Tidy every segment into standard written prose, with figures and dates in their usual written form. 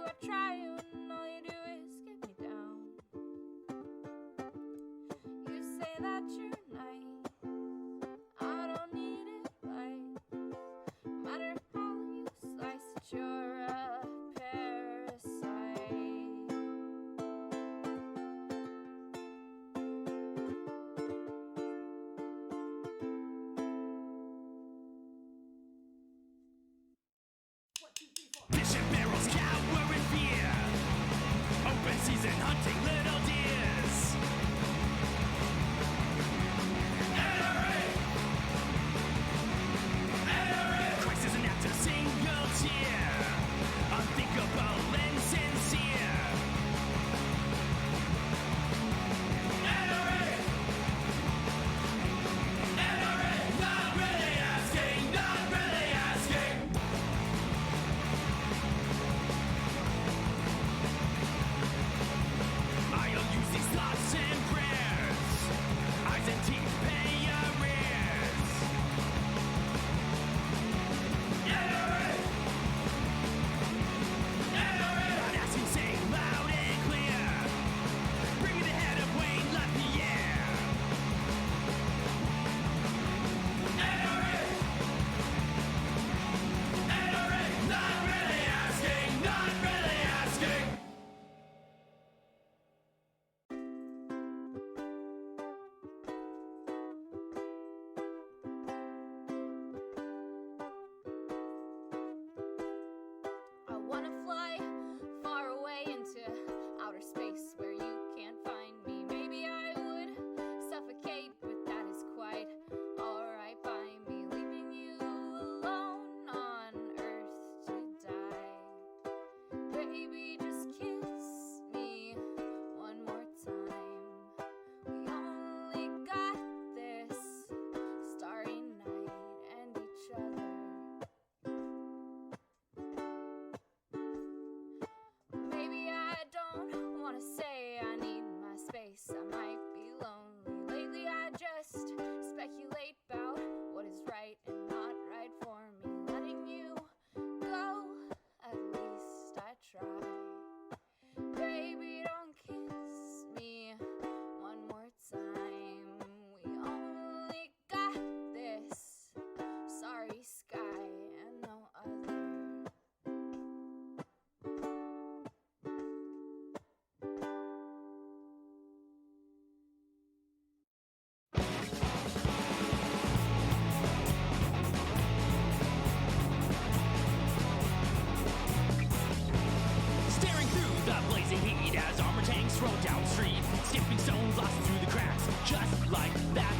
I try and all you do is get me down. You say that you're nice, I don't need it right. No matter how you slice it, you're a parasite. Mission barrels cower in fear. Open season hunting little deers. Christ isn't after a single tear. Unthinkable and sincere. Not really asking, not really asking. I'll use these thoughts and prayers. Eyes and teeth pay arrears. Not asking, saying loud and clear. Bringing the head of Wayne LaPierre. Not really asking, not really asking. I wanna fly far away into outer space where you can't find me. Maybe I would suffocate, but that is quite alright by me. Leaving you alone on earth to die. Baby, just kiss me one more time. We only got this starry night and each other. Maybe I don't wanna say I need my space. I might be lonely. Lately I just speculate about what is right and not right for me. Letting you go, at least I try. Baby, don't kiss me one more time. We only got this sorry sky and no other. Staring through the blazing heat as armor tanks roll down the street. Skipping stones lost through the cracks, just like that.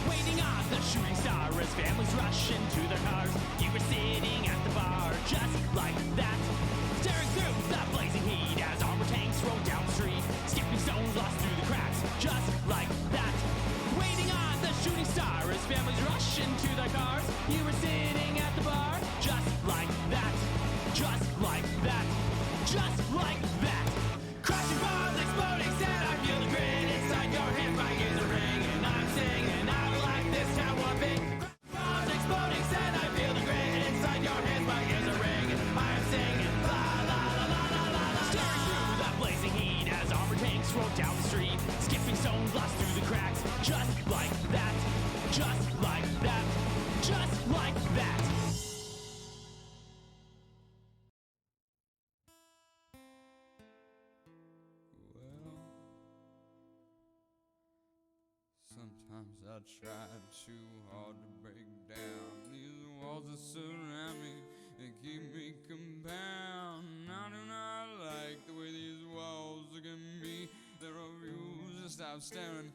Waiting on the shooting star as families rush into their cars. You were sitting at the bar, just like that. Staring through the blazing heat as armor tanks roll down the street. Skipping stones lost through the cracks, just like that. Waiting on the shooting star as families rush into their cars. You were sitting at the bar, just like that. Just like that. Just like that. Crashing bombs, exploding, said I feel the grit inside your head. My ears are ringing, I'm singing, I like this town one bit. Bombs exploding, said I feel the grit inside your head. My ears are ringing, I am singing, la la la la la la la. Staring through the blazing heat as armor tanks roll down the street. Skipping stones lost through the cracks, just like that. Just like that. Just like that. Sometimes I try too hard to break down these walls that surround me and keep me compound. I do not like the way these walls look at me. There are views that stop staring,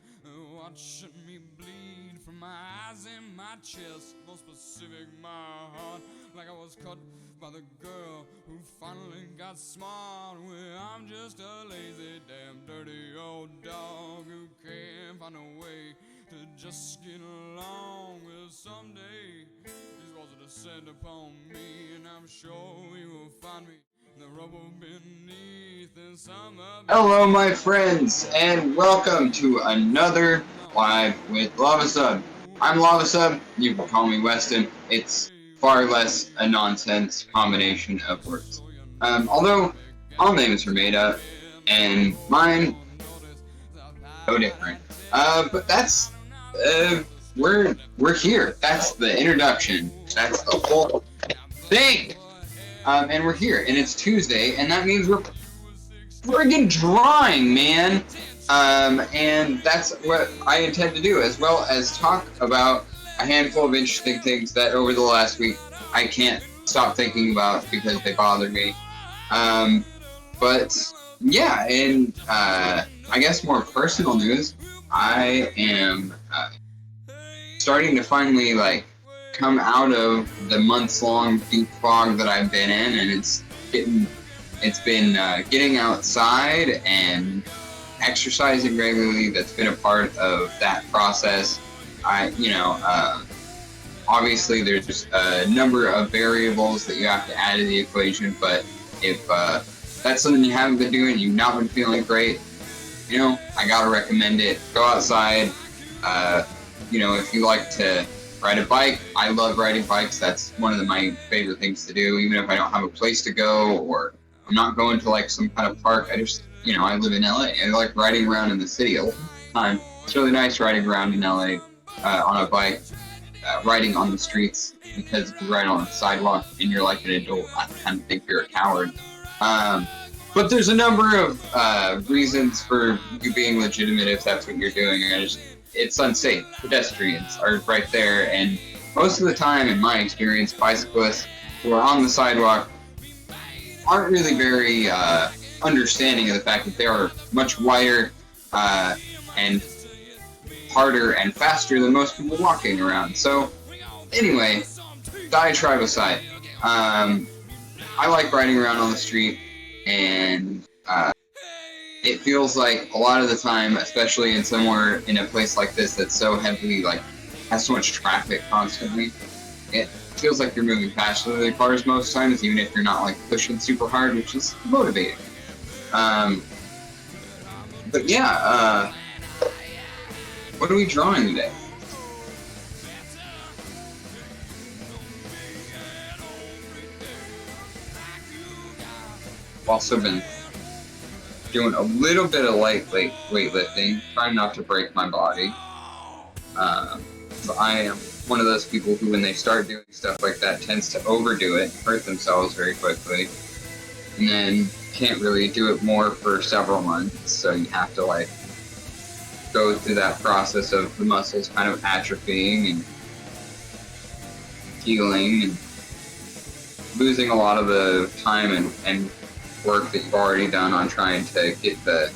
watching me bleed from my eyes and my chest, more specific my heart, like I was cut by the girl who finally got smart. Well, I'm just a lazy, damn dirty old dog who can't find a way to just get along. Well, someday these walls will descend upon me, and I'm sure you will find me in the rubble beneath the summer. Hello, my friends, and welcome to another Live with LavaSub. I'm LavaSub. You can call me Weston. It's far less a nonsense combination of words. Although all names are made up, and mine no different. But that's we're here. That's the introduction. That's the whole thing. And we're here, and it's Tuesday, and that means we're friggin' drawing, man. And that's what I intend to do, as well as talk about a handful of interesting things that over the last week I can't stop thinking about because they bother me. But yeah, and I guess more personal news, I am starting to finally like come out of the months-long deep fog that I've been in, and it's been getting outside and exercising regularly that's been a part of that process. Obviously there's a number of variables that you have to add to the equation, but if that's something you haven't been doing, you've not been feeling great, I gotta recommend it. Go outside. If you like to ride a bike, I love riding bikes. That's one of my favorite things to do, even if I don't have a place to go or I'm not going to like some kind of park. I just, I live in LA. I like riding around in the city all the time. It's really nice riding around in LA on a bike, riding on the streets, because if you ride on the sidewalk and you're like an adult, I kind of think you're a coward. But there's a number of reasons for you being legitimate if that's what you're doing. It's unsafe. Pedestrians are right there, and most of the time, in my experience, bicyclists who are on the sidewalk aren't really very understanding of the fact that they are much wider and harder and faster than most people walking around. So, anyway, diatribe aside, I like riding around on the street, and it feels like a lot of the time, especially in a place like this that's so heavily, has so much traffic constantly, it feels like you're moving faster than the cars most times, even if you're not, pushing super hard, which is motivating. But yeah, what are we drawing today? I've also been doing a little bit of light weightlifting, trying not to break my body. So I am one of those people who, when they start doing stuff like that, tends to overdo it, hurt themselves very quickly, and then can't really do it more for several months. So you have to go through that process of the muscles kind of atrophying and healing and losing a lot of the time and work that you've already done on trying to get the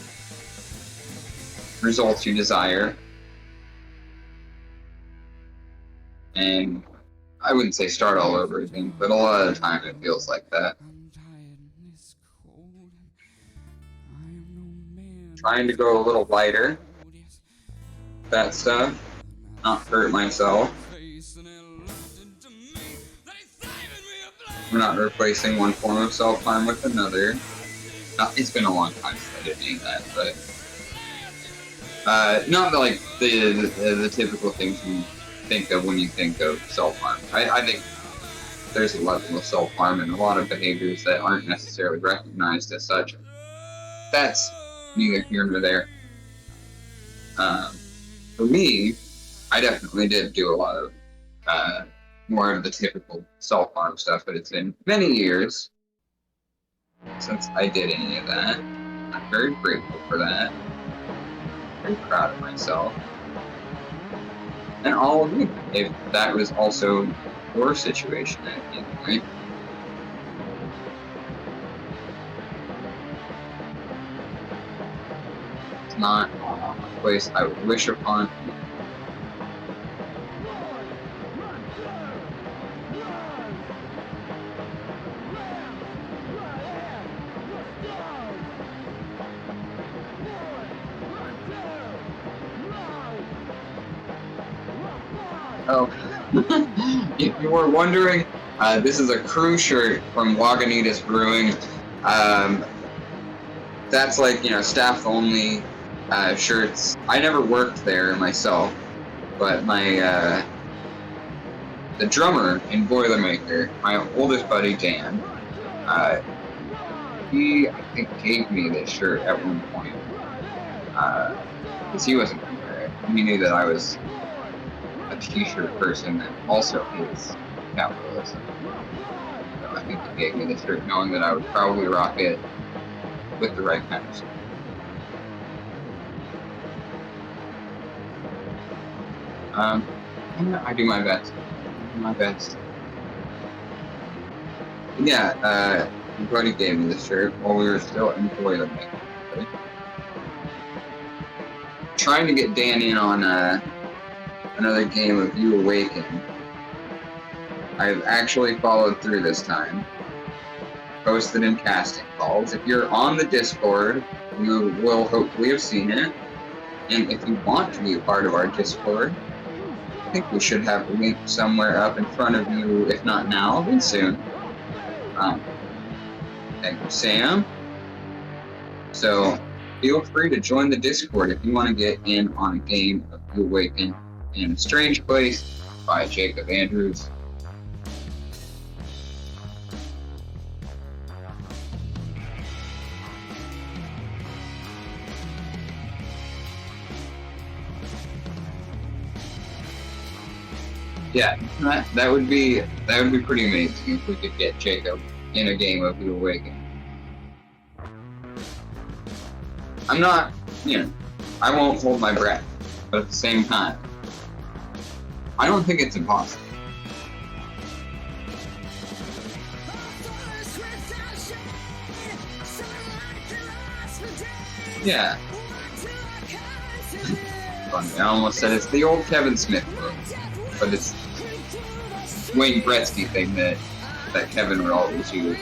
results you desire. And I wouldn't say start all over again, but a lot of the time it feels like that. Trying to go a little lighter, that stuff, not hurt myself. We're not replacing one form of self-harm with another. It's been a long time since I did any of that, but not the typical things you think of when you think of self-harm. I think there's a level of self-harm in a lot of behaviors that aren't necessarily recognized as such. That's neither here nor there. For me, I definitely did do a lot of more of the typical self-harm stuff, but it's been many years since I did any of that. I'm very grateful for that. Very proud of myself. And all of you, if that was also your situation at any point. It's not a place I would wish upon. Oh, if you were wondering, this is a crew shirt from Lagunitas Brewing. That's staff only shirts. I never worked there myself, but my the drummer in Boilermaker, my oldest buddy Dan, he, I think, gave me this shirt at one point. Because he wasn't going to wear it. He knew that I was a t-shirt person that also hates capitalism. So I think he gave me this shirt knowing that I would probably rock it with the right kind of shirt. I do my best. Yeah, my buddy gave me this shirt while we were still in Boilermaker. Trying to get Dan in on another game of You Awaken. I've actually followed through this time. Posted in casting calls. If you're on the Discord, you will hopefully have seen it. And if you want to be a part of our Discord, I think we should have a link somewhere up in front of you, if not now, then soon. Thank you, Sam. So, feel free to join the Discord if you want to get in on a game of You Awaken in a Strange Place by Jacob Andrews. Yeah, that would be pretty amazing if we could get Jacob in a game of You Awaken. I'm not, I won't hold my breath, but at the same time, I don't think it's impossible. Yeah. Funny, I almost said it's the old Kevin Smith book, but it's Wayne Gretzky thing that Kevin would always use.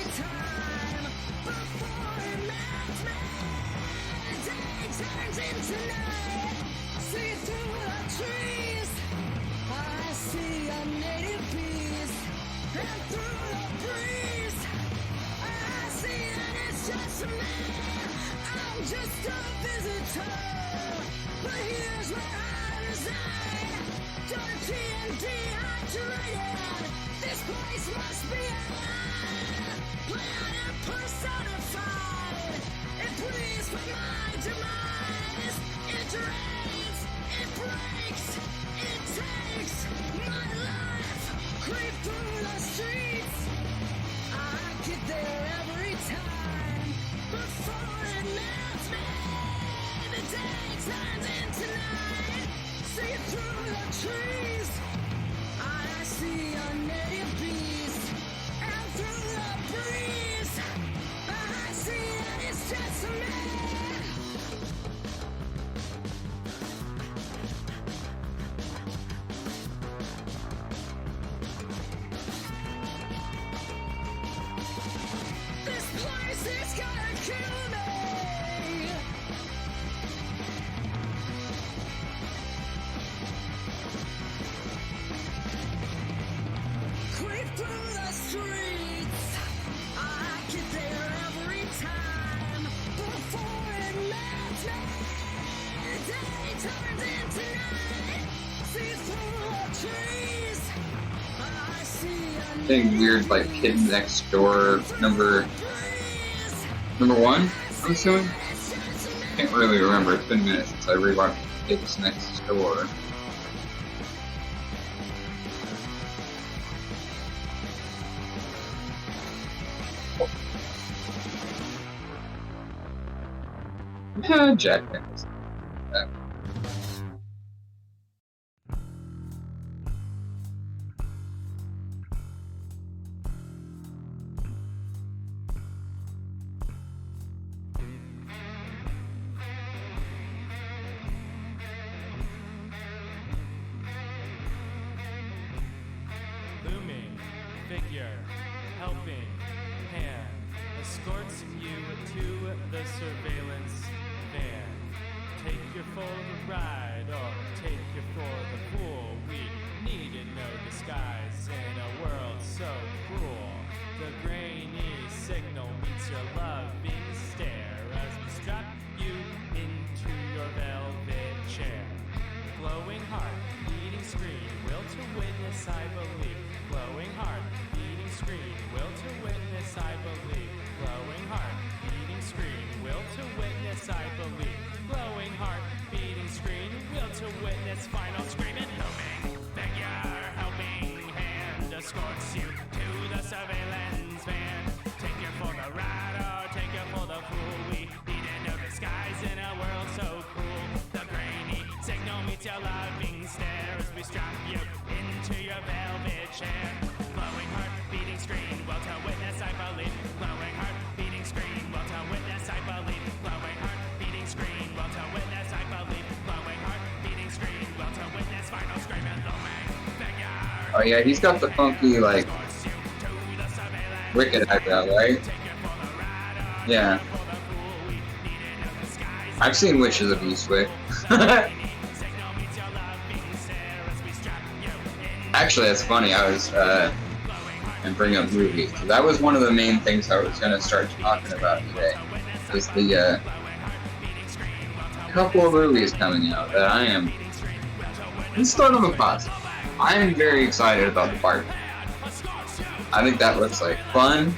Thing weird like Kid Next Door number one, I'm assuming? Can't really remember, it's been a minute since I rewatched Kids Next Door. Jack Daniels. Looming figure, helping hand, escorts you to the surveillance van. Take you for the ride or take you for the fool. We needed no disguise in a world so cruel. The grainy signal meets your loving stare as we strap you into your velvet chair. Glowing heart, beating screen, will to witness I believe. Glowing heart, beating screen, will to witness I believe. Glowing heart, witness, I believe. Glowing heart, beating screen, will to witness, final screaming, looming figure, helping hand escorts you to the surveillance van. Take you for the ride or take you for the fool. We need a no disguise in a world so cruel. The grainy signal meets your loving stare as we strap you into your velvet chair. Glowing heart, beating screen, well to witness, I believe. Glowing heart, beating screen, well to witness, I believe. Glowing heart, beating screen, well to witness, I believe. Glowing heart, beating screen, well to witness, final scream and looming figure. Oh yeah, he's got the funky, like, wicked eyebrow, right? Yeah. I've seen Witches of Eastwick. Actually, that's funny. I was, and bring up movies. That was one of the main things I was going to start talking about today. Is the, couple of movies coming out that I am... Let's start on the positive. I'm very excited about the Barbie. I think that looks like fun.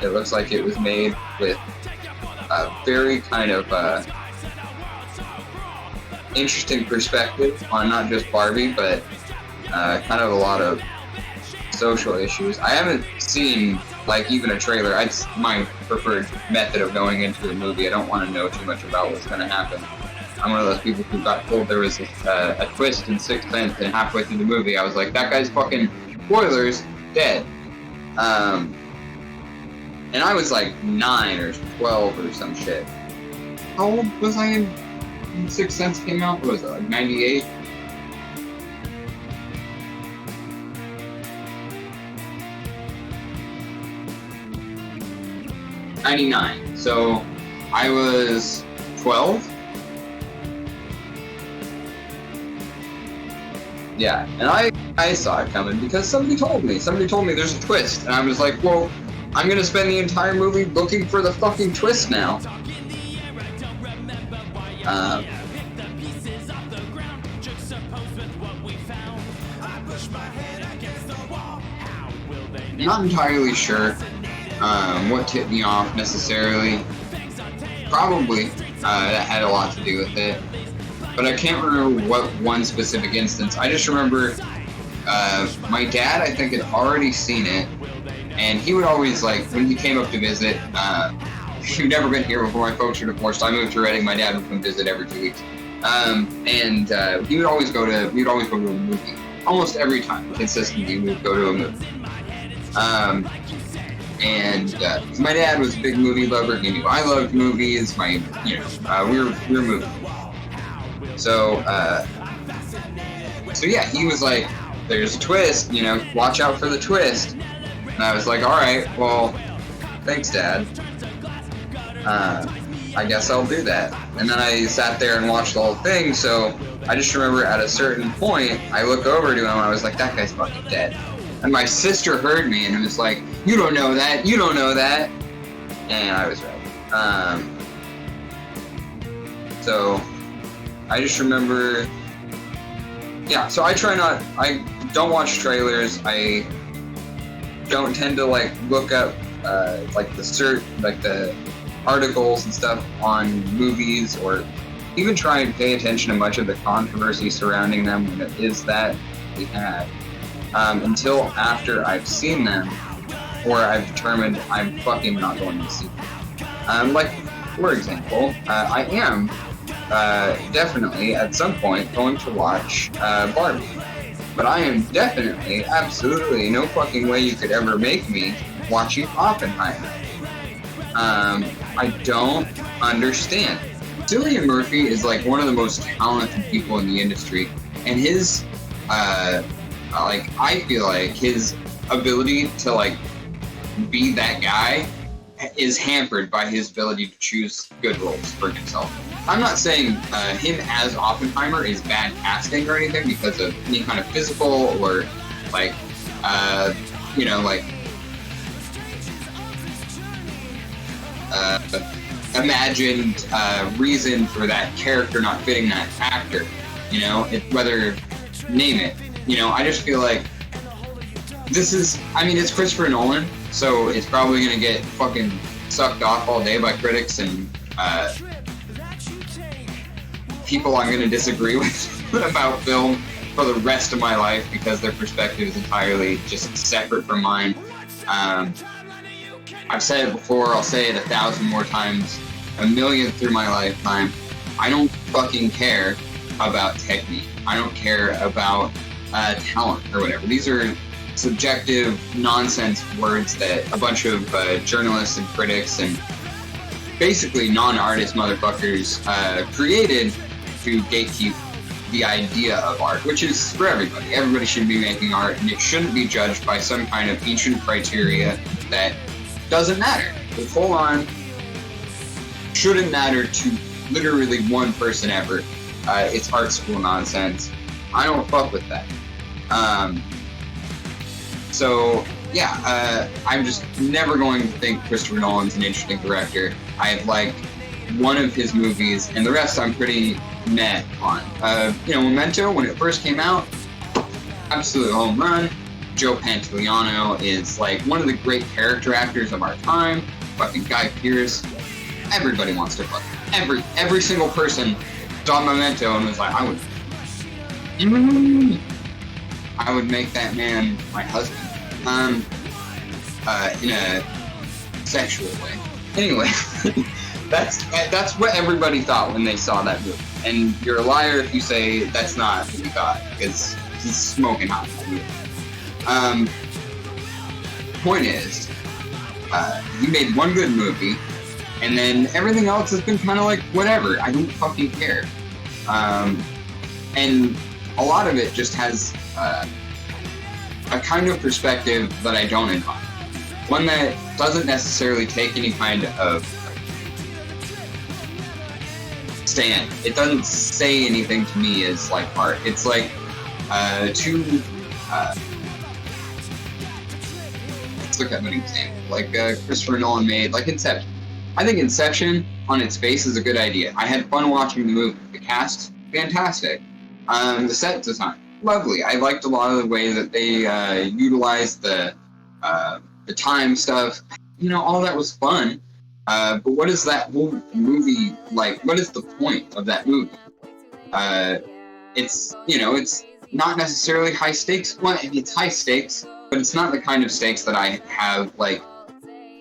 It looks like it was made with a very kind of interesting perspective on not just Barbie, but kind of a lot of social issues. I haven't seen like even a trailer. It's my preferred method of going into a movie. I don't want to know too much about what's going to happen. I'm one of those people who got told there was a twist in Sixth Sense, and halfway through the movie I was like, that guy's fucking, spoilers, dead. And I was like 9 or 12 or some shit. How old was I when Sixth Sense came out? What was it, like 98? '99. So I was 12. Yeah, and I saw it coming because somebody told me. Somebody told me there's a twist, and I was like, well, I'm gonna spend the entire movie looking for the fucking twist now. Not entirely sure what tipped me off necessarily. Probably that had a lot to do with it. But I can't remember what one specific instance. I just remember my dad, I think, had already seen it, and he would always, like, when he came up to visit, we've never been here before, my folks are divorced, so I moved to Reading, my dad would come visit every 2 weeks. We would always go to a movie. Almost every time, consistently, we would go to a movie. My dad was a big movie lover, he knew I loved movies, we were movie. So yeah, he was like, there's a twist, watch out for the twist. And I was like, alright, well, thanks, Dad. I guess I'll do that. And then I sat there and watched the whole thing, so I just remember at a certain point, I look over to him, and I was like, that guy's fucking dead. And my sister heard me, and was like, you don't know that, you don't know that. And I was right. So I just remember, yeah, so I don't watch trailers, I don't tend to, like, look up, the articles and stuff on movies, or even try and pay attention to much of the controversy surrounding them when it is that we had, until after I've seen them, or I've determined I'm fucking not going to see them. Like, for example, I am definitely at some point going to watch Barbie. But I am definitely, absolutely, no fucking way you could ever make me watching Oppenheimer. I don't understand. Cillian Murphy is like one of the most talented people in the industry, and his, I feel like his ability to, like, be that guy is hampered by his ability to choose good roles for himself. I'm not saying him as Oppenheimer is bad casting or anything because of any kind of physical or, like, imagined reason for that character not fitting that actor, name it. I just feel like it's Christopher Nolan, so it's probably gonna get fucking sucked off all day by critics and people I'm going to disagree with about film for the rest of my life because their perspective is entirely just separate from mine. I've said it before, I'll say it 1,000 more times, 1,000,000 through my lifetime. I don't fucking care about technique. I don't care about talent or whatever. These are subjective nonsense words that a bunch of journalists and critics and basically non-artist motherfuckers created to gatekeep the idea of art, which is for everybody. Everybody should be making art, and it shouldn't be judged by some kind of ancient criteria that doesn't matter. The full on shouldn't matter to literally one person ever. It's art school nonsense. I don't fuck with that. So yeah, I'm just never going to think Christopher Nolan's an interesting director. I've liked one of his movies, and the rest I'm pretty meh on. Memento, when it first came out, absolute home run. Joe Pantoliano is like one of the great character actors of our time. Fucking Guy Pearce. Everybody wants to fuck him. Every single person saw Memento and was like, I would make that man my husband. In a sexual way. Anyway, that's what everybody thought when they saw that movie. And you're a liar if you say that's not what you thought, because he's smoking hot in that movie. Point is, you made one good movie, and then everything else has been kind of like, whatever, I don't fucking care. And a lot of it just has a kind of perspective that I don't admire. One that doesn't necessarily take any kind of stand. It doesn't say anything to me as like art. It's like let's look at an example. Like Christopher Nolan made, like Inception. I think Inception on its face is a good idea. I had fun watching the movie. The cast, fantastic. The set design, lovely. I liked a lot of the way that they utilized the time stuff. All that was fun. But what is that whole movie like? What is the point of that movie? It's not necessarily high stakes. Well, it's high stakes, but it's not the kind of stakes that I have, like,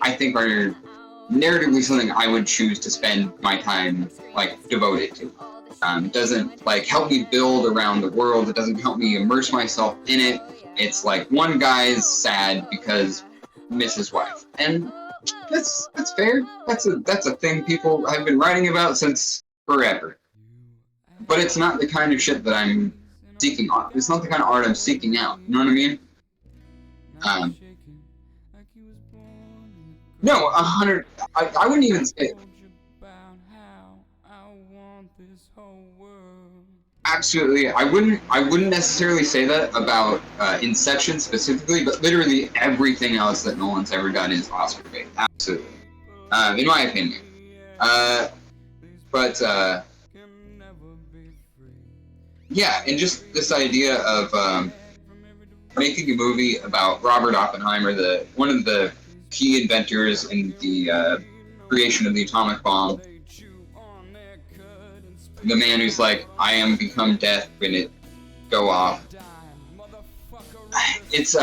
I think are narratively something I would choose to spend my time, like, devoted to. It doesn't, like, help me build around the world. It doesn't help me immerse myself in it. It's like one guy's sad because miss his wife. And that's fair. That's a thing people have been writing about since forever. But it's not the kind of shit that I'm seeking out. It's not the kind of art I'm seeking out. You know what I mean? No, 100. I wouldn't even say. Absolutely, I wouldn't necessarily say that about Inception specifically, but literally everything else that Nolan's ever done is Oscar bait. Absolutely, in my opinion. Yeah, and just this idea of making a movie about Robert Oppenheimer, one of the key inventors in the creation of the atomic bomb. The man who's like, I am become death when it go off. It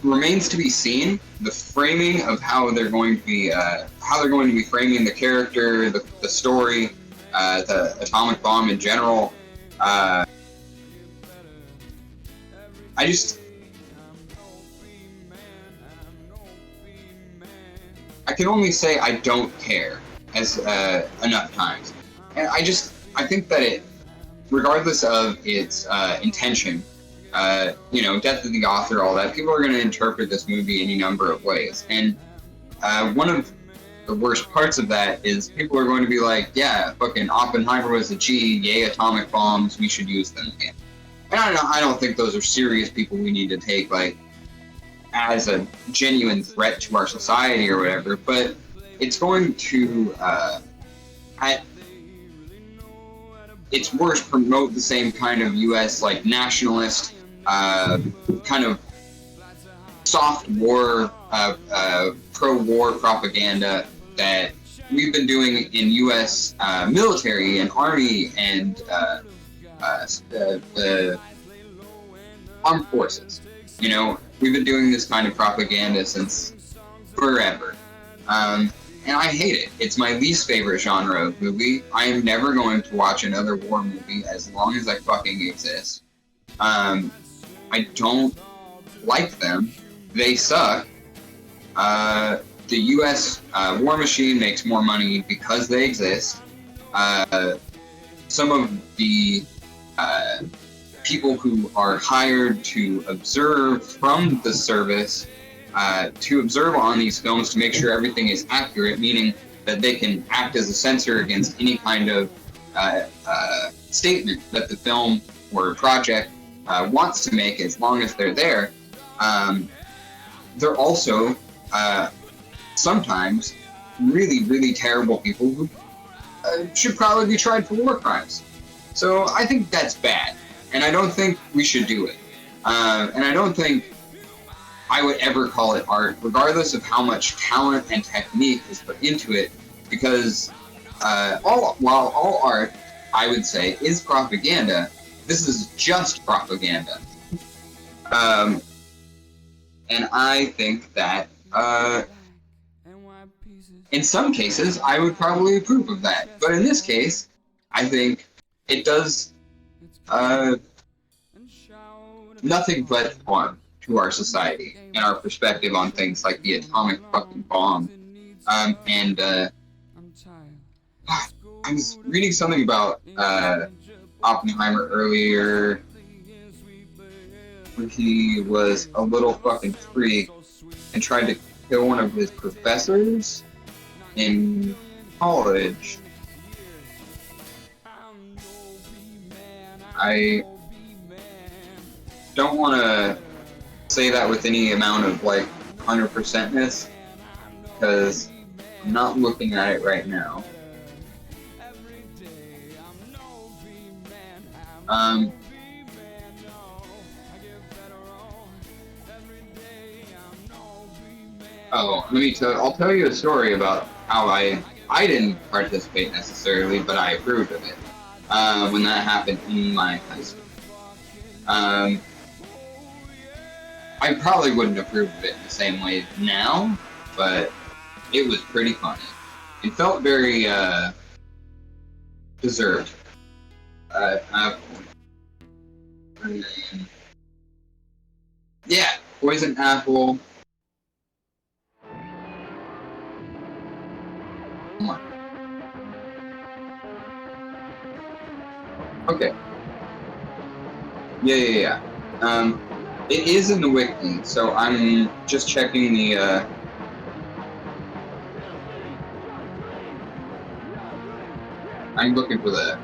remains to be seen, the framing of how they're going to be framing the character, the story, the atomic bomb in general. I can only say I don't care as enough times. And I think that it, regardless of its intention, death of the author, all that, people are going to interpret this movie any number of ways. And one of the worst parts of that is people are going to be like, yeah, fucking Oppenheimer was a G, yay atomic bombs, we should use them again. And I don't think those are serious people we need to take, like, as a genuine threat to our society or whatever, but it's going to, at its worst, promote the same kind of U.S. like nationalist, kind of soft war, pro-war propaganda that we've been doing in U.S. Military and Army and the armed forces. You know, we've been doing this kind of propaganda since forever. And I hate it. It's my least favorite genre of movie. I am never going to watch another war movie as long as I fucking exist. I don't like them. They suck. The U.S. War machine makes more money because they exist. Some of the people who are hired to observe from the service to observe on these films to make sure everything is accurate, meaning that they can act as a censor against any kind of statement that the film or project wants to make as long as they're there. They're also sometimes really, really terrible people who should probably be tried for war crimes. So I think that's bad, and I don't think we should do it. And I don't think I would ever call it art, regardless of how much talent and technique is put into it, because while all art, I would say, is propaganda, this is just propaganda. And I think that in some cases, I would probably approve of that. But in this case, I think it does nothing but harm to our society and our perspective on things like the atomic fucking bomb. And I was reading something about Oppenheimer earlier when he was a little fucking freak and tried to kill one of his professors in college. I don't want to say that with any amount of like 100%ness because I'm not looking at it right now. I'll tell you a story about how I didn't participate necessarily, but I approved of it when that happened in my high school. I probably wouldn't approve of it in the same way now, but it was pretty funny. It felt very deserved. Yeah, poison apple. Come on. Okay. Yeah. It is in the wiki, so I'm just checking the, I'm looking for the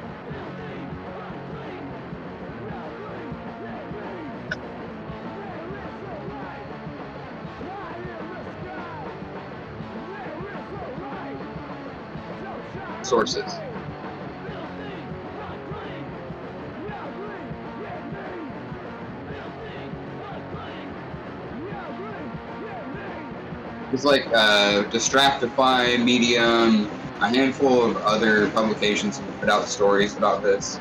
sources. It's like Distractify, Medium, a handful of other publications have put out stories about this.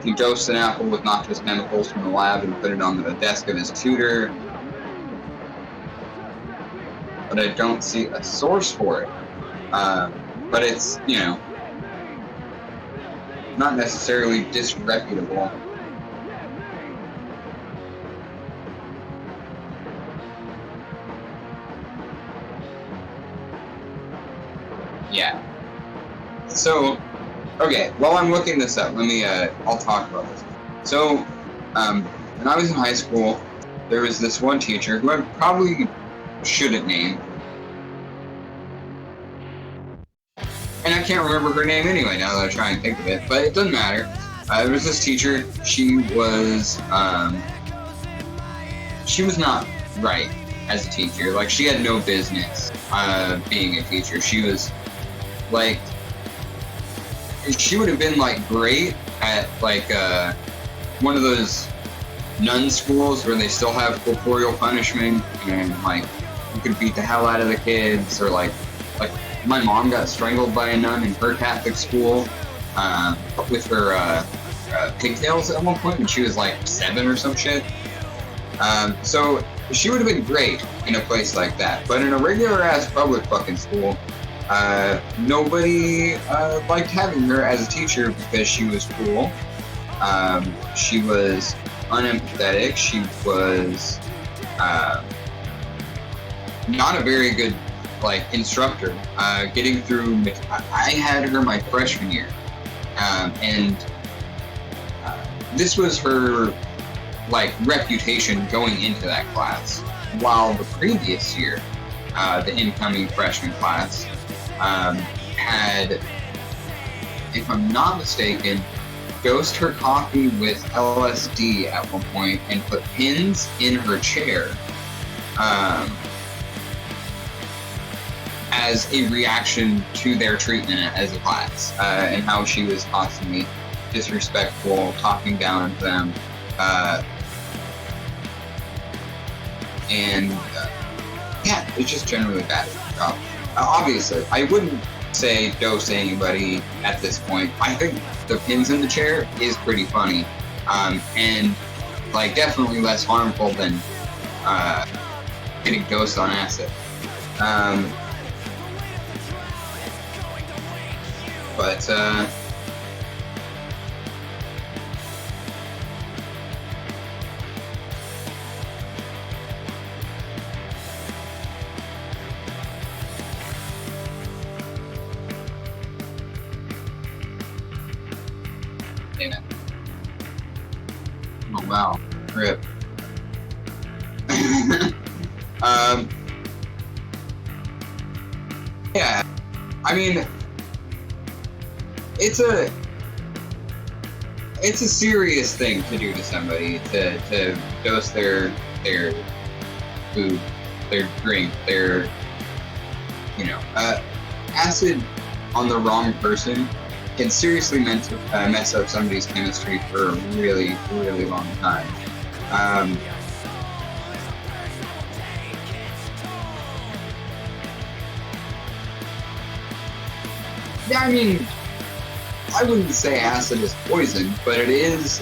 He dosed an apple with noxious chemicals from the lab and put it on the desk of his tutor. But I don't see a source for it. But it's, you know, not necessarily disreputable. Yeah. So, okay, while I'm looking this up, let me, I'll talk about this. So, when I was in high school, there was this one teacher who I probably shouldn't name. And I can't remember her name anyway now that I try and think of it, but it doesn't matter. There was this teacher, she was not right as a teacher. Like, she had no business being a teacher. She was, like, she would have been, like, great at, like, one of those nun schools where they still have corporeal punishment and, like, you could beat the hell out of the kids, or like my mom got strangled by a nun in her Catholic school with her pigtails at one point when she was like 7 or some shit. So she would have been great in a place like that, but in a regular ass public fucking school, nobody liked having her as a teacher because she was cruel. She was unempathetic. She was not a very good instructor. Getting through, I had her my freshman year, and this was her reputation going into that class. While the previous year, the incoming freshman class had, if I'm not mistaken, dosed her coffee with LSD at one point and put pins in her chair as a reaction to their treatment as a class, and how she was constantly disrespectful, talking down at them, and yeah, it's just generally bad. Obviously, I wouldn't say dose anybody at this point. I think the pins in the chair is pretty funny, and definitely less harmful than getting dosed on acid. But yeah. Oh wow, rip. Yeah, I mean, it's a serious thing to do to somebody, to dose their food, their drink, their, acid on the wrong person can seriously mess up somebody's chemistry for a really, really long time. Yeah, I mean, I wouldn't say acid is poison, but it is,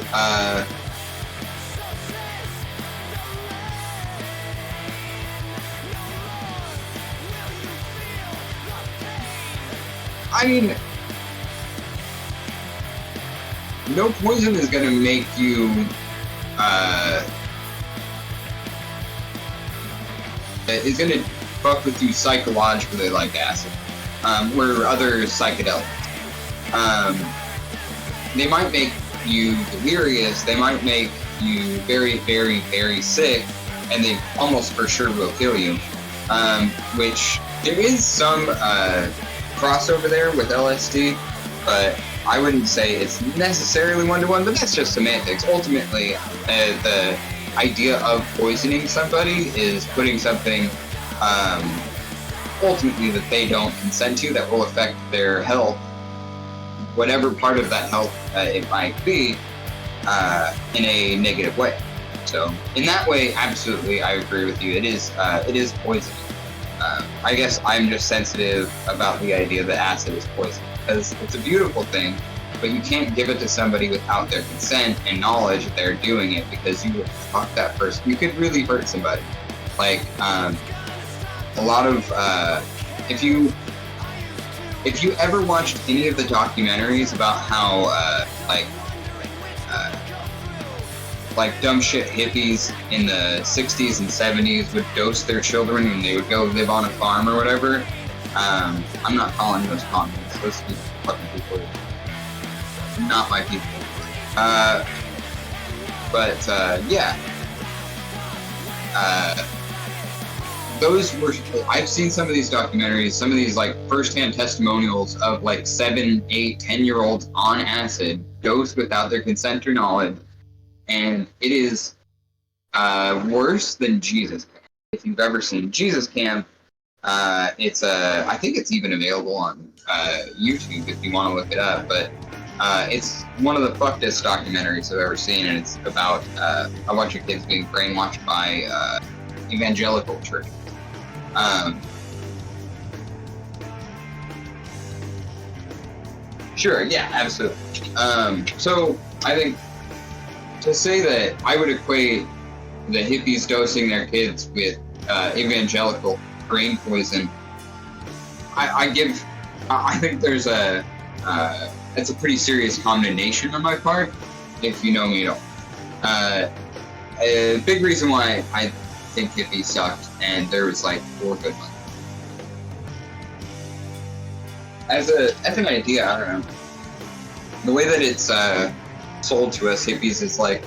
I mean, no poison is gonna make you, is gonna fuck with you psychologically like acid, or other psychedelics. They might make you delirious, they might make you very, very, very sick, and they almost for sure will kill you. Which, there is some crossover there with LSD, but I wouldn't say it's necessarily one-to-one, but that's just semantics. Ultimately, the idea of poisoning somebody is putting something, ultimately, that they don't consent to, that will affect their health, whatever part of that health it might be, in a negative way. So, in that way, absolutely, I agree with you. It is poison. I guess I'm just sensitive about the idea that acid is poison, because it's a beautiful thing, but you can't give it to somebody without their consent and knowledge that they're doing it, because you would fuck that person. You could really hurt somebody. A lot of, if you ever watched any of the documentaries about how, dumb shit hippies in the 60s and 70s would dose their children when they would go live on a farm or whatever, I'm not calling those communists. Those fucking people are not my people. Yeah. Those were, I've seen some of these documentaries, some of these first-hand testimonials of 7, 8, 10-year-olds on acid, dosed without their consent or knowledge, and it is worse than Jesus Camp. If you've ever seen Jesus Camp, it's I think it's even available on YouTube if you want to look it up, but it's one of the fuckedest documentaries I've ever seen, and it's about a bunch of kids being brainwashed by evangelical churches. Sure, yeah, absolutely. So I think to say that I would equate the hippies dosing their kids with evangelical brain poison, I think there's that's a pretty serious condemnation on my part, if you know me at all. A big reason why I think hippies sucked, and there was like 4 good ones. As an idea, I don't know. The way that it's sold to us hippies is like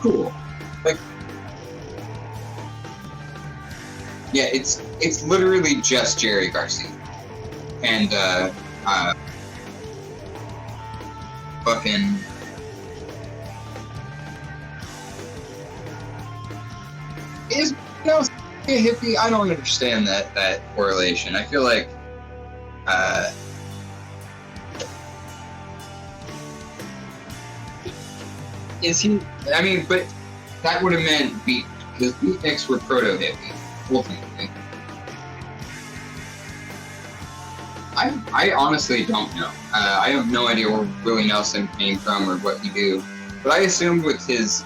cool. Like, yeah, it's literally just Jerry Garcia and fucking is a hippie. I don't understand that correlation. I feel like is he? I mean, but that would have meant because beatniks were proto-hippie, ultimately. I honestly don't know. I have no idea where Willie Nelson came from or what he do, but I assumed with his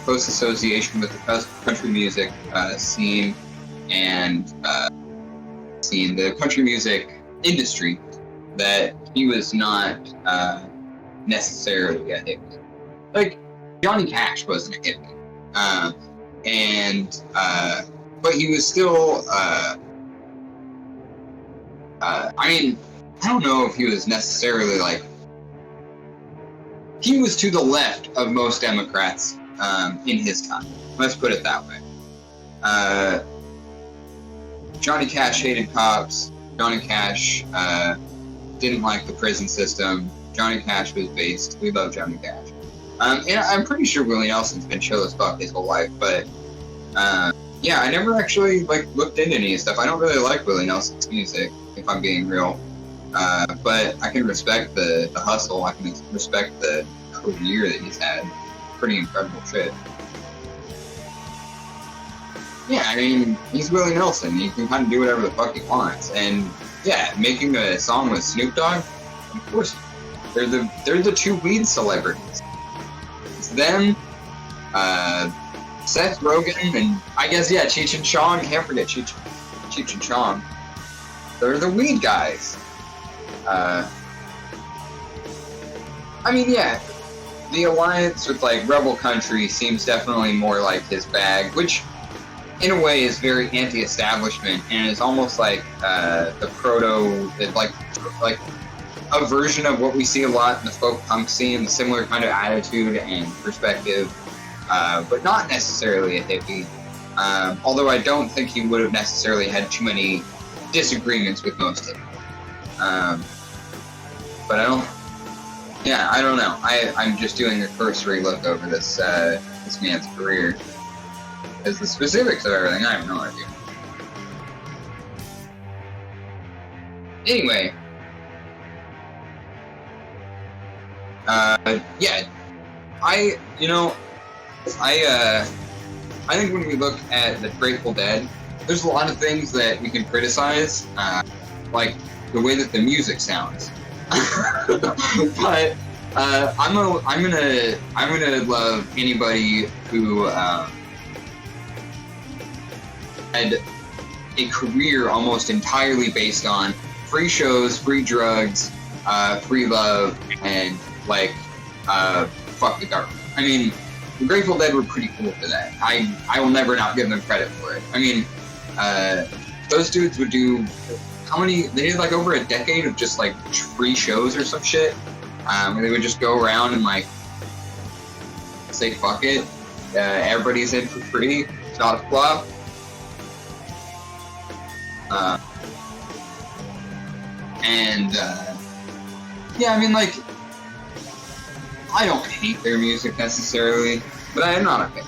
close association with the country music scene and the country music industry, that he was not necessarily a hippie. Like, Johnny Cash wasn't a hippie, but he was still. I mean, I don't know if he was necessarily like. He was to the left of most Democrats in his time. Let's put it that way. Johnny Cash hated cops. Johnny Cash didn't like the prison system. Johnny Cash was based. We love Johnny Cash. And I'm pretty sure Willie Nelson's been chill as fuck his whole life, but yeah, I never actually like looked into any stuff. I don't really like Willie Nelson's music, if I'm being real. But I can respect the hustle. I can respect the career that he's had. Pretty incredible shit. Yeah, I mean, he's Willie Nelson. He can kind of do whatever the fuck he wants. And yeah, making a song with Snoop Dogg, of course, they're the 2 weed celebrities. It's them, Seth Rogen, and I guess, yeah, Cheech and Chong. Can't forget Cheech and Chong. They're the weed guys. I mean, yeah, the alliance with, like, Rebel Country seems definitely more like his bag, which, in a way, is very anti-establishment, and is almost like the proto, like a version of what we see a lot in the folk punk scene, the similar kind of attitude and perspective, but not necessarily a hippie. Although I don't think he would have necessarily had too many disagreements with most hippies. But I don't know. I'm just doing a cursory look over this man's career. Because the specifics of everything, I have no idea. Anyway. Yeah, I think when we look at the Grateful Dead, there's a lot of things that we can criticize, like the way that the music sounds. But I'm gonna love anybody who had a career almost entirely based on free shows, free drugs, free love, and like fuck the government. I mean, the Grateful Dead were pretty cool for that. I will never not give them credit for it. I mean, those dudes would do how many? They did like over a decade of just like free shows or some shit. Where they would just go around and like say fuck it, everybody's in for free. It's not a flop. Yeah, I mean, like, I don't hate their music necessarily, but I am not a fan,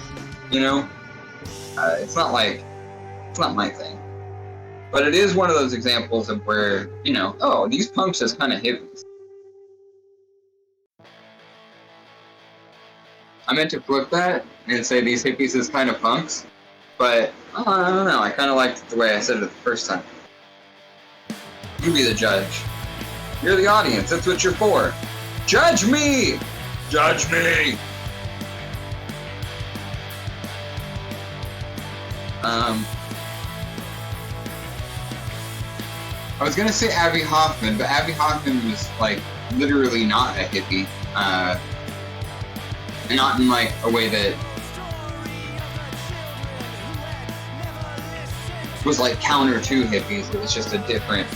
you know? It's not my thing. But it is one of those examples of where, you know, oh, these punks is kind of hippies. I meant to flip that and say these hippies is kind of punks, but I don't know. I kind of liked it the way I said it the first time. You be the judge. You're the audience. That's what you're for. Judge me! Judge me! I was gonna say Abby Hoffman, but Abby Hoffman was, like, literally not a hippie. Not in, like, a way that was, like, counter to hippies. It was just a different,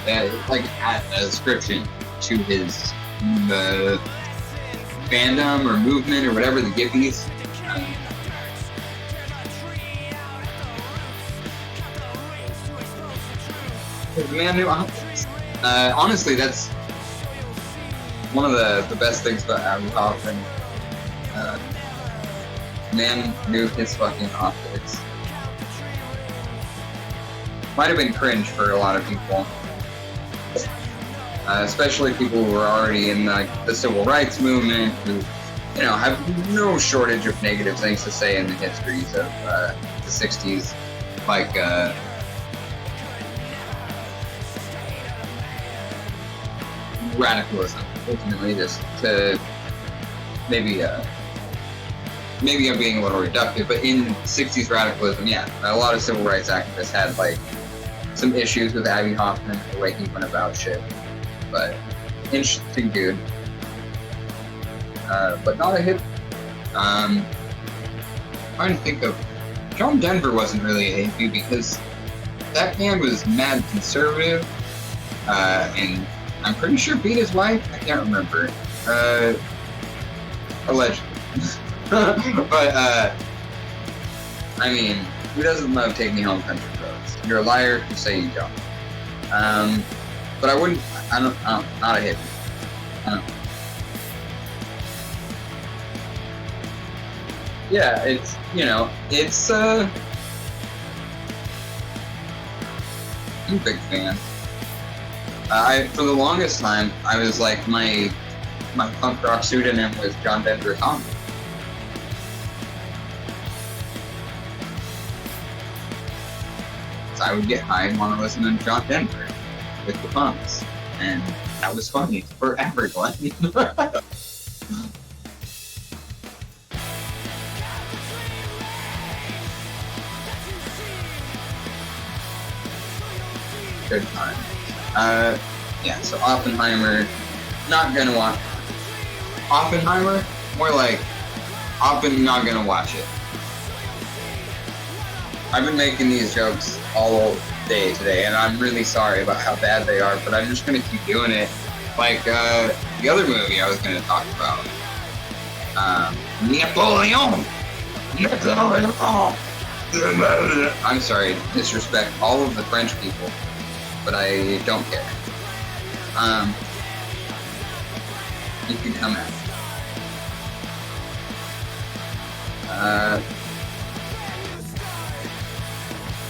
like, a description to his fandom or movement or whatever, the Gippies. The man knew optics. Honestly, that's one of the best things about Abby Hoffman. Man knew his fucking optics. Might have been cringe for a lot of people. Especially people who were already in like the civil rights movement, who, you know, have no shortage of negative things to say in the histories of the 60s. Like, radicalism, ultimately, just to maybe I'm being a little reductive, but in 60s radicalism, yeah, a lot of civil rights activists had like some issues with Abby Hoffman, the way he went about shit. But interesting dude, but not a hit. Trying to think of, John Denver wasn't really a hippie because that man was mad conservative, and I'm pretty sure beat his wife. I can't remember. Allegedly. But, I mean, who doesn't love Take Me Home Country Roads? You're a liar if you say you don't. But I wouldn't, not a hippie. Yeah, it's, you know, it's, I'm a big fan. For the longest time, I was like, my punk rock pseudonym was John Denver Thomas. So I would get high and want to listen to John Denver with the punks, and that was funny for everyone. Good time. Yeah, so Oppenheimer, not gonna watch. Oppenheimer? More like, not gonna watch it. I've been making these jokes all day today, and I'm really sorry about how bad they are, but I'm just gonna keep doing it. Like, the other movie I was gonna talk about. Napoleon! I'm sorry, disrespect all of the French people, but I don't care. You can come at me.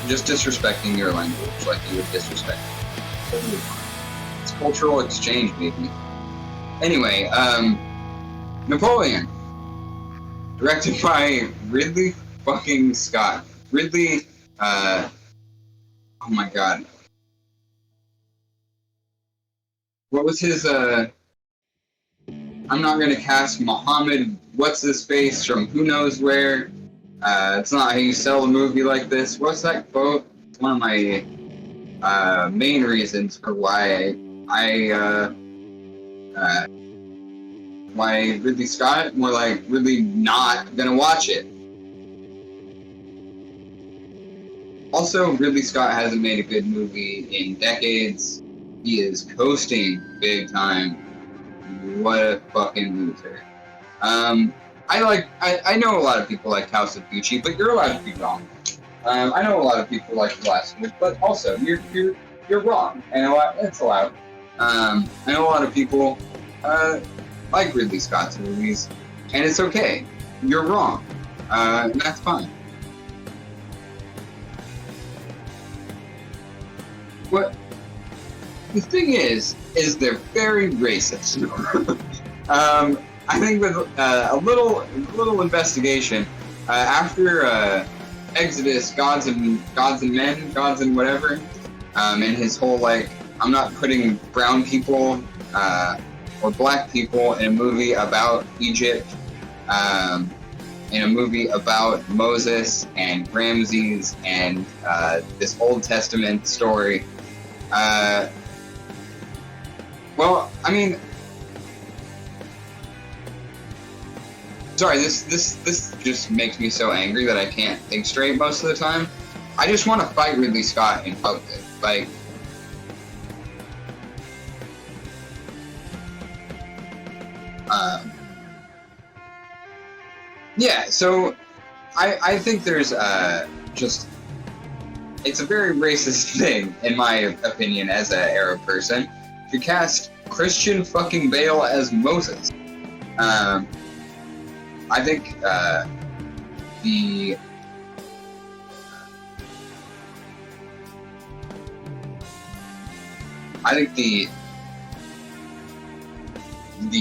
Just disrespecting your language like you would disrespect me. It's cultural exchange, baby. Anyway, Napoleon. Directed by Ridley fucking Scott. Ridley, oh my god. What was his, I'm not gonna cast Muhammad what's-his-face from who knows where. It's not how you sell a movie like this. What's that quote? It's one of my main reasons for why why Ridley Scott, more like really not gonna watch it. Also, Ridley Scott hasn't made a good movie in decades. He is coasting big time. What a fucking loser. I know a lot of people like House of Gucci, but you're allowed to be wrong. I know a lot of people like Blasphemous, but also you're wrong, and it's allowed. I know a lot of people like Ridley Scott's movies, and it's okay. You're wrong, and that's fine. What the thing is they're very racist. I think with a little investigation, after Exodus, gods and men, gods and whatever, and his whole like, I'm not putting brown people or black people in a movie about Egypt, in a movie about Moses and Ramses and this Old Testament story. Well, I mean, sorry, this just makes me so angry that I can't think straight most of the time. I just want to fight Ridley Scott in public. Like, yeah, so I think there's just, it's a very racist thing, in my opinion, as an Arab person, to cast Christian fucking Bale as Moses. I think the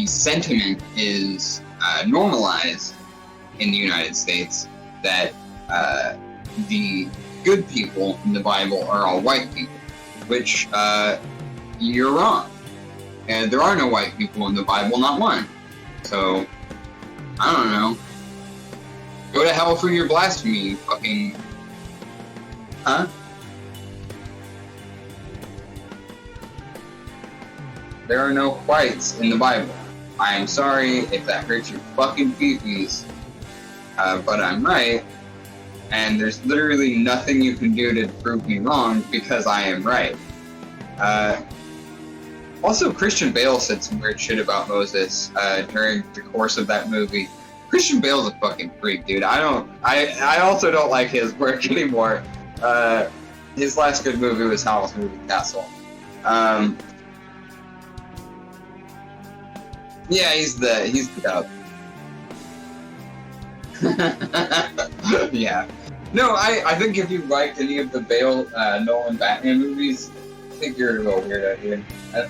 sentiment is normalized in the United States that the good people in the Bible are all white people, which you're wrong. And there are no white people in the Bible, not one. So, I don't know. Go to hell for your blasphemy, you fucking... Huh? There are no whites in the Bible. I am sorry if that hurts your fucking feefies, but I'm right, and there's literally nothing you can do to prove me wrong because I am right. Also, Christian Bale said some weird shit about Moses during the course of that movie. Christian Bale's a fucking freak, dude. I also don't like his work anymore. His last good movie was Howl's Moving Castle. Yeah, he's the dub. Yeah. No, I think if you liked any of the Bale Nolan Batman movies, I think you're a little weirdo, dude.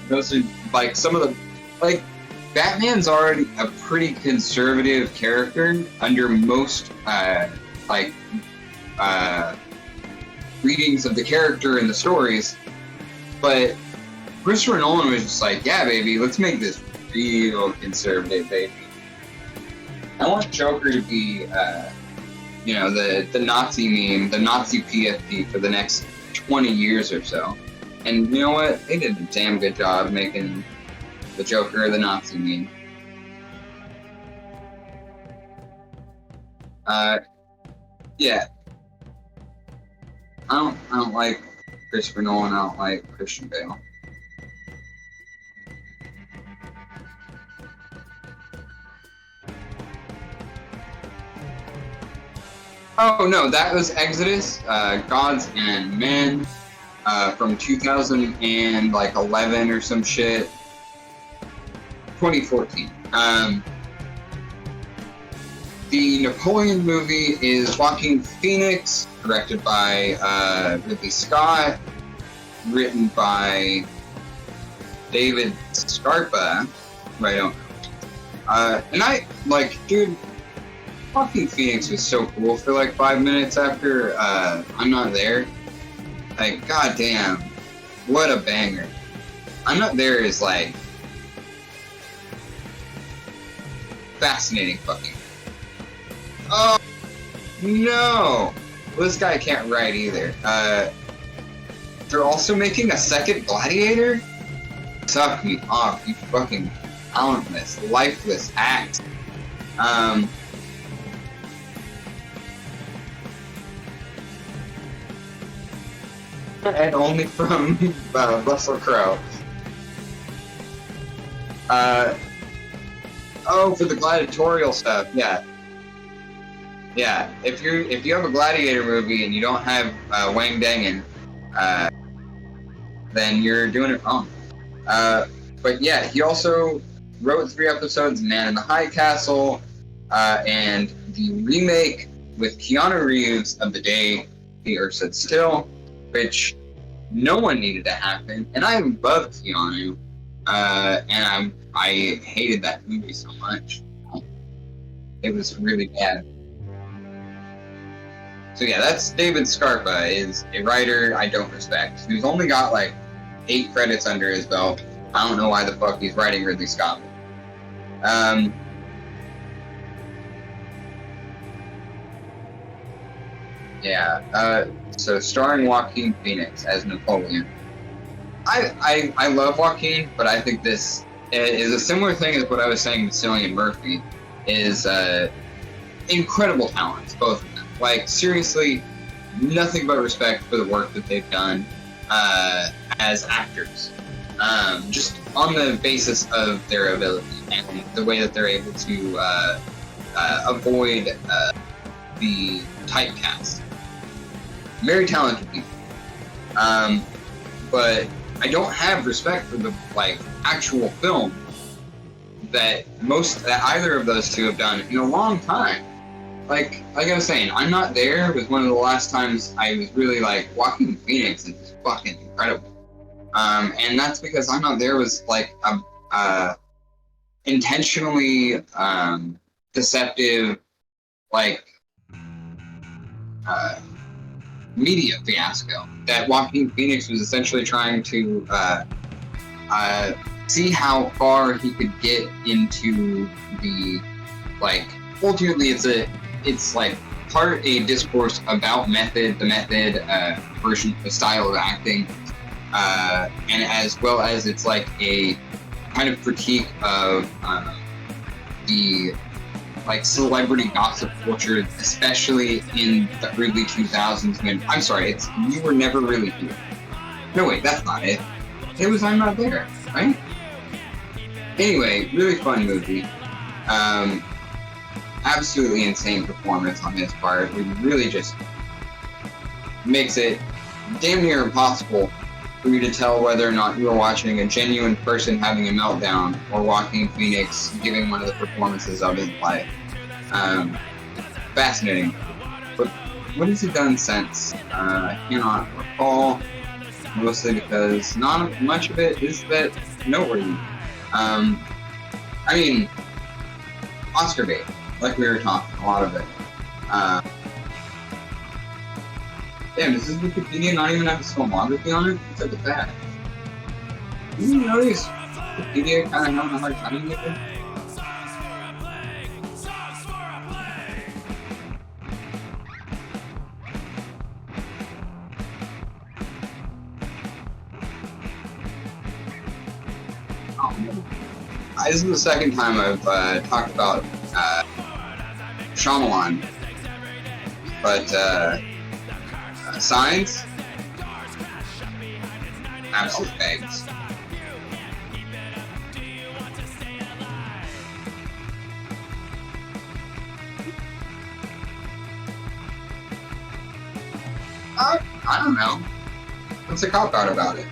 Those are like some of the, like, Batman's already a pretty conservative character under most readings of the character and the stories, but Christopher Nolan was just like, yeah, baby, let's make this real conservative, baby. I want Joker to be, the Nazi meme, the Nazi PFP for the next 20 years or so. And you know what? They did a damn good job making the Joker the Nazi meme. Yeah. I don't like Christopher Nolan. I don't like Christian Bale. Oh no, that was Exodus, Gods and Men, from 2011 or some shit. 2014. The Napoleon movie is Joaquin Phoenix, directed by Ridley Scott, written by David Scarpa, who I don't know. And I, like, dude, Joaquin Phoenix was so cool for like 5 minutes after I'm Not There. Like, goddamn, what a banger. I'm Not There is like fascinating fucking. Oh no, well, this guy can't write either. They're also making a second Gladiator. Suck me off, you fucking talentless, lifeless act. And only from Russell Crowe. Oh, for the gladiatorial stuff, yeah. Yeah, if you have a Gladiator movie and you don't have Wang Dangen, then you're doing it wrong. But yeah, he also wrote 3 episodes of Man in the High Castle, and the remake with Keanu Reeves of The Day the Earth Stood Still, which no one needed to happen, and I loved Keanu, and I hated that movie so much. It was really bad. So yeah, that's David Scarpa, is a writer I don't respect, who's only got like 8 credits under his belt. I don't know why the fuck he's writing Ridley Scott. So starring Joaquin Phoenix as Napoleon. I love Joaquin, but I think this is a similar thing as what I was saying with Cillian Murphy, is incredible talents, both of them. Like, seriously, nothing but respect for the work that they've done as actors. Just on the basis of their ability and the way that they're able to avoid the typecast. Very talented people. But I don't have respect for the actual film that either of those two have done in a long time. Like I was saying, I'm Not There was one of the last times I was really like, Joaquin Phoenix is just fucking incredible. And that's because I'm Not There was like a intentionally deceptive media fiasco that Joaquin Phoenix was essentially trying to see how far he could get into the ultimately it's part a discourse about the method version, the style of acting, and as well as it's like a kind of critique of the celebrity gossip culture, especially in the early 2000s when, I'm sorry, it's You Were Never Really Here. No, wait, that's not it. It was I'm Not There, right? Anyway, really fun movie. Absolutely insane performance on his part. It really just makes it damn near impossible for you to tell whether or not you're watching a genuine person having a meltdown or Joaquin Phoenix giving one of the performances of his life. Fascinating. But what has he done since? I cannot recall, mostly because not much of it is that noteworthy. I mean, Oscar bait, like we were talking, a lot of it. Damn, does this Wikipedia not even have a filmography on it? What's up with that? Did you notice Wikipedia kind of having a hard time with it? This is the second time I've talked about Shyamalan, but Signs, absolute bags. I don't know. What's a cop out about it?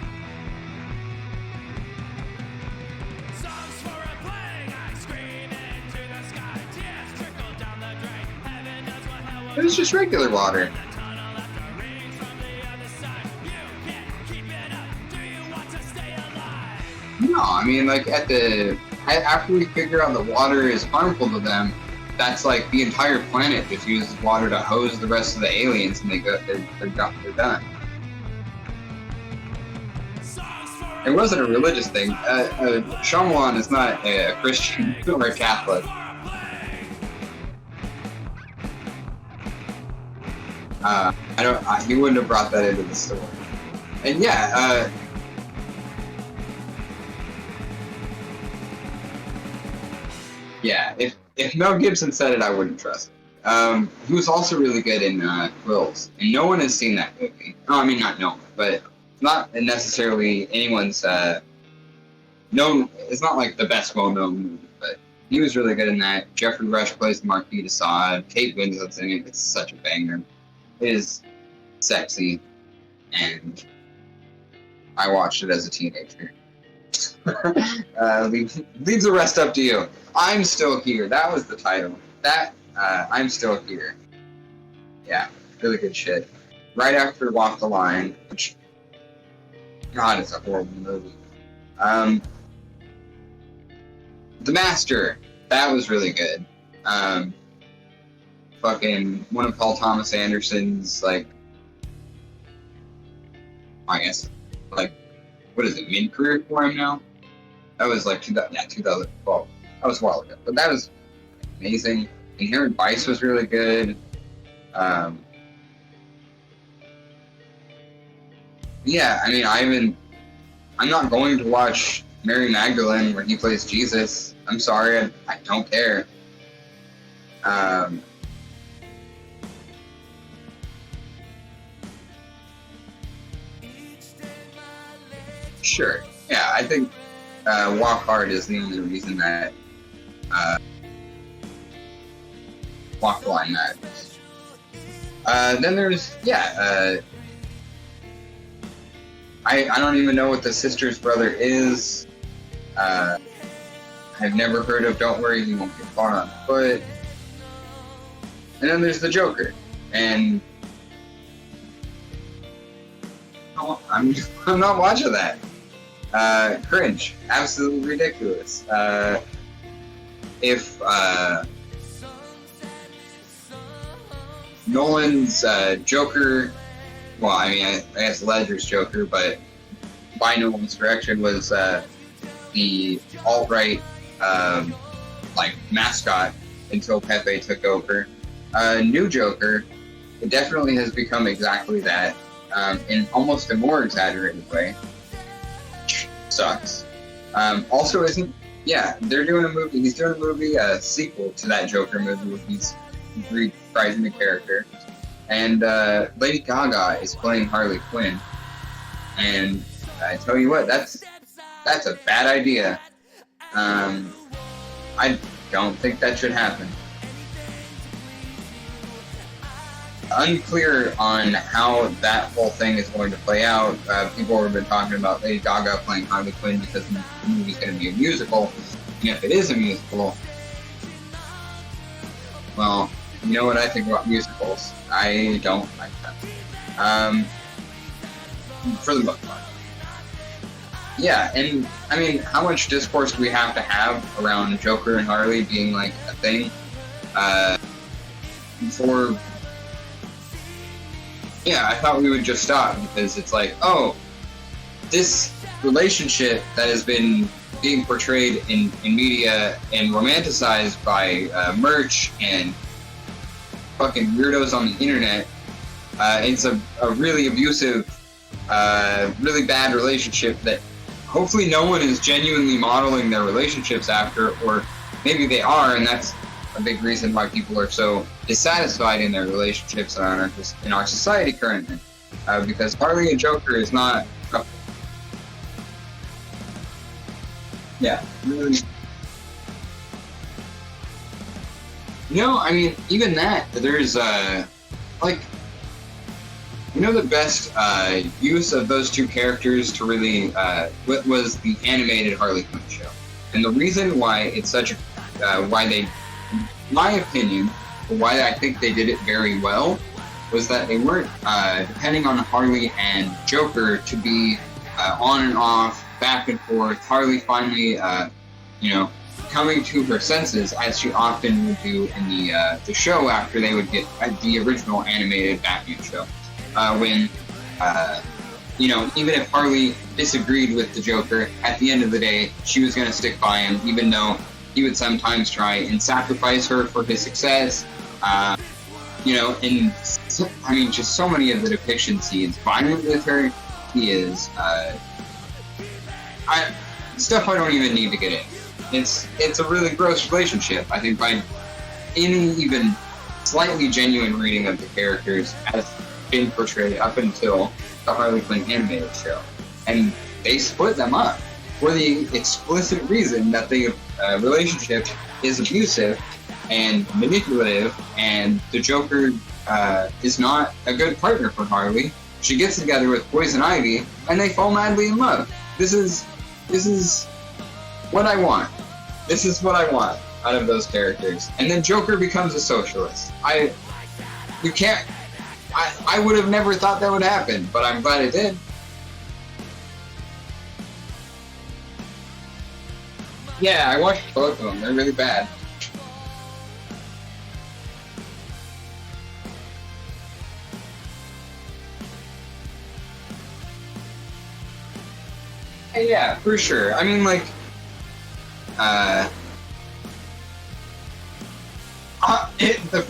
It was just regular water. No, I mean, after we figure out that water is harmful to them, that's like the entire planet just uses water to hose the rest of the aliens, and they're done. It wasn't a religious thing. Shyamalan is not a Christian or a Catholic. He wouldn't have brought that into the story. And yeah, if Mel Gibson said it, I wouldn't trust it. He was also really good in Quills, and no one has seen that movie. No, I mean, not no one, but not necessarily anyone's known. It's not like the best well-known movie, but he was really good in that. Jeffrey Rush plays the Marquis de Sade. Kate Winslet's in it. It's such a banger. It is sexy, and I watched it as a teenager. Leave the rest up to you. I'm Still Here. That was the title. I'm Still Here. Yeah, really good shit. Right after Walk the Line, which, God, it's a horrible movie. The Master. That was really good. fucking one of Paul Thomas Anderson's, like, I guess, like, what is it, mid-career for him now? That was like 2012. That was a while ago, but that was amazing. Inherent Vice was really good. Yeah, I mean, I'm not going to watch Mary Magdalene where he plays Jesus. I'm sorry, I don't care. Sure. Yeah, I think Walk Hard is the only reason that Walk Blind matters. Then there's, I don't even know what the sister's brother is. I've never heard of Don't Worry, He Won't Get Far on Foot. And then there's the Joker. And I'm not watching that. Cringe. Absolutely ridiculous. If Nolan's Joker, well, I mean, I guess Ledger's Joker, but by Nolan's direction was the alt-right like mascot until Pepe took over. New Joker, it definitely has become exactly that, in almost a more exaggerated way. Sucks. Also isn't, they're doing a movie, he's doing a movie, sequel to that Joker movie where he's reprising the character. And Lady Gaga is playing Harley Quinn. And I tell you what, that's a bad idea. I don't think that should happen. Unclear on how that whole thing is going to play out. People have been talking about Lady Gaga playing Harley Quinn because the movie's going to be a musical. And if it is a musical, well, you know what I think about musicals. I don't like them. For the most part. Yeah, and I mean, how much discourse do we have to have around Joker and Harley being like a thing? I thought we would just stop because it's like, oh, this relationship that has been being portrayed in media and romanticized by merch and fucking weirdos on the internet, it's a really abusive, really bad relationship that hopefully no one is genuinely modeling their relationships after, or maybe they are, and that's a big reason why people are so dissatisfied in their relationships in our society currently, because Harley and Joker is not really. I mean, even that, there's the best use of those two characters to really was the animated Harley Quinn show, and the reason why it's such a why they, in my opinion, why I think they did it very well, was that they weren't depending on Harley and Joker to be on and off, back and forth. Harley finally, coming to her senses, as she often would do in the show after they would get the original animated Batman show. When, even if Harley disagreed with the Joker, at the end of the day, she was going to stick by him, even though he would sometimes try and sacrifice her for his success. And just so many of the depictions, he is violent with her. He is, stuff I don't even need to get in. It's a really gross relationship. I think by any even slightly genuine reading of the characters has been portrayed up until the Harley Quinn animated show. And they split them up for the explicit reason that the relationship is abusive and manipulative, and the Joker is not a good partner for Harley. She gets together with Poison Ivy, and they fall madly in love. This is what I want. This is what I want out of those characters. And then Joker becomes a socialist. I would have never thought that would happen, but I'm glad it did. Yeah, I watched both of them. They're really bad. Yeah, for sure. I mean, like,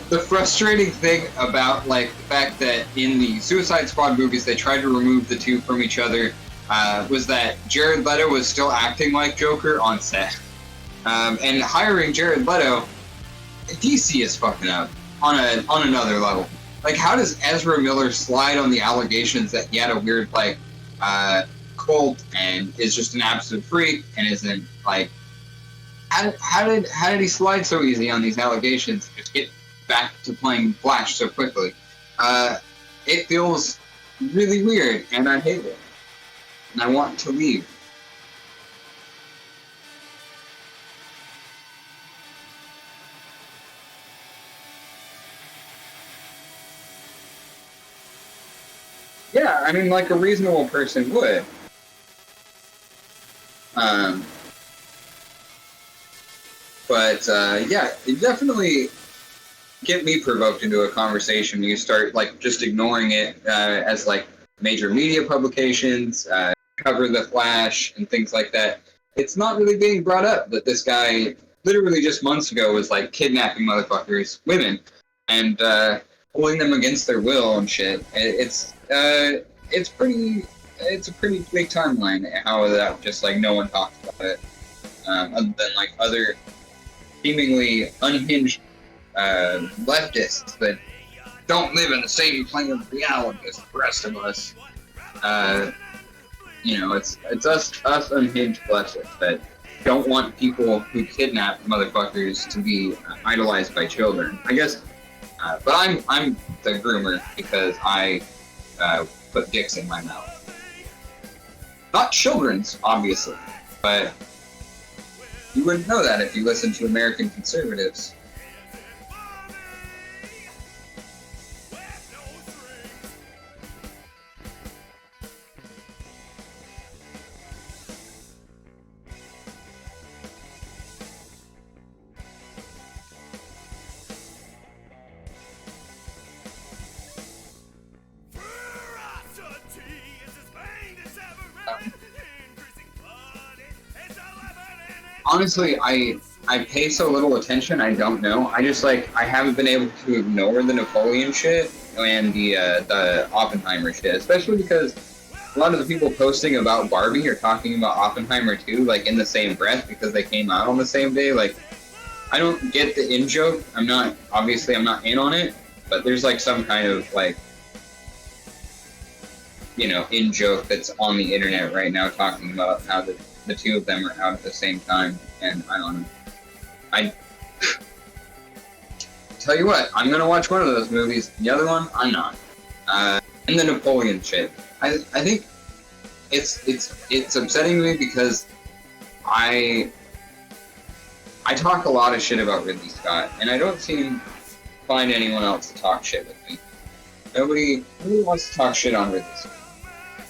the frustrating thing about, like, the fact that in the Suicide Squad movies they tried to remove the two from each other was that Jared Leto was still acting like Joker on set. And hiring Jared Leto, DC is fucking up on another level. Like, how does Ezra Miller slide on the allegations that he had a weird, like, cult and is just an absolute freak and isn't, like, how did he slide so easy on these allegations and just get back to playing Flash so quickly? It feels really weird, and I hate it. And I want to leave. Yeah, I mean, like a reasonable person would. But yeah, it definitely get me provoked into a conversation. You start like just ignoring it as like major media publications cover the Flash and things like that. It's not really being brought up that this guy literally just months ago was like kidnapping motherfuckers, women, and holding them against their will and shit. It's a pretty big timeline how that just like no one talks about it, other than like other seemingly unhinged leftists that don't live in the same plane of reality as the rest of us. You know, it's us unhinged leftists that don't want people who kidnap motherfuckers to be idolized by children. I guess, but I'm the groomer because I put dicks in my mouth. Not children's, obviously, but you wouldn't know that if you listened to American conservatives. Honestly, I pay so little attention, I don't know. I just, like, I haven't been able to ignore the Napoleon shit and the Oppenheimer shit, especially because a lot of the people posting about Barbie are talking about Oppenheimer too, like, in the same breath because they came out on the same day. Like, I don't get the in-joke. I'm not in on it, but there's, like, some kind of, like, you know, in-joke that's on the internet right now talking about how the two of them are out at the same time, and I don't know. I tell you what, I'm gonna watch one of those movies. The other one, I'm not. And the Napoleon shit. I think it's upsetting me because I talk a lot of shit about Ridley Scott, and I don't find anyone else to talk shit with me. Nobody wants to talk shit on Ridley Scott.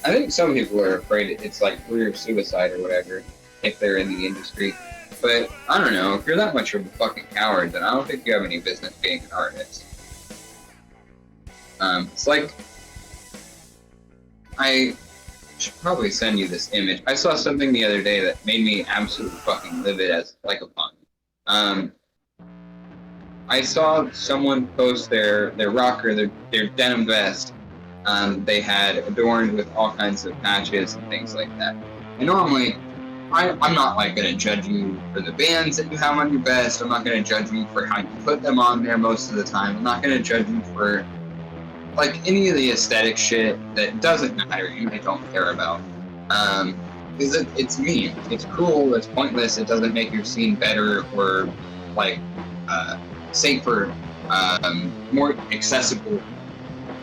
I think some people are afraid it's like career suicide or whatever if they're in the industry. But I don't know, if you're that much of a fucking coward, then I don't think you have any business being an artist. It's like, I should probably send you this image. I saw something the other day that made me absolutely fucking livid as like a pun. I saw someone post their rocker, their denim vest. They had adorned with all kinds of patches and things like that. And normally, I'm not like gonna judge you for the bands that you have on your vest. I'm not gonna judge you for how you put them on there most of the time. I'm not gonna judge you for like any of the aesthetic shit that doesn't matter. You don't care about. Because it's mean. It's cruel. It's pointless. It doesn't make your scene better or like safer, more accessible.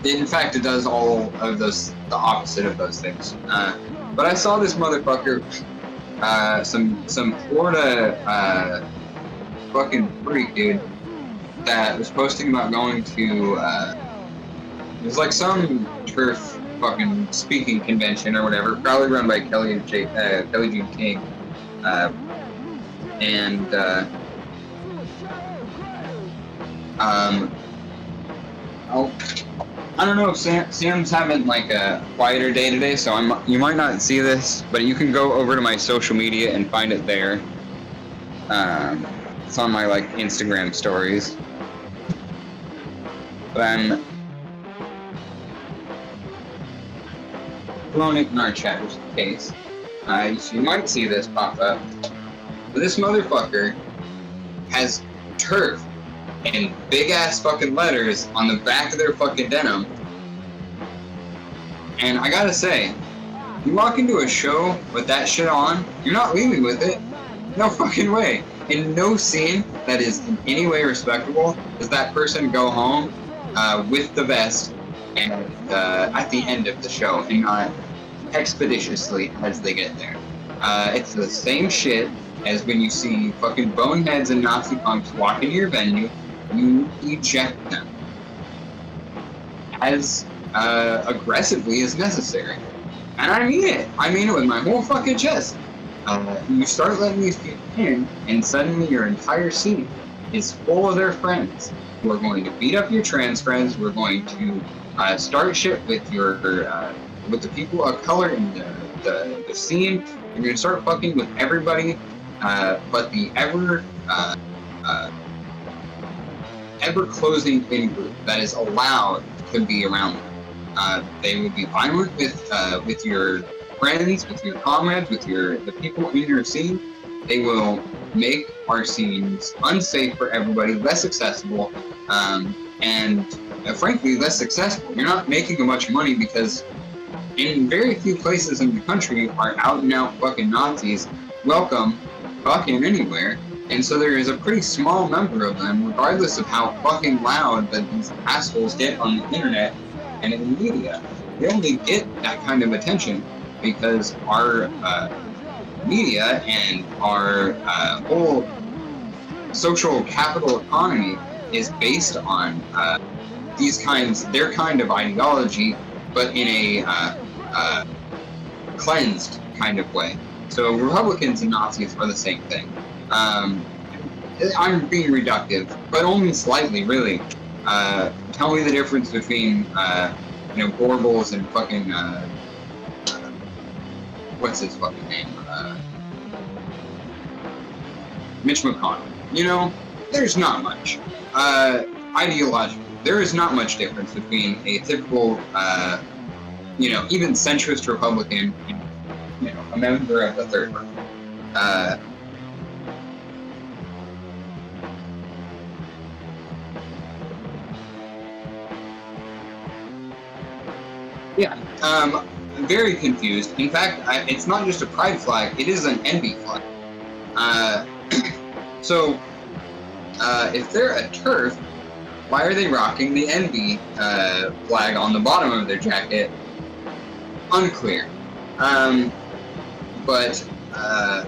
In fact, it does all of the opposite of those things. But I saw this motherfucker, some Florida fucking freak dude that was posting about going to it was like some turf fucking speaking convention or whatever, probably run by Kelly Jean King, I don't know if Sam's having like a quieter day today, so you might not see this, but you can go over to my social media and find it there. It's on my like Instagram stories. But I'm throwing it in our chat just in case. So you might see this pop up. But this motherfucker has turf in big ass fucking letters on the back of their fucking denim. And I gotta say, you walk into a show with that shit on, you're not leaving with it. No fucking way. In no scene that is in any way respectable does that person go home with the vest and at the end of the show and not expeditiously as they get there. It's the same shit as when you see fucking boneheads and Nazi punks walk into your venue, you eject them as aggressively as necessary. And I mean it. I mean it with my whole fucking chest. You start letting these people in, and suddenly your entire scene is full of their friends who are going to beat up your trans friends. We're going to start shit with your with the people of color in the scene. You're going to start fucking with everybody, but the ever closing in group that is allowed to be around them. They will be violent with your friends, with your comrades, with the people in your scene. They will make our scenes unsafe for everybody, less accessible, and frankly less successful. You're not making much money because in very few places in the country are out and out fucking Nazis welcome fucking anywhere. And so there is a pretty small number of them, regardless of how fucking loud that these assholes get on the internet and in the media. They only get that kind of attention because our media and our whole social capital economy is based on their kind of ideology, but in a cleansed kind of way. So Republicans and Nazis are the same thing. I'm being reductive, but only slightly, really. Tell me the difference between, Goebbels and fucking, what's his fucking name? Mitch McConnell. There's not much. Ideologically, there is not much difference between a typical, even centrist Republican and, a member of the Third Reich. Yeah, very confused. In fact, it's not just a pride flag, it is an envy flag. So, if they're a TERF, why are they rocking the envy flag on the bottom of their jacket? Unclear. But I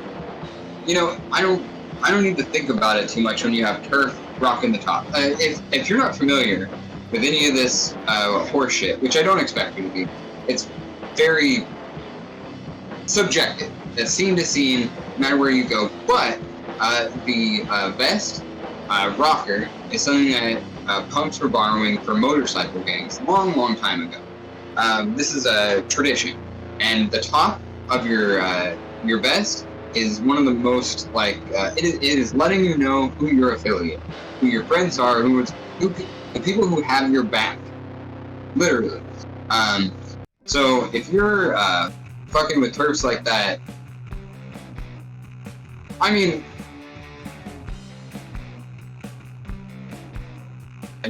don't need to think about it too much when you have TERF rocking the top. If you're not familiar with any of this horseshit, which I don't expect you to be, it's very subjective. It's scene to scene, no matter where you go. But the vest rocker is something that punks were borrowing for motorcycle gangs long, long time ago. This is a tradition, and the top of your vest is one of the most it is letting you know who your affiliate, who your friends are, the people who have your back, literally. So if you're fucking with TERFs like that, I mean,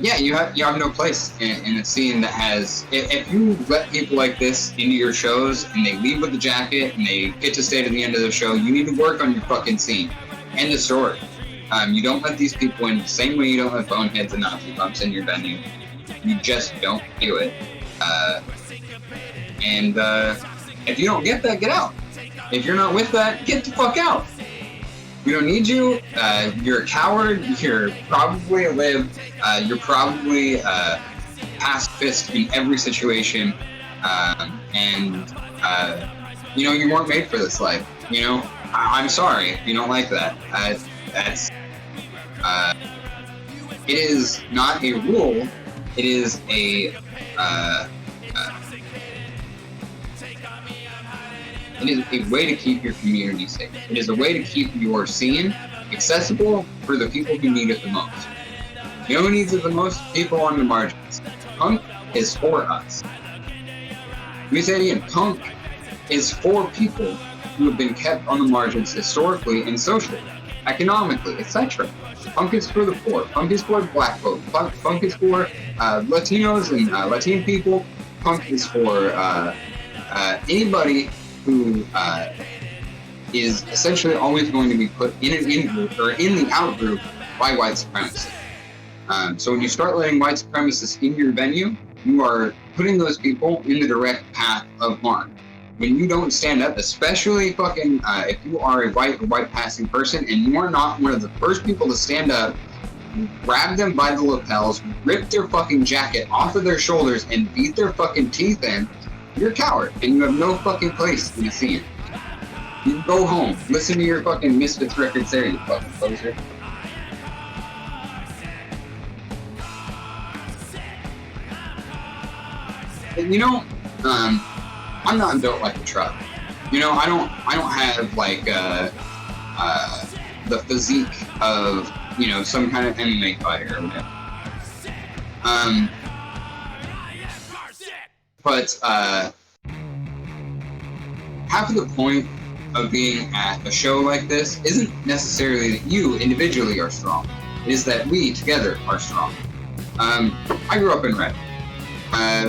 yeah, you have no place in a scene that has. If you let people like this into your shows and they leave with the jacket and they get to stay to the end of the show, you need to work on your fucking scene. End of story. You don't let these people in the same way you don't let boneheads and Nazi bumps in your venue. You just don't do it. And if you don't get that, get out. If you're not with that, get the fuck out. We don't need you. You're a coward. You're probably a lib. You're probably pacifist in every situation. And you weren't made for this life. I'm sorry if you don't like that. It is not a rule. It it is a way to keep your community safe. It is a way to keep your scene accessible for the people who need it the most. You know who needs it the most? People on the margins. Punk is for us. Let me say it again. Punk is for people who have been kept on the margins historically and socially, economically, etc. Punk is for the poor. Punk is for black folk. Punk is for Latinos and Latin people. Punk is for anybody who is essentially always going to be put in an in-group or in the out-group by white supremacy. So when you start letting white supremacists in your venue, you are putting those people in the direct path of harm. When you don't stand up, especially fucking if you are a white passing person and you are not one of the first people to stand up, grab them by the lapels, rip their fucking jacket off of their shoulders and beat their fucking teeth in, you're a coward and you have no fucking place in the scene. You go home, listen to your fucking Misfits records there, you fucking poser. And you know, I'm not built like a truck. You know, I don't have like the physique of, you know, some kind of MMA fighter or whatever. But half of the point of being at a show like this isn't necessarily that you individually are strong. It is that we together are strong. I grew up in Reading.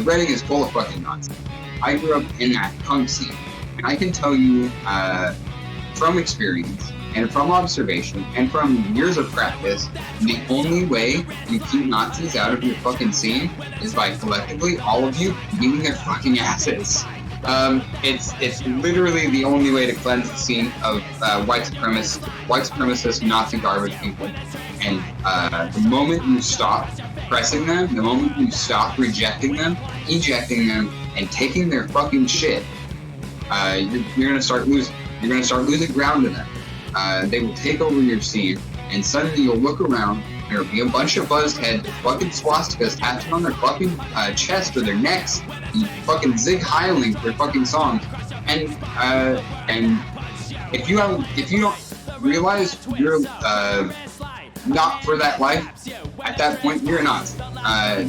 Reading is full of fucking nonsense. I grew up in that punk scene, and I can tell you from experience and from observation and from years of practice, the only way you keep Nazis out of your fucking scene is by collectively all of you beating their fucking asses. It's literally the only way to cleanse the scene of white supremacist Nazi garbage people. And the moment you stop pressing them, the moment you stop rejecting them, ejecting them, and taking their fucking shit, you're gonna start losing. You're gonna start losing ground to them. They will take over your scene, and suddenly you'll look around. There'll be a bunch of buzzed heads with fucking swastikas tattooed on their fucking chest or their necks, and fucking Zig Heiling their fucking songs. And if you don't realize you're not for that life, at that point you're a Nazi.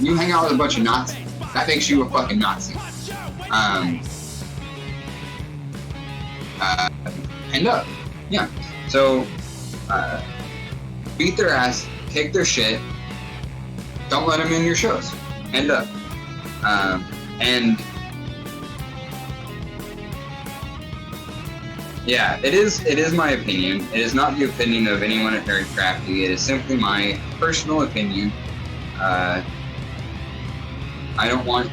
You hang out with a bunch of Nazis. That makes you a fucking Nazi. Yeah. So, beat their ass, kick their shit, don't let them in your shows. End up. And yeah, it is my opinion. It is not the opinion of anyone at Nerdcrafty. It is simply my personal opinion. I don't want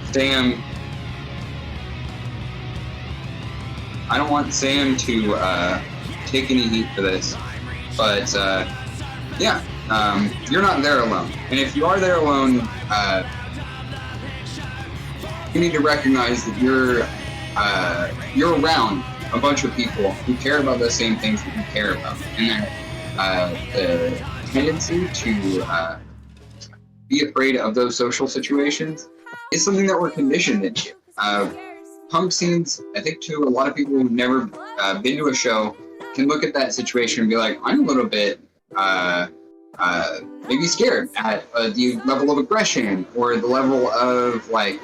Sam to take any heat for this, but yeah, you're not there alone. And if you are there alone, you need to recognize that you're around a bunch of people who care about the same things that you care about, and that the tendency to be afraid of those social situations is something that we're conditioned into. Punk scenes, I think, to a lot of people who've never been to a show, can look at that situation and be like, I'm a little bit maybe scared at the level of aggression or the level of like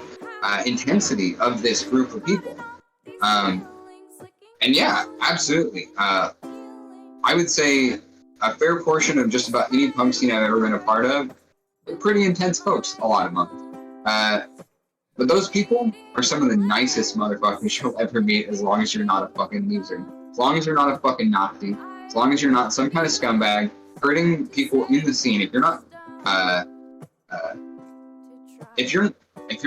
intensity of this group of people. And yeah, absolutely. I would say a fair portion of just about any punk scene I've ever been a part of, they're pretty intense folks, a lot of them. But those people are some of the nicest motherfuckers you'll ever meet, as long as you're not a fucking loser. As long as you're not a fucking Nazi. As long as you're not some kind of scumbag hurting people in the scene. If you're not if you're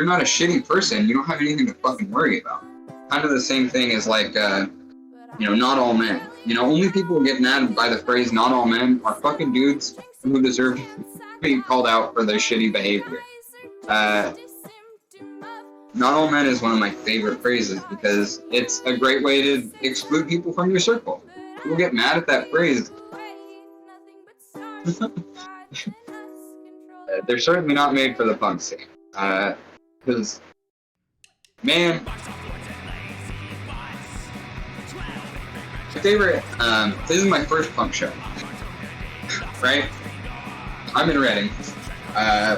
not a shitty person, you don't have anything to fucking worry about. Kind of the same thing as like not all men. Only people who get mad by the phrase not all men are fucking dudes who deserve to be called out for their shitty behavior. Not all men is one of my favorite phrases because it's a great way to exclude people from your circle. People get mad at that phrase. They're certainly not made for the punk scene. Because, man, my favorite, this is my first punk show, right? I'm in Reading.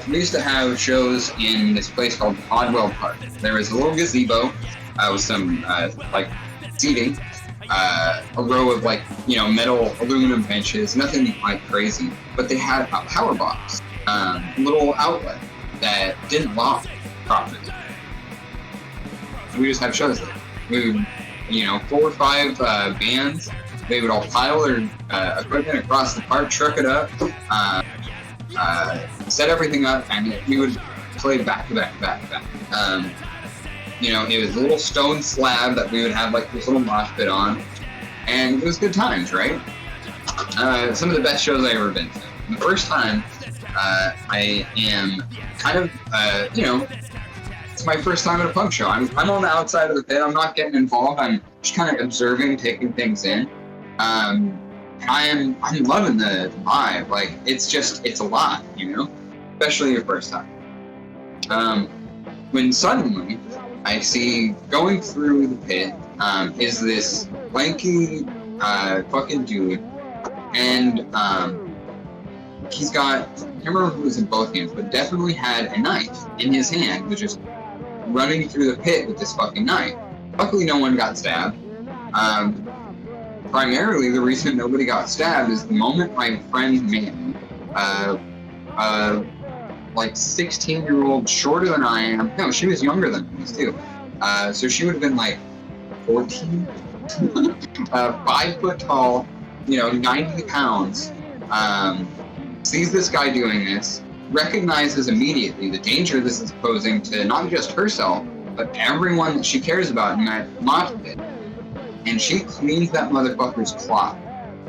We used to have shows in this place called Podwell Park. There was a little gazebo with some, like, seating, a row of, like, you know, metal aluminum benches, nothing, like, crazy. But they had a power box, little outlet that didn't lock properly. We just have shows there. We would, you know, 4 or 5 bands. They would all pile their equipment across the park, truck it up, set everything up, and we would play back to back to back to back. You know, it was a little stone slab that we would have like this little mosh pit on, and it was good times, right? Some of the best shows I ever been to. The first time, I am kind of, you know, it's my first time at a punk show. I'm on the outside of the pit. I'm not getting involved. I'm just kind of observing, taking things in. I'm loving the vibe. Like, it's a lot, you know, especially your first time. When suddenly I see going through the pit is this lanky fucking dude, and he's got, I can't remember if it was in both hands, but definitely had a knife in his hand, was just running through the pit with this fucking knife. Luckily, no one got stabbed. Primarily, the reason nobody got stabbed is the moment my friend Manny, like 16-year-old, shorter than I am. No, she was younger than me too. So she would have been like 14, 5 foot tall, you know, 90 pounds. Sees this guy doing this, recognizes immediately the danger this is posing to not just herself, but everyone that she cares about in that mosh pit. And she cleans that motherfucker's clock.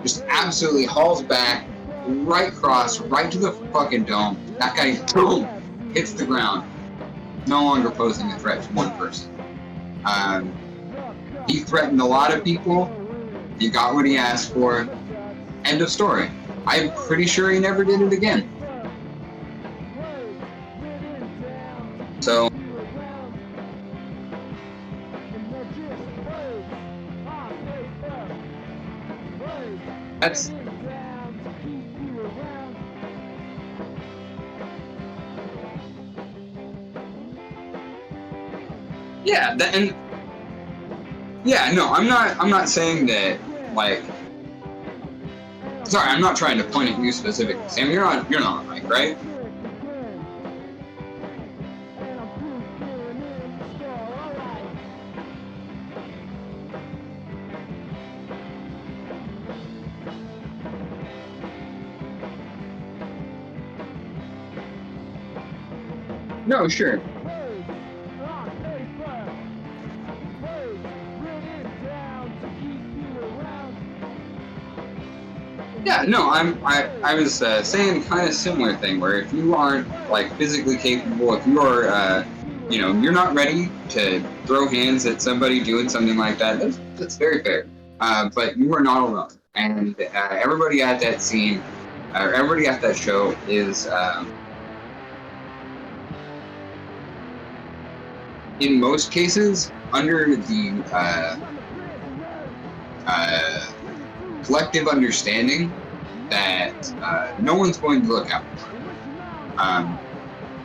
Just absolutely hauls back, right across, right to the fucking dome. That guy, boom, hits the ground. No longer posing a threat to one person. He threatened a lot of people. He got what he asked for. End of story. I'm pretty sure he never did it again. So, that's, yeah, that, and yeah, no, I'm not saying that, like, sorry, I'm not trying to point at you specifically. Sam, you're not on mic, right? No, sure. Yeah, no, I was saying kind of similar thing, where if you aren't, like, physically capable, if you're, you know, you're not ready to throw hands at somebody doing something like that, that's very fair. But you are not alone. And everybody at that scene, or everybody at that show is, in most cases, under the collective understanding that no one's going to look out for it.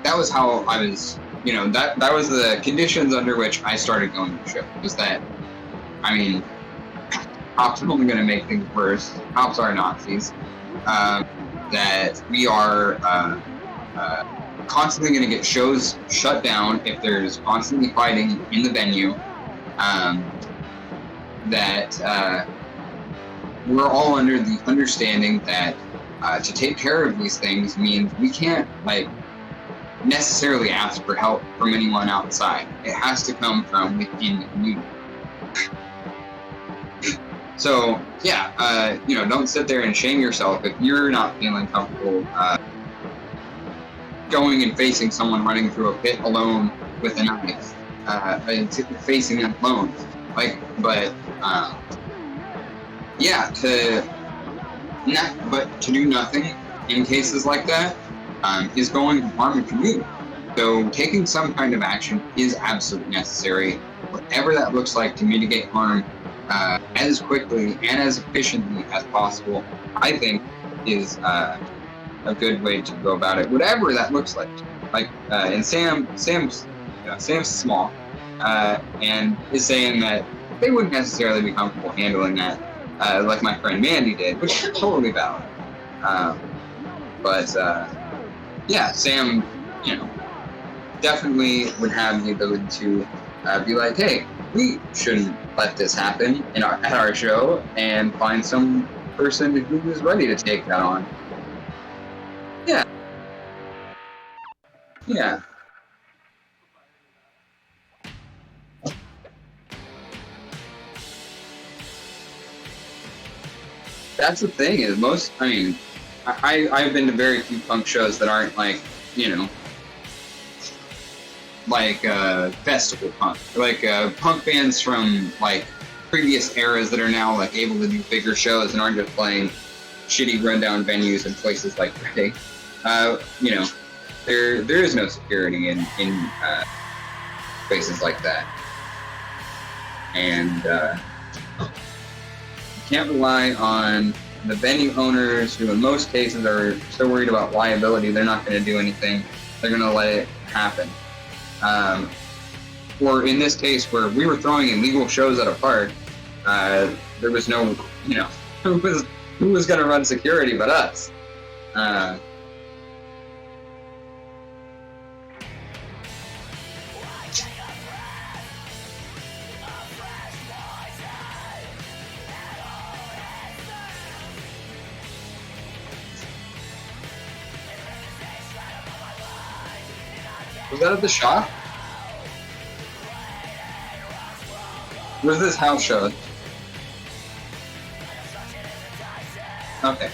That was how I was, you know, that was the conditions under which I started going to the show, was that, I mean, cops are only going to make things worse. Cops are Nazis. That we are constantly going to get shows shut down if there's constantly fighting in the venue. That we're all under the understanding that to take care of these things means we can't, like, necessarily ask for help from anyone outside. It has to come from within the community. So, yeah, you know, don't sit there and shame yourself if you're not feeling comfortable going and facing someone running through a pit alone with a knife, and facing them alone. Like, but, yeah, to do nothing in cases like that is going to harm the community. So taking some kind of action is absolutely necessary, whatever that looks like, to mitigate harm as quickly and as efficiently as possible. I think is a good way to go about it, whatever that looks like. Like, and Sam's small, and is saying that they wouldn't necessarily be comfortable handling that, like my friend Mandy did, which is totally valid. But yeah, Sam, definitely would have the ability to be like, hey, we shouldn't let this happen at our show, and find some person who is ready to take that on. Yeah. Yeah. That's the thing, is I've been to very few punk shows that aren't like, like festival punk, like punk bands from like previous eras that are now like able to do bigger shows and aren't just playing shitty rundown venues in places like Reading. There is no security in places like that, and you can't rely on the venue owners, who in most cases are so worried about liability they're not going to do anything. They're going to let it happen. Or in this case, where we were throwing illegal shows at a park, there was no, who was going to run security but us? Was that at the shop? Where's this house show? Okay.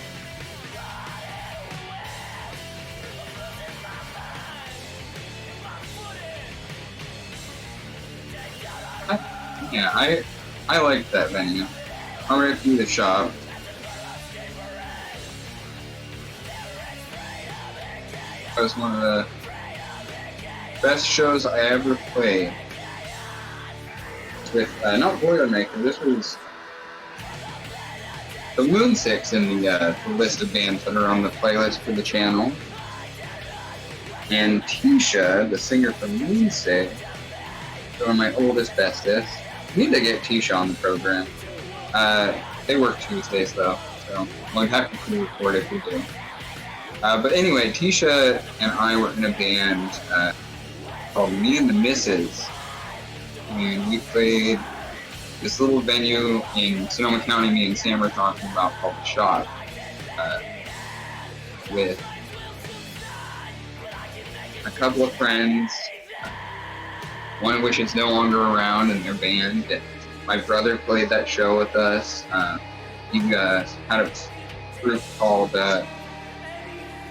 I like that venue. I'm right through the shop. That was one of the best shows I ever played. With not Boilermaker. This was the Moon Six in the list of bands that are on the playlist for the channel. And Tisha, the singer from Moon Six, one of my oldest, bestest. Need to get Tisha on the program. They work Tuesdays though, so we'll have to record if we do. But anyway, Tisha and I were in a band called Me and the Misses, and we played this little venue in Sonoma County. Me and Sam were talking about, called The Shot, with a couple of friends, one of which is no longer around in their band. My brother played that show with us. He had a group called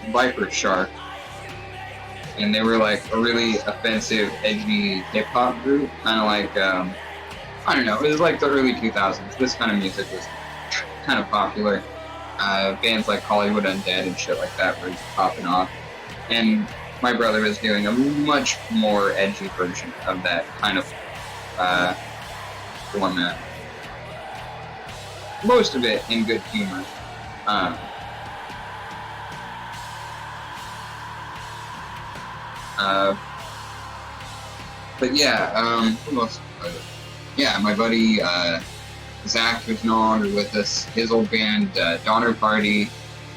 Viper Shark, and they were like a really offensive, edgy hip-hop group, kind of like, I don't know, it was like the early 2000s. This kind of music was kind of popular. Bands like Hollywood Undead and shit like that were popping off. And my brother was doing a much more edgy version of that kind of format. Most of it in good humor. But yeah, who else? Yeah, my buddy Zach, who's no longer with us, his old band, Donner Party,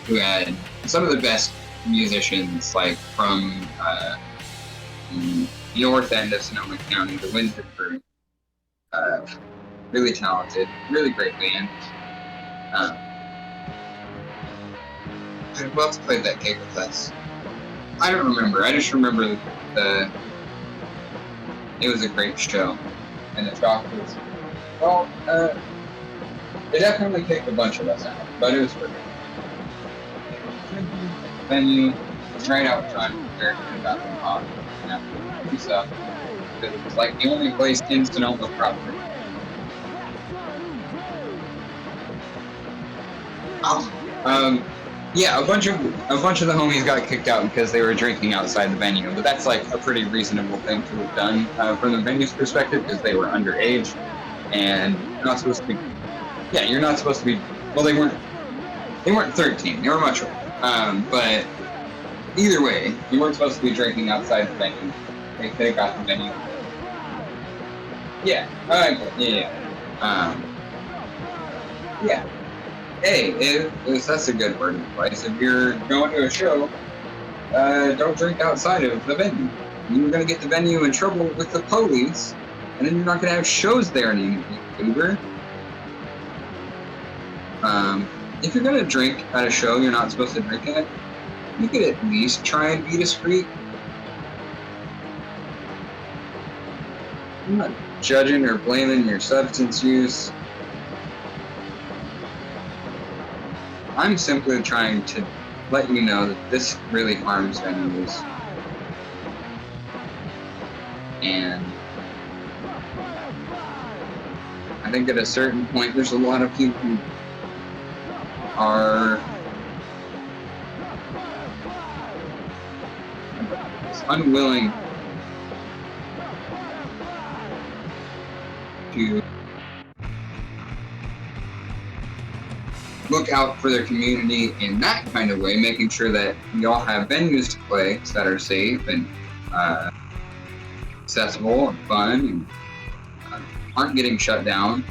who had some of the best musicians, like from the north end of Sonoma County, the Windsor Crew. Really talented, really great band. Who else played that gig with us? I don't remember. I just remember it was a great show, and the chocolates. Well, they definitely kicked a bunch of us out, but it was pretty. Venue was right out front, very good about the hot, and stuff. It was like the only place in Sonoma proper. Oh, Yeah, a bunch of the homies got kicked out because they were drinking outside the venue, but that's like a pretty reasonable thing to have done from the venue's perspective because they were underage and you're not supposed to be. Yeah, you're not supposed to be. Well, they weren't 13. They were much older. But either way, you weren't supposed to be drinking outside the venue. They could have got the venue. Yeah. Yeah. Yeah. Hey, that's a good word of advice. If you're going to a show, don't drink outside of the venue. You're going to get the venue in trouble with the police, and then you're not going to have shows there anymore. If you're going to drink at a show you're not supposed to drink at, you could at least try and be discreet. I'm not judging or blaming your substance use. I'm simply trying to let you know that this really harms venues. And I think at a certain point there's a lot of people who are unwilling to look out for their community in that kind of way, making sure that we all have venues to play that are safe and accessible and fun and aren't getting shut down.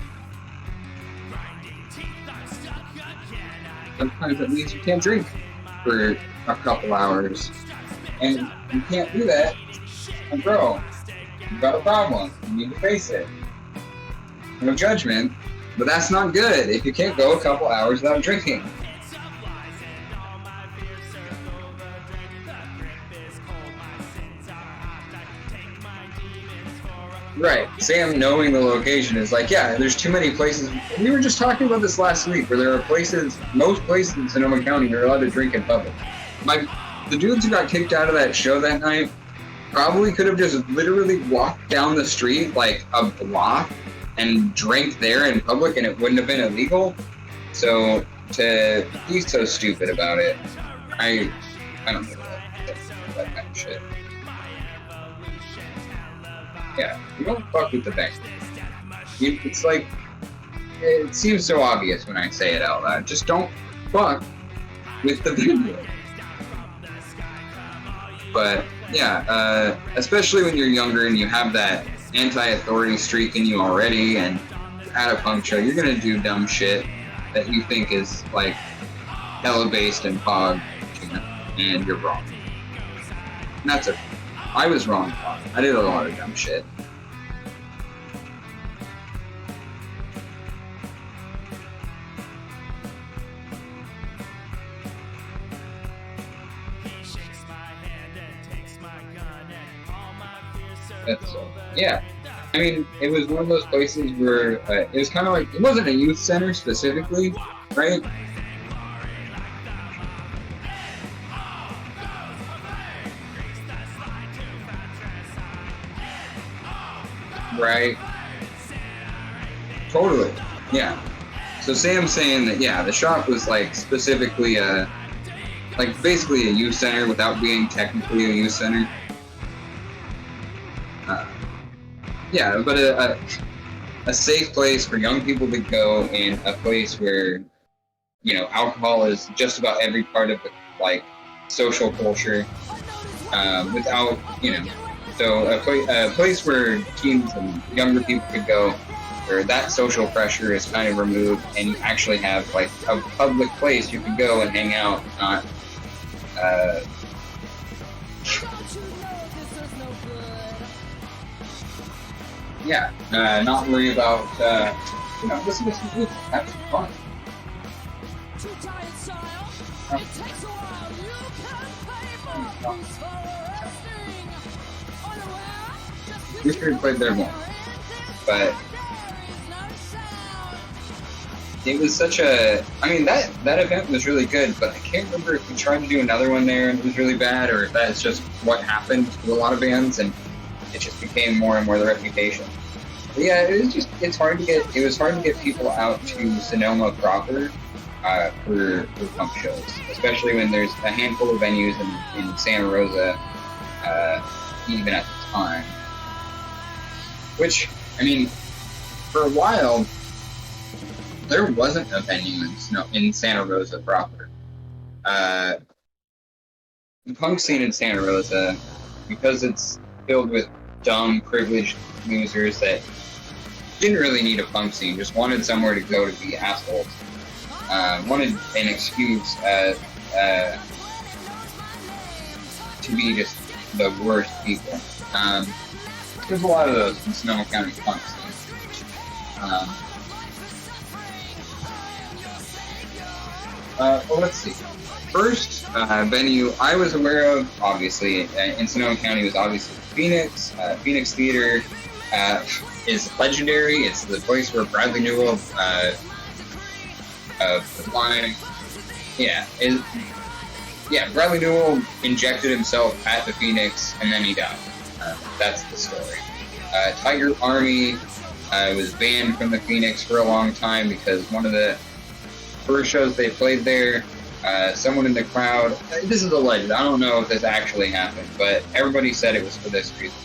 Sometimes that means you can't drink for a couple hours. And you can't do that, and bro, you've got a problem. You need to face it. No judgment, but that's not good if you can't go a couple hours without drinking. Right. Sam knowing the location is like, yeah, there's too many places. We were just talking about this last week where there are places, most places in Sonoma County are allowed to drink in public. The dudes who got kicked out of that show that night probably could have just literally walked down the street like a block and drank there in public and it wouldn't have been illegal. So to be so stupid about it, I don't know that kind of shit. Yeah, you don't fuck with the bank. It's like, it seems so obvious when I say it out loud. Just don't fuck with the venue. But yeah, especially when you're younger and you have that anti-authority streak in you already, and at a punk show, you're gonna do dumb shit that you think is like hella based and pog, and you're wrong. And that's okay. I was wrong. I did a lot of dumb shit. Yeah. I mean, it was one of those places where it was kind of like, it wasn't a youth center specifically, right? Right. Totally. Yeah. So Sam's saying that, yeah, the shop was like specifically like basically a youth center without being technically a youth center. Yeah, but a safe place for young people to go, in a place where, you know, alcohol is just about every part of the, like, social culture, without, you know, so a place where teens and younger people could go, where that social pressure is kind of removed, and you actually have, like, a public place you can go and hang out, not, yeah, not worry about, you know, listen to some music, have some fun. We should have played there more, but it was such a, I mean, that event was really good, but I can't remember if we tried to do another one there and it was really bad, or if that's just what happened to a lot of bands, and it just became more and more the reputation. But yeah, it was hard to get people out to Sonoma proper, for punk shows, especially when there's a handful of venues in Santa Rosa, even at the time. Which, I mean, for a while, there wasn't a venue in Santa Rosa proper. The punk scene in Santa Rosa, because it's filled with dumb, privileged losers that didn't really need a punk scene, just wanted somewhere to go to be assholes. Wanted an excuse to be just the worst people. There's a lot of those in Sonoma County punk scene. Well, let's see. First venue I was aware of, obviously, in Sonoma County was obviously Phoenix. Phoenix Theater is legendary. It's the place where Bradley Newell line. Bradley Newell injected himself at the Phoenix and then he died. That's the story. Tiger Army was banned from the Phoenix for a long time because one of the first shows they played there, someone in the crowd, this is alleged, I don't know if this actually happened, but everybody said it was for this reason.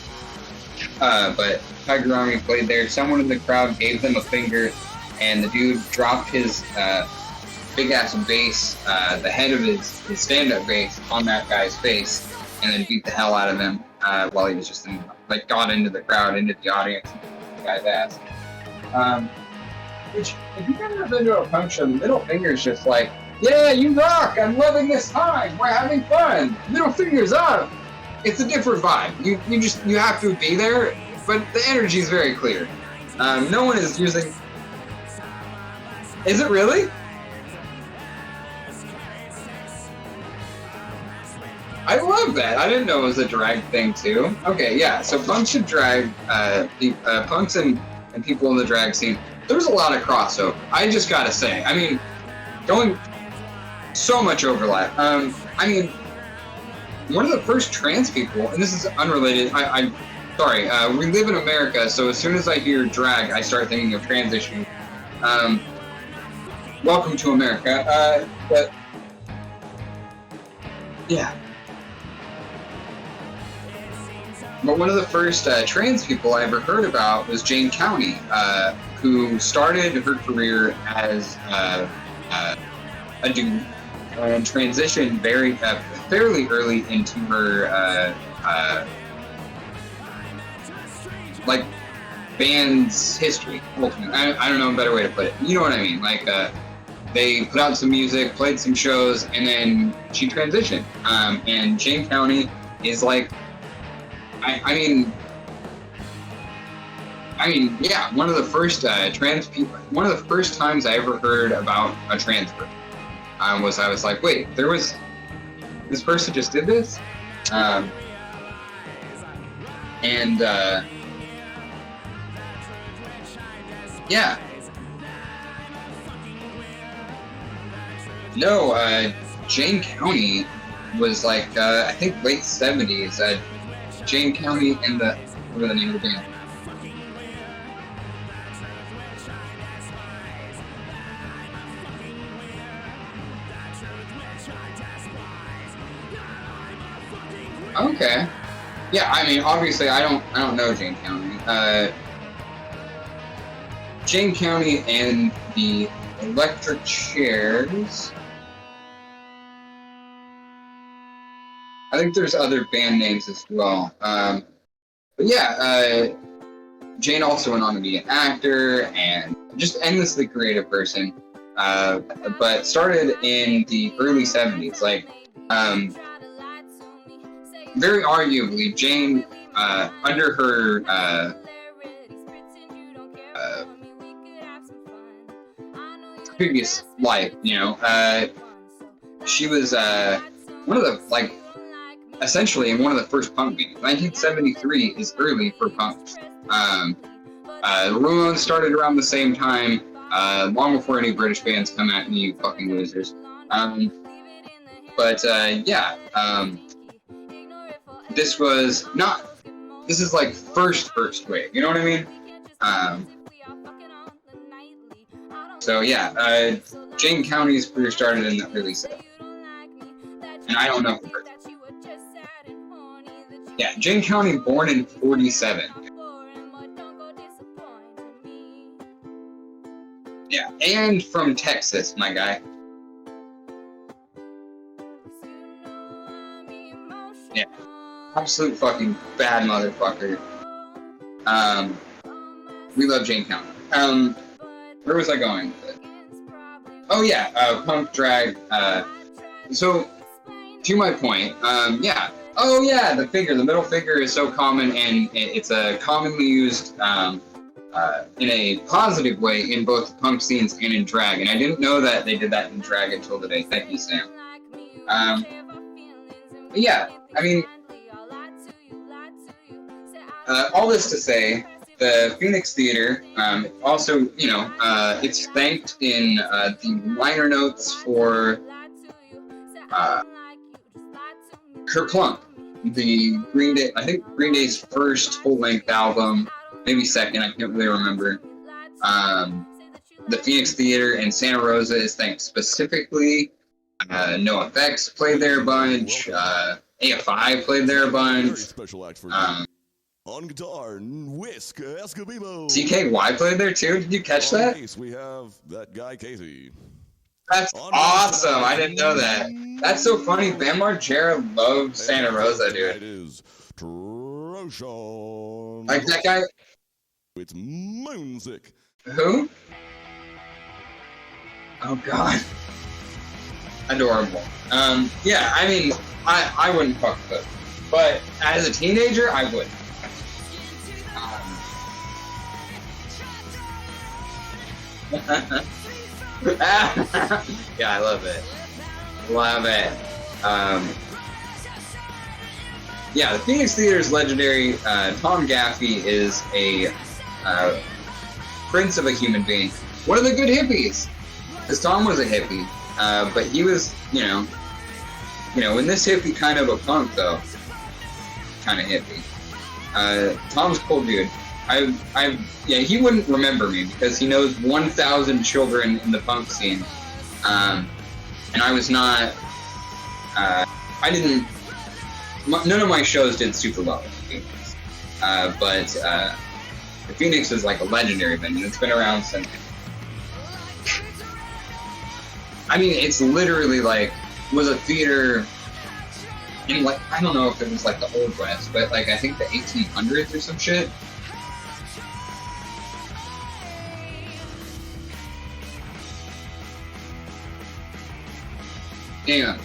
But Tiger Army played there, someone in the crowd gave them a finger, and the dude dropped his big ass bass, the head of his stand-up bass on that guy's face, and then beat the hell out of him while he was just got into the crowd, into the audience, the guy's ass. Which, if you've ever been to a punk show, the middle finger is just like, yeah, you rock, I'm loving this time, we're having fun, middle finger's up. It's a different vibe. You have to be there, but the energy is very clear. No one is using. Is it really? I love that. I didn't know it was a drag thing too. Okay, yeah. So punks should drag. Punks and people in the drag scene. There's a lot of crossover. I just gotta say. I mean, going so much overlap. I mean, one of the first trans people, and this is unrelated. I'm sorry. We live in America, so as soon as I hear drag, I start thinking of transition. Welcome to America. But yeah. But one of the first trans people I ever heard about was Jane County, who started her career as a dude and transitioned fairly early into her band's history. Ultimately, I don't know a better way to put it. You know what I mean? They put out some music, played some shows, and then she transitioned. And Jane County is I mean, yeah, one of the first trans people. One of the first times I ever heard about a trans person I was like, wait, this person just did this, yeah. No, Jane County was I think late 70s. Jane County and what are the name of the band? Okay. Yeah, I mean, obviously, I don't know Jane County. Jane County and the Electric Chairs. I think there's other band names as well. But yeah, Jane also went on to be an actor and just endlessly creative person. But started in the early 70s. Very arguably, Jane, under her previous life, she was one of the essentially in one of the first punk bands. 1973 is early for punks. The Ramones started around the same time, long before any British bands come at me, you fucking losers. This was not. This is first wave. You know what I mean? So yeah, Jane County's career started in the early 70s. And I don't know. Yeah, Jane County born in 47. Yeah, and from Texas, my guy. Yeah, absolute fucking bad motherfucker. We love Jane County. Where was I going with it? Oh yeah, punk drag. So, to my point, yeah. Oh yeah, the middle figure is so common, and it's a commonly used in a positive way in both punk scenes and in drag. And I didn't know that they did that in drag until today. Thank you, Sam. But yeah, I mean, all this to say, the Phoenix Theater also, you know, it's thanked in the liner notes for Kerplunk, the Green Day, I think Green Day's first full-length album, maybe second, I can't really remember. The Phoenix Theater in Santa Rosa is thanked specifically. NoFX played there a bunch. AFI played there a bunch. Special act for on guitar, Whisk Escobedo. CKY played there too. Did you catch that? We have that guy Casey. That's awesome. I didn't know that. That's so funny. Bam Margera loves Santa Rosa, dude. It is Troshan. Like that guy. It's Moonsick. Who? Oh God. Adorable. Yeah, I mean, I wouldn't fuck with it. But as a teenager, I would. Yeah, I love it. Love it. Yeah, the Phoenix Theater is legendary. Tom Gaffey is a prince of a human being. One of the good hippies. Because Tom was a hippie. But he was, you know, in this hippie kind of a punk, though. Kind of hippie. Tom's a cool dude. Yeah, he wouldn't remember me because he knows 1,000 children in the punk scene. And I was not, none of my shows did super well with Phoenix. But the Phoenix is like a legendary venue. It's been around since, I mean, it's literally like, was a theater in like, I don't know if it was like the Old West, but like, I think the 1800s or some shit. Hang on.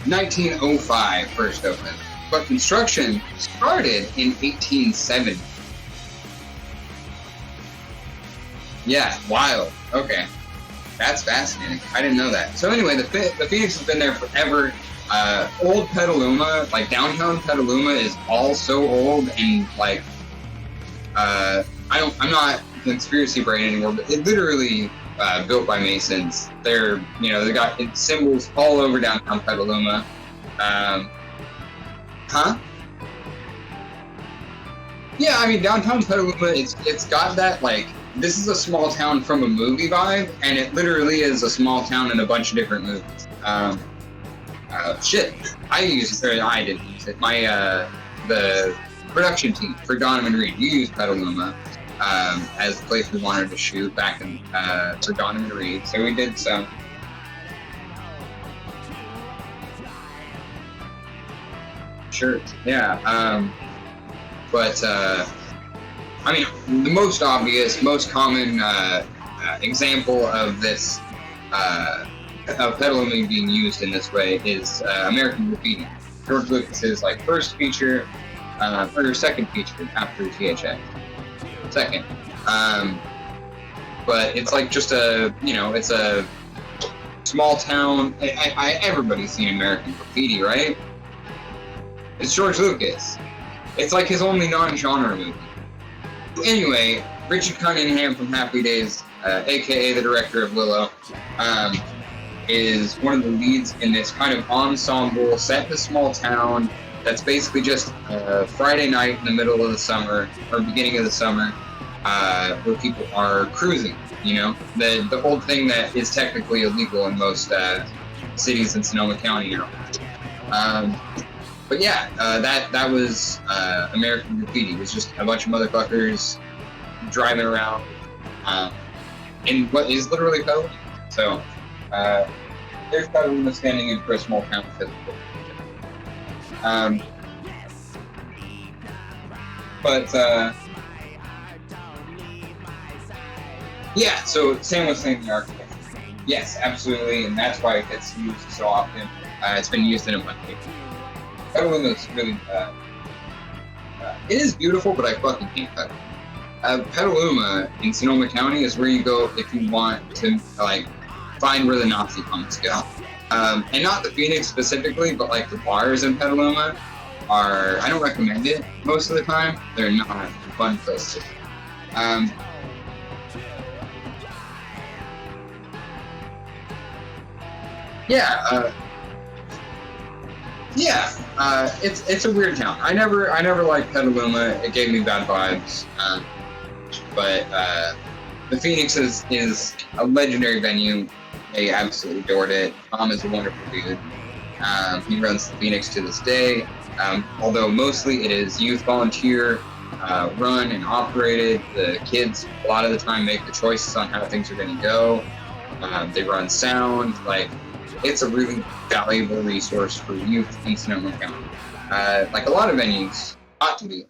1905 first opened, but construction started in 1870. Yeah, wild. Okay, that's fascinating. I didn't know that. So anyway, the Phoenix has been there forever. Old Petaluma, like downtown Petaluma, is all so old and like I'm not conspiracy brain anymore, but it literally built by Masons. They're, you know, they got symbols all over downtown Petaluma. Yeah, I mean, downtown Petaluma, it's got that, like, this is a small town from a movie vibe, and it literally is a small town in a bunch of different movies. Shit, I didn't use it. The production team for Donovan Reed, you used Petaluma as the place we wanted to shoot back in, for Donovan Reed, so we did some. Sure, yeah, I mean, the most obvious, most common example of this, of Petaluma being used in this way is American Graffiti. George Lucas's like first feature, or second feature after THX. Second. But it's like just a, you know, it's a small town. Everybody's seen American Graffiti, right? It's George Lucas. It's like his only non-genre movie. Anyway, Richard Cunningham from Happy Days, aka the director of Willow, is one of the leads in this kind of ensemble set in a small town. that's basically just a Friday night in the middle of the summer or beginning of the summer, where people are cruising. You know, the whole thing that is technically illegal in most cities in Sonoma County now. But yeah, that was American Graffiti. It was just a bunch of motherfuckers driving around in what is literally Petaluma. So there's Petaluma standing in for a small town physically. Yeah, so Sam was saying the architecture. Yes, absolutely, and that's why it gets used so often. It's been used in a bunch of cases. Petaluma is really, it is beautiful, but I fucking hate Petaluma. Petaluma in Sonoma County is where you go if you want to, like, find where the Nazi punks go. And not the Phoenix specifically, but, like, the bars in Petaluma are, I don't recommend it most of the time. They're not fun places. It's a weird town. I never liked Petaluma. It gave me bad vibes. But the Phoenix is a legendary venue. I absolutely adored it. Tom is a wonderful dude. He runs the Phoenix to this day. Although mostly it is youth volunteer run and operated. The kids a lot of the time make the choices on how things are going to go. They run sound. Like, it's a really valuable resource for youth in Sonoma County. Like a lot of venues ought to be.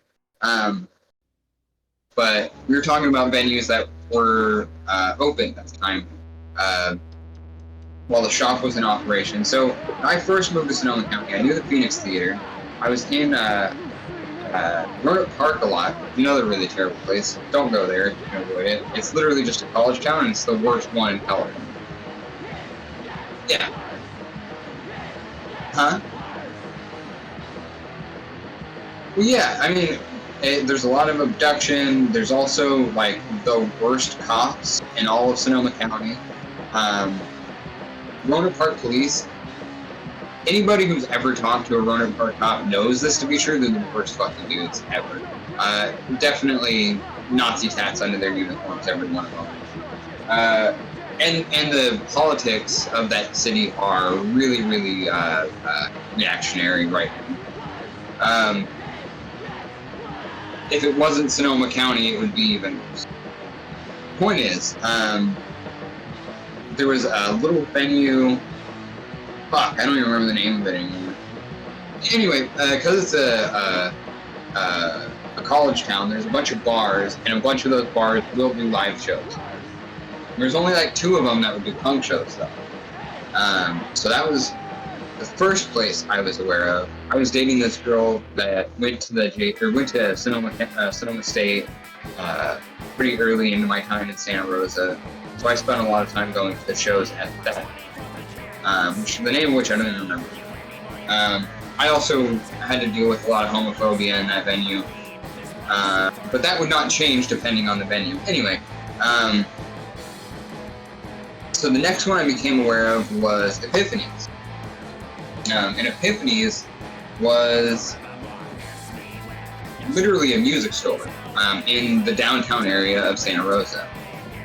But we were talking about venues that were open at the time while the shop was in operation. So when I first moved to Sonoma County, I knew the Phoenix Theater. I was in Roanoke Park a lot, another really terrible place. Don't go there if you can avoid it. It's literally just a college town, and it's the worst one in California. Yeah. Huh? Well, yeah, I mean, there's a lot of abduction. There's also, like, the worst cops in all of Sonoma County. Roanoke Park Police, anybody who's ever talked to a Roanoke Park cop knows this to be true. They're the worst fucking dudes ever. Definitely Nazi tats under their uniforms, every one of them. And the politics of that city are really, really reactionary right now. If it wasn't Sonoma County, it would be even worse. Point is, there was a little venue. Fuck, I don't even remember the name of it anymore. Anyway, because it's a college town, there's a bunch of bars, and a bunch of those bars will do live shows. There's only like 2 of them that would do punk shows, though. So that was the first place I was aware of. I was dating this girl that went to Sonoma State pretty early into my time in Santa Rosa. So I spent a lot of time going to the shows at that. The name of which I don't even remember. I also had to deal with a lot of homophobia in that venue. But that would not change depending on the venue. Anyway, so the next one I became aware of was Epiphanies. And Epiphanies was literally a music store in the downtown area of Santa Rosa.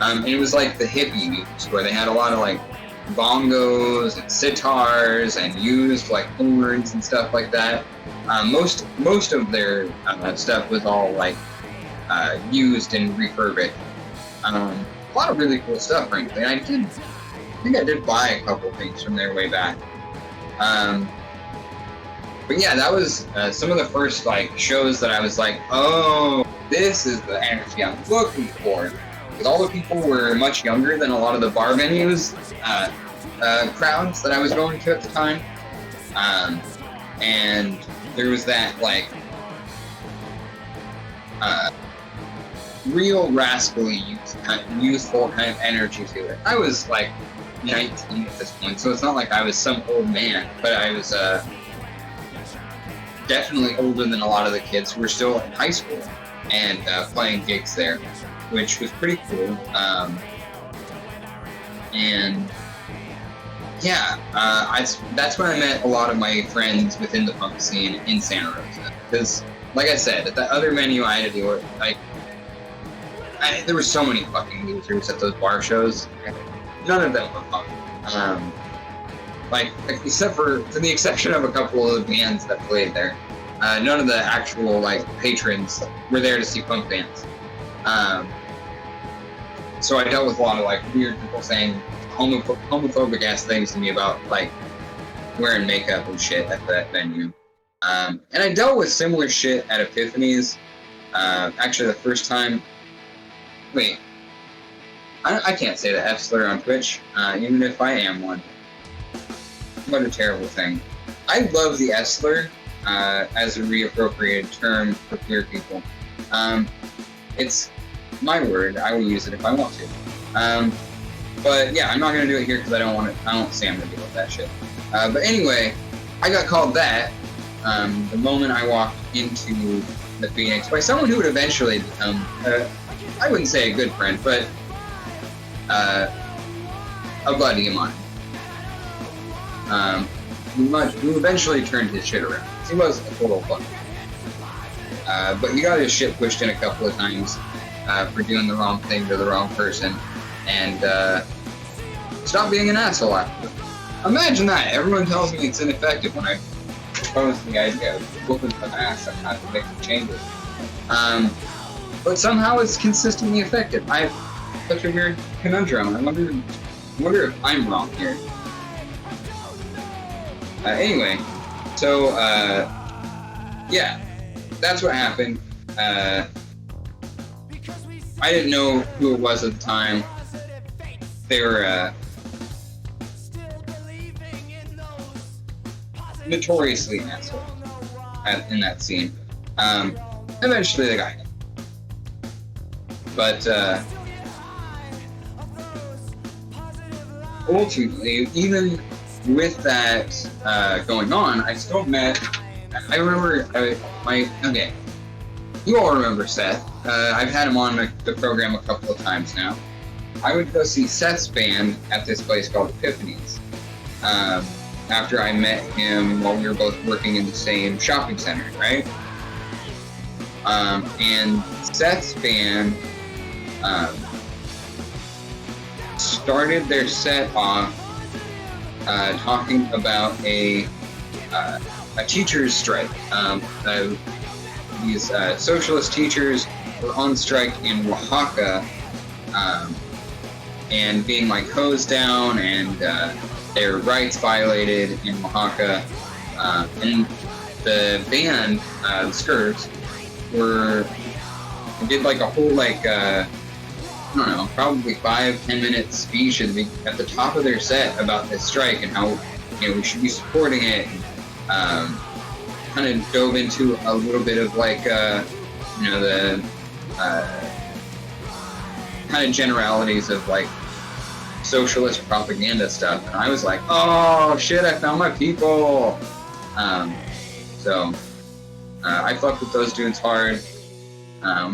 And it was like the hippie music store. They had a lot of like bongos and sitars and used like horns and stuff like that. Most of their stuff was all like used and refurbished. A lot of really cool stuff, frankly. I think I did buy a couple things from there way back. But yeah, that was some of the first like shows that I was like, oh, this is the energy I'm looking for. Because all the people were much younger than a lot of the bar venues crowds that I was going to at the time. And there was that like real rascally youthful kind of energy to it. I was like 19 at this point, so it's not like I was some old man, but I was definitely older than a lot of the kids who were still in high school and playing gigs there, which was pretty cool. And that's when I met a lot of my friends within the punk scene in Santa Rosa. Because, like I said, at the other venue I had to deal with, there were so many fucking losers at those bar shows. None of them were punk. Except for the exception of a couple of the bands that played there. None of the actual, patrons were there to see punk bands. So I dealt with a lot of, weird people saying homophobic ass things to me about, wearing makeup and shit at that venue. And I dealt with similar shit at Epiphanies. Actually, the first time... Wait. I can't say the F slur on Twitch, even if I am one. What a terrible thing. I love the F slur as a reappropriated term for queer people. It's my word. I will use it if I want to. But yeah, I'm not gonna do it here because I don't want Sam to deal with that shit. But anyway, I got called that the moment I walked into the Phoenix by someone who would eventually become, I wouldn't say a good friend, but a buddy of mine. Who eventually turned his shit around. He was a total fuck. But he got his shit pushed in a couple of times for doing the wrong thing to the wrong person, and stopped being an asshole after. Imagine that. Everyone tells me it's ineffective when I propose the idea of whooping some ass and how to make some changes. But somehow it's consistently effective. I have such a weird conundrum. I wonder if I'm wrong here. Anyway, so, yeah, that's what happened. I didn't know who it was at the time. They were, notoriously an asshole in that scene. Eventually they got him. But, ultimately, even with that going on, I still met. I remember okay. You all remember Seth. I've had him on the program a couple of times now. I would go see Seth's band at this place called Epiphanies. After I met him while we were both working in the same shopping center, right? And Seth's band started their set off talking about a teacher's strike. These socialist teachers were on strike in Oaxaca, and being hosed down and their rights violated in Oaxaca. And the band, the Skurves, did a whole I don't know, probably 5-10 minute speech at the top of their set about this strike and how we should be supporting it. Kind of dove into a little bit of the kind of generalities of socialist propaganda stuff, and I was like, oh shit, I found my people. So I fucked with those dudes hard.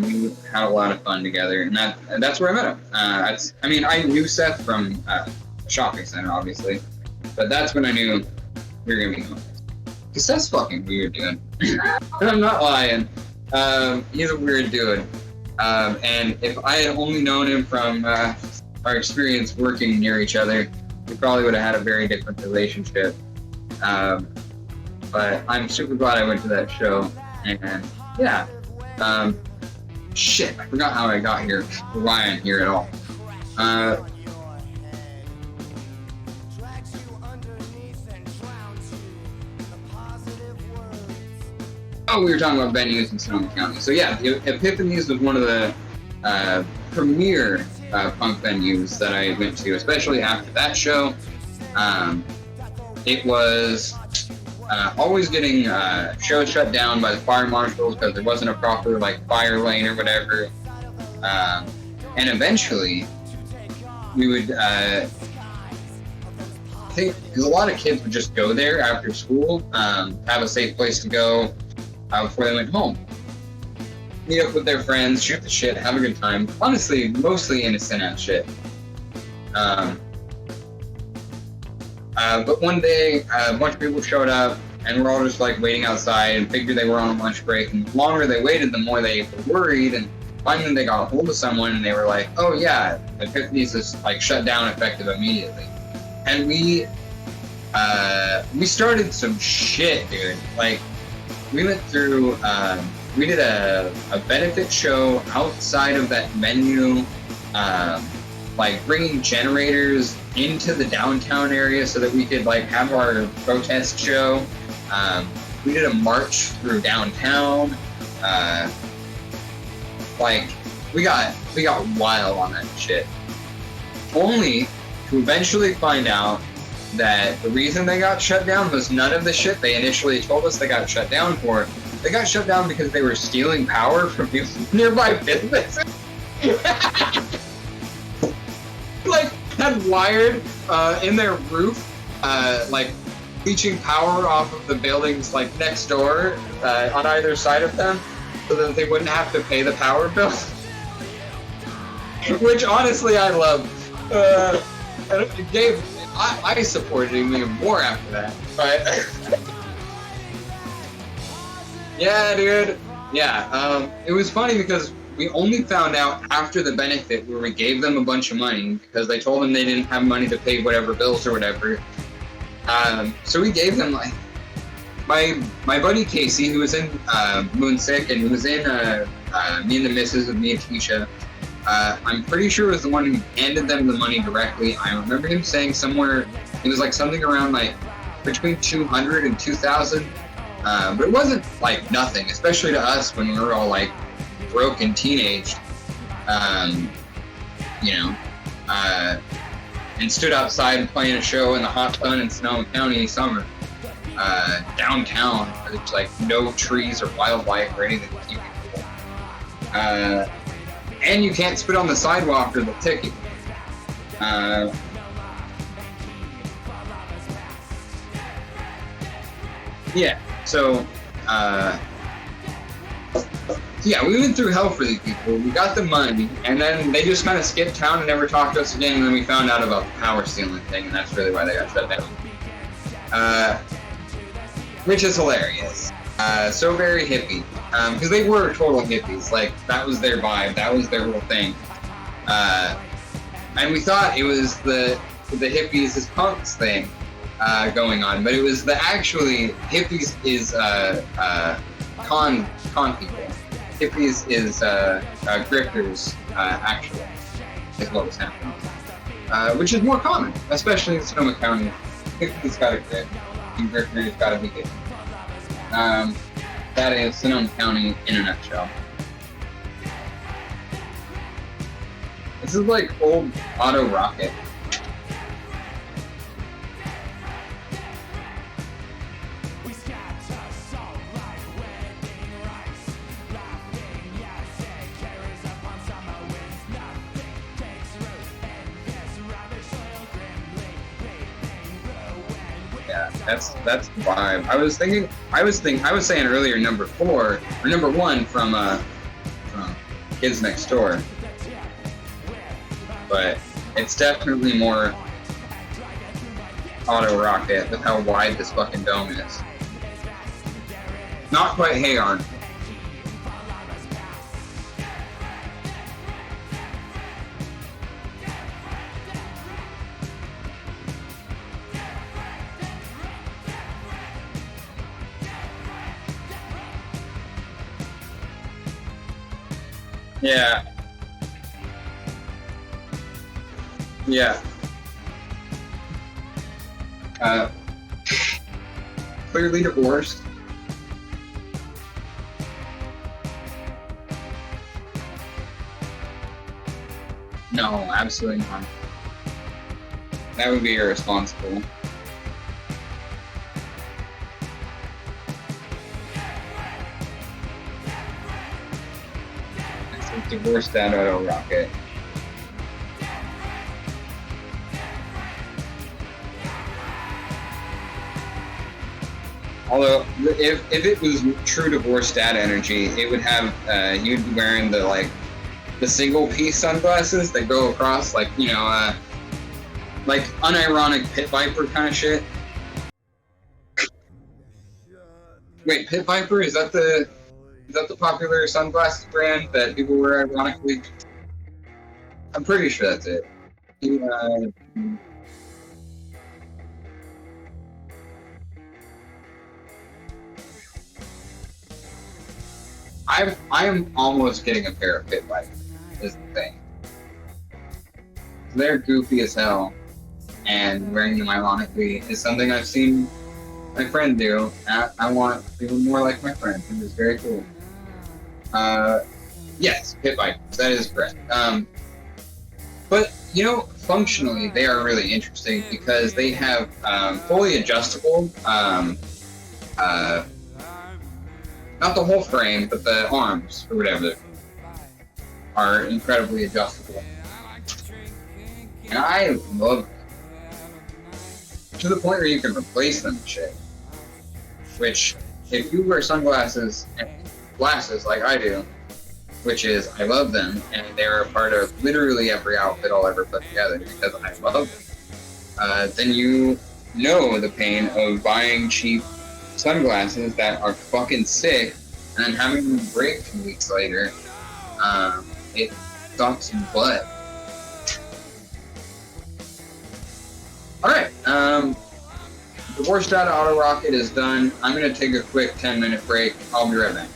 We had a lot of fun together, and that's where I met him. I knew Seth from a shopping center, obviously, but that's when I knew we were gonna be homies. Cause Seth's fucking weird, dude. And I'm not lying. He's a weird dude. And if I had only known him from our experience working near each other, we probably would have had a very different relationship. But I'm super glad I went to that show, and yeah. Shit, I forgot how I got here, or why I'm here at all. We were talking about venues in Sonoma County. So yeah, Epiphanies was one of the premier punk venues that I went to, especially after that show. It was always getting shows shut down by the fire marshals because there wasn't a proper fire lane or whatever. And eventually, we would because a lot of kids would just go there after school, have a safe place to go before they went home. Meet up with their friends, shoot the shit, have a good time. Honestly, mostly innocent ass shit. But one day, a bunch of people showed up, and we're all just like waiting outside and figured they were on a lunch break. And the longer they waited, the more they were worried. And finally, they got a hold of someone, and they were like, "Oh yeah, Epiphanies is like shut down effective immediately." And we started some shit, dude. Like, we went through. We did a benefit show outside of that venue, like bringing generators into the downtown area so that we could like have our protest show. We did a march through downtown. Like we got wild on that shit. Only to eventually find out that the reason they got shut down was none of the shit they initially told us they got shut down for. They got shut down because they were stealing power from nearby businesses. Like, had wired in their roof, like, leeching power off of the buildings, like, next door on either side of them, so that they wouldn't have to pay the power bill. Which, honestly, I love. Dave, I supported him even more after that, but... Yeah, dude. Yeah, it was funny because we only found out after the benefit where we gave them a bunch of money because they told them they didn't have money to pay whatever bills or whatever. So we gave them, like, my buddy Casey, who was in Moonsick and who was in Me and the Missus with me and Keisha, I'm pretty sure was the one who handed them the money directly. I remember him saying somewhere, it was like something around like between 200 and 2,000. But it wasn't like nothing, especially to us when we were all like broke and teenaged, you know, and stood outside playing a show in the hot sun in Sonoma County summer, downtown, where there's like no trees or wildlife or anything to keep you cool. And you can't spit on the sidewalk or they'll ticket you. Yeah. So, yeah, we went through hell for these people. We got the money, and then they just kind of skipped town and never talked to us again. And then we found out about the power stealing thing, and that's really why they got shut down. Which is hilarious. So very hippie, because they were total hippies. Like, that was their vibe. That was their whole thing. And we thought it was the hippies as punks thing. Going on, but it was the actually hippies is con people. Hippies is grifters actually is what was happening, which is more common, especially in Sonoma County. Hippies got a grip, and grifters got to be good. That is Sonoma County in a nutshell. This is like old Otto Rocket. That's the vibe. I was saying earlier number 4 or number 1 from Kids Next Door, but it's definitely more Auto Rocket with how wide this fucking dome is. Not quite Hey Arn. Yeah. Yeah. Clearly divorced. No, absolutely not. That would be irresponsible. Divorced dad Auto Rocket. Although, if it was true divorced dad energy, it would have you'd be wearing the single piece sunglasses that go across, like, you know, like unironic Pit Viper kind of shit. Wait, Pit Viper, is that the popular sunglasses brand that people wear ironically? I'm pretty sure that's it. I am almost getting a pair of Pit Vipers, is the thing. They're goofy as hell, and wearing them ironically is something I've seen my friend do. I want to be more like my friend. It was very cool. Yes, Pit Vipers, that is correct. But, you know, functionally, they are really interesting because they have fully adjustable, not the whole frame, but the arms, or whatever, are incredibly adjustable. And I love them. To the point where you can replace them and shit. Which, if you wear sunglasses and glasses like I do, which is, I love them, and they're a part of literally every outfit I'll ever put together because I love them, then you know the pain of buying cheap sunglasses that are fucking sick and then having them break 2 weeks later. It sucks butt. Alright, the worst out of Auto Rocket is done. I'm gonna take a quick 10-minute break. I'll be right back.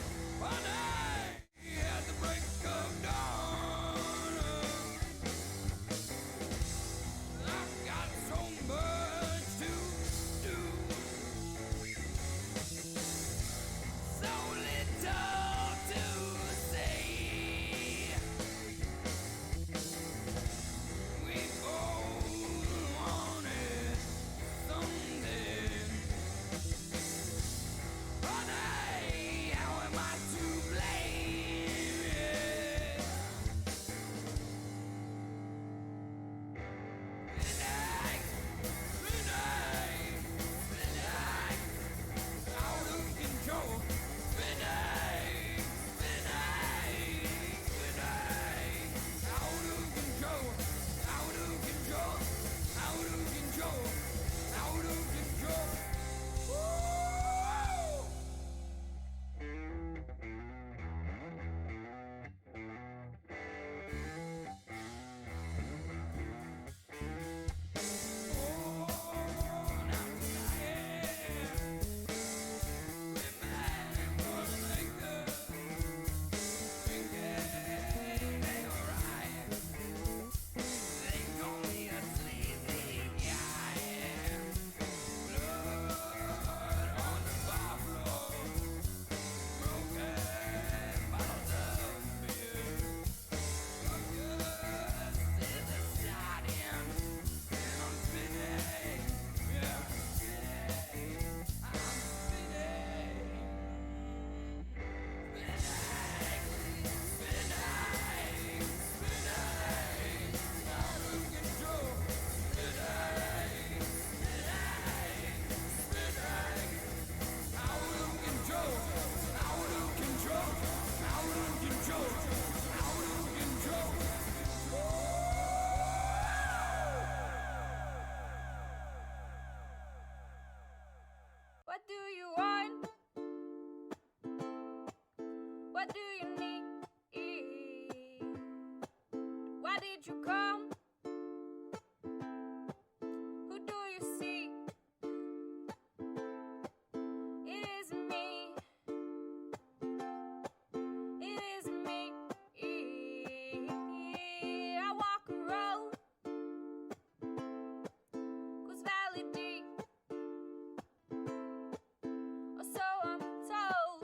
What do you want? What do you need? Why did you come? Who do you see? It isn't me. It isn't me. I walk a road whose valley deep, or so I'm told.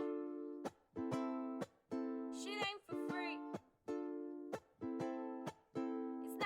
Shit ain't for free. It's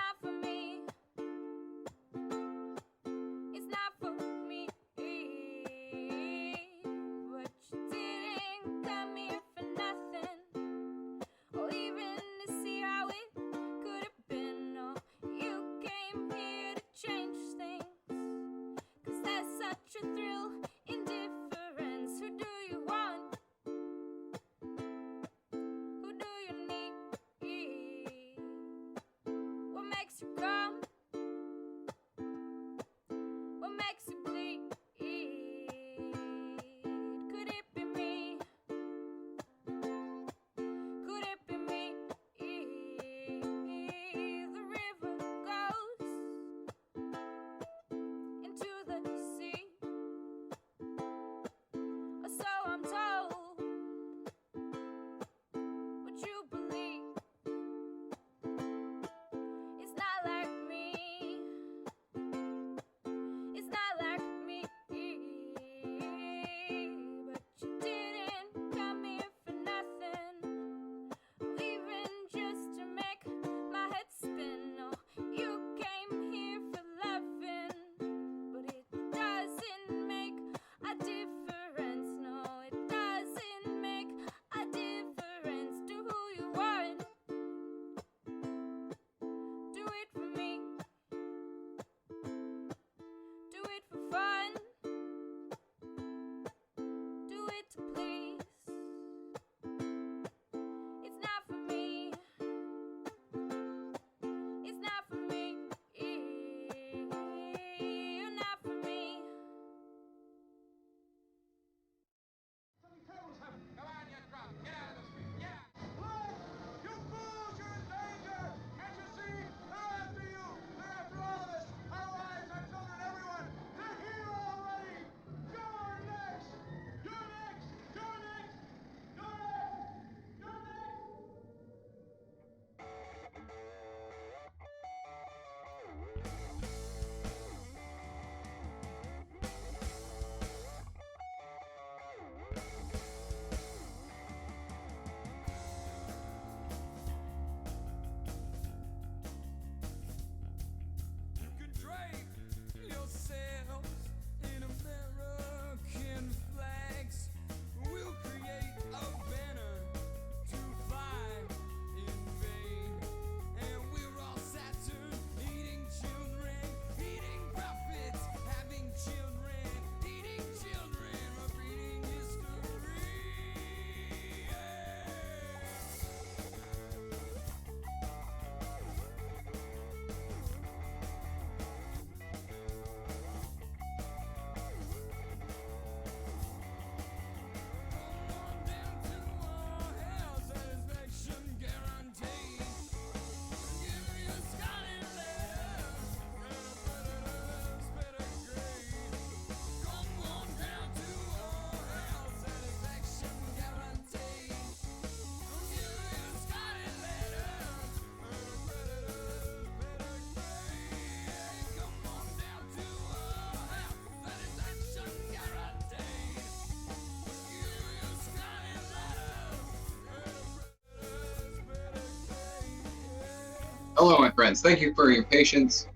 Hello, my friends. Thank you for your patience.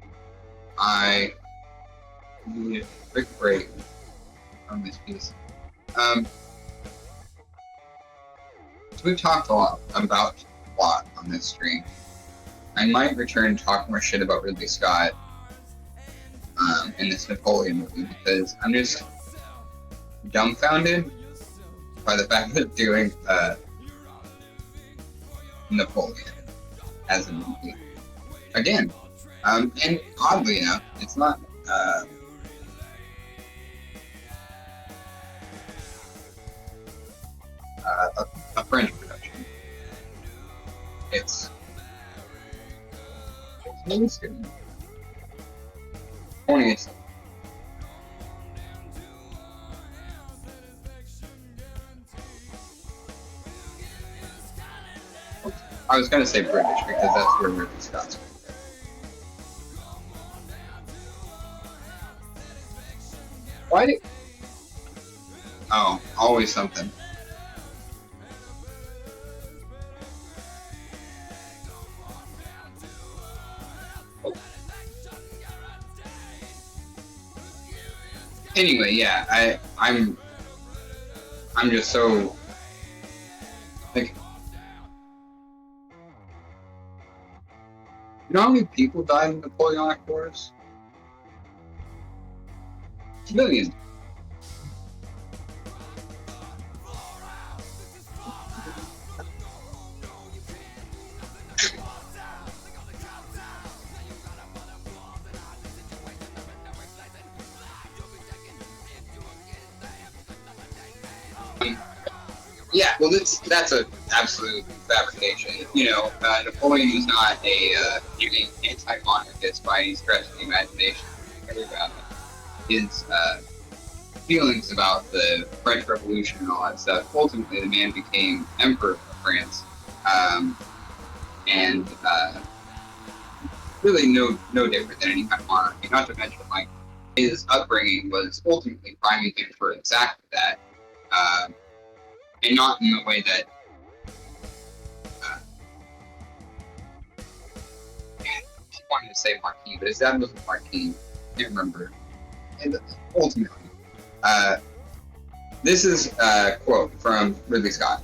I need a quick break from this piece. So we've talked a lot about plot on this stream. I might return and talk more shit about Ridley Scott in this Napoleon movie because I'm just dumbfounded by the fact that doing Napoleon as a movie again, and oddly enough, it's not a French production. It's Weston. I was gonna say British because that's where Ridley Scott's from. Why did? Oh, always something. Anyway, yeah, I'm just so like, you know how many people died in the Napoleonic Wars? Millions. Yeah, well, that's an absolute fabrication. You know, Napoleon was not an anti-monarchist by any stretch of the imagination. His feelings about the French Revolution and all that stuff. Ultimately, the man became Emperor of France, and really no different than any kind of monarchy. Not to mention, like, his upbringing was ultimately priming him for exactly that. And not in the way that I wanted to say Marquis, but his dad wasn't Marquis. I can't remember. And ultimately, this is a quote from Ridley Scott.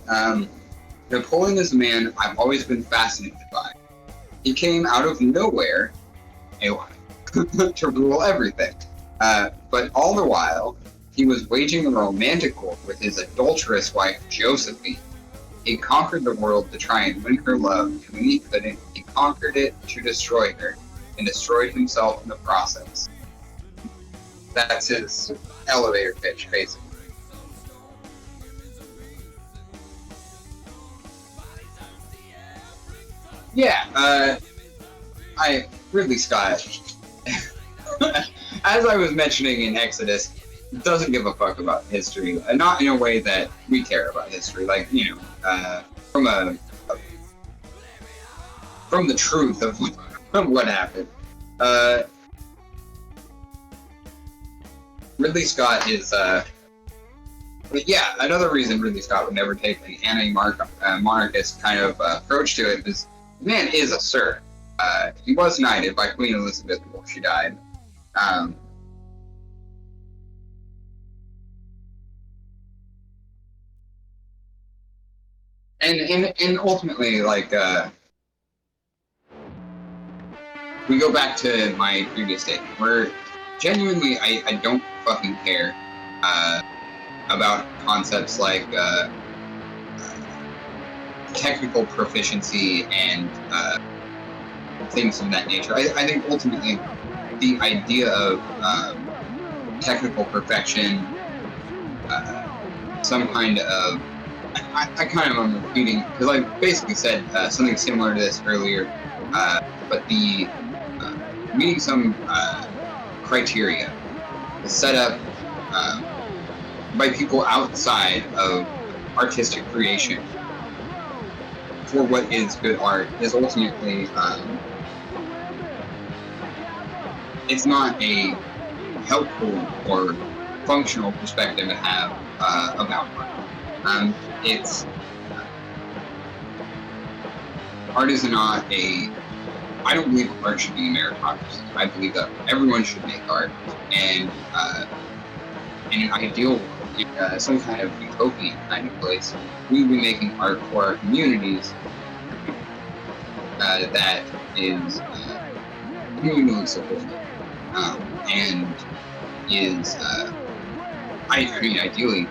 Napoleon is a man I've always been fascinated by. He came out of nowhere to rule everything. But all the while, he was waging a romantic war with his adulterous wife, Josephine. He conquered the world to try and win her love, and when he couldn't, he conquered it to destroy her, and destroyed himself in the process. That's his elevator pitch, basically. Yeah, Ridley Scott, as I was mentioning in Exodus, doesn't give a fuck about history, not in a way that we care about history, like, you know, from the truth of what happened. Ridley Scott is, yeah, another reason Ridley Scott would never take an anti-monarchist kind of approach to it is, the man is a sir. He was knighted by Queen Elizabeth before she died. And ultimately, like, we go back to my previous statement, where genuinely I don't fucking care about concepts like technical proficiency and things of that nature. I think ultimately the idea of technical perfection, some kind of, I kind of am repeating, because I basically said something similar to this earlier, but the meeting some criteria set up by people outside of artistic creation for what is good art is ultimately, it's not a helpful or functional perspective to have about art. It's art is not a I don't believe art should be a meritocracy. I believe that everyone should make art, and in an ideal world, some kind of utopian kind of place, we would be making art for our communities that is communally supported, and is, I mean, ideally,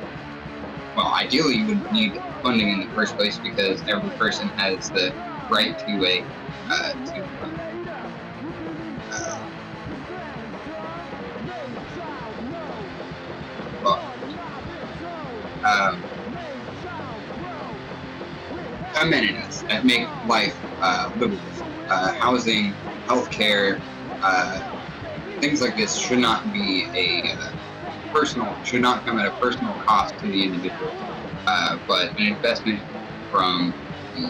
you would need funding in the first place because every person has the right to a amenities that make life livable. Housing, healthcare, things like this should not be should not come at a personal cost to the individual, but an investment from the,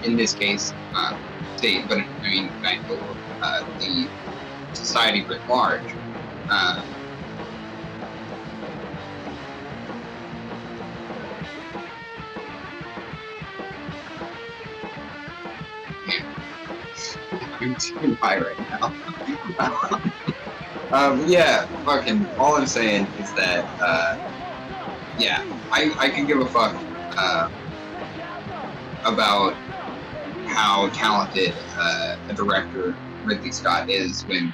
in this case, state, but I mean, the society writ large. I'm too high right now. Yeah, fucking, all I'm saying is that, yeah, I can give a fuck, about how talented, a director Ridley Scott is when,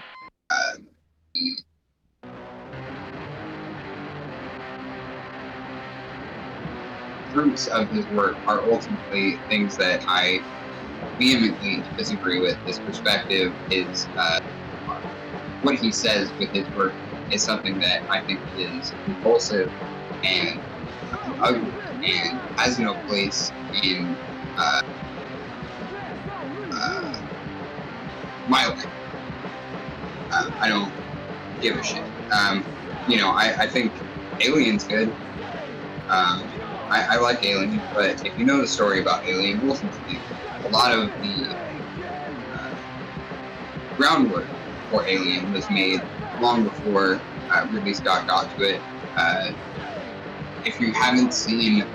the fruits of his work are ultimately things that I vehemently disagree with. His perspective is what he says with his work is something that I think is impulsive and ugly and has no place in my life. I don't give a shit. You know, I think Alien's good. I like Alien, but if you know the story about Alien, listen to me. A lot of the groundwork for Alien was made long before Ridley Scott got to it. If you haven't seen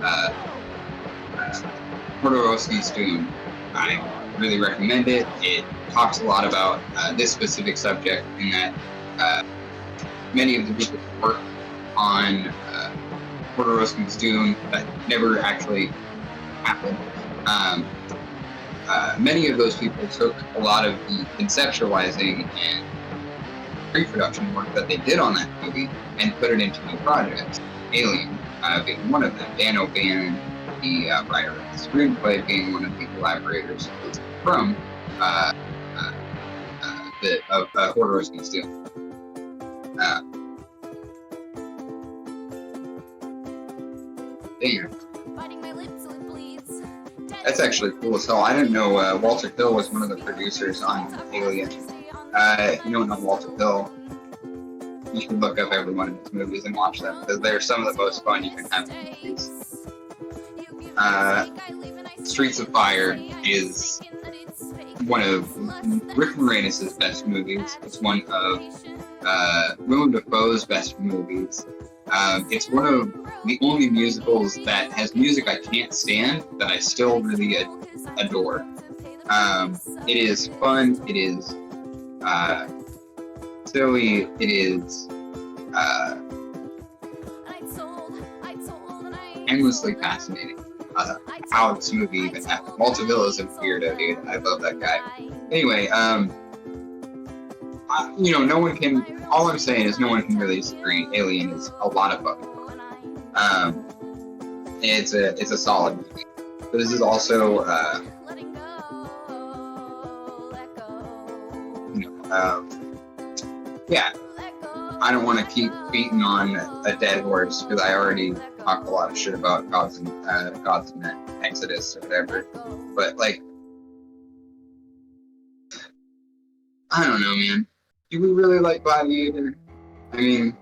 Jodorowsky's Dune, I really recommend it. It talks a lot about this specific subject in that many of the people who work on Jodorowsky's Dune that never actually happened. Many of those people took a lot of the conceptualizing and pre-production work that they did on that movie and put it into new projects. Alien being one of them. Dan O'Bannon, the writer of the screenplay, being one of the collaborators from Jodorowsky's Dune. Damn. That's actually cool as hell. I didn't know Walter Hill was one of the producers on Alien. If you don't know Walter Hill, you should look up every one of his movies and watch them, because they're some of the most fun you can have in movies. Streets of Fire is one of Rick Moranis' best movies. It's one of Willem Dafoe's best movies. It's one of the only musicals that has music I can't stand that I still really adore. It is fun, it is silly, it is endlessly fascinating. How this movie even happened. Walter Hill is a weirdo, dude. I love that guy. Anyway, you know, no one can. All I'm saying is no one can really disagree. Alien is a lot of fucking fun. It's a solid movie. But this is also, yeah. I don't want to keep beating on a dead horse because I already talked a lot of shit about Gods and Exodus or whatever. But like, I don't know, man. Do we really like Gladiator? I mean,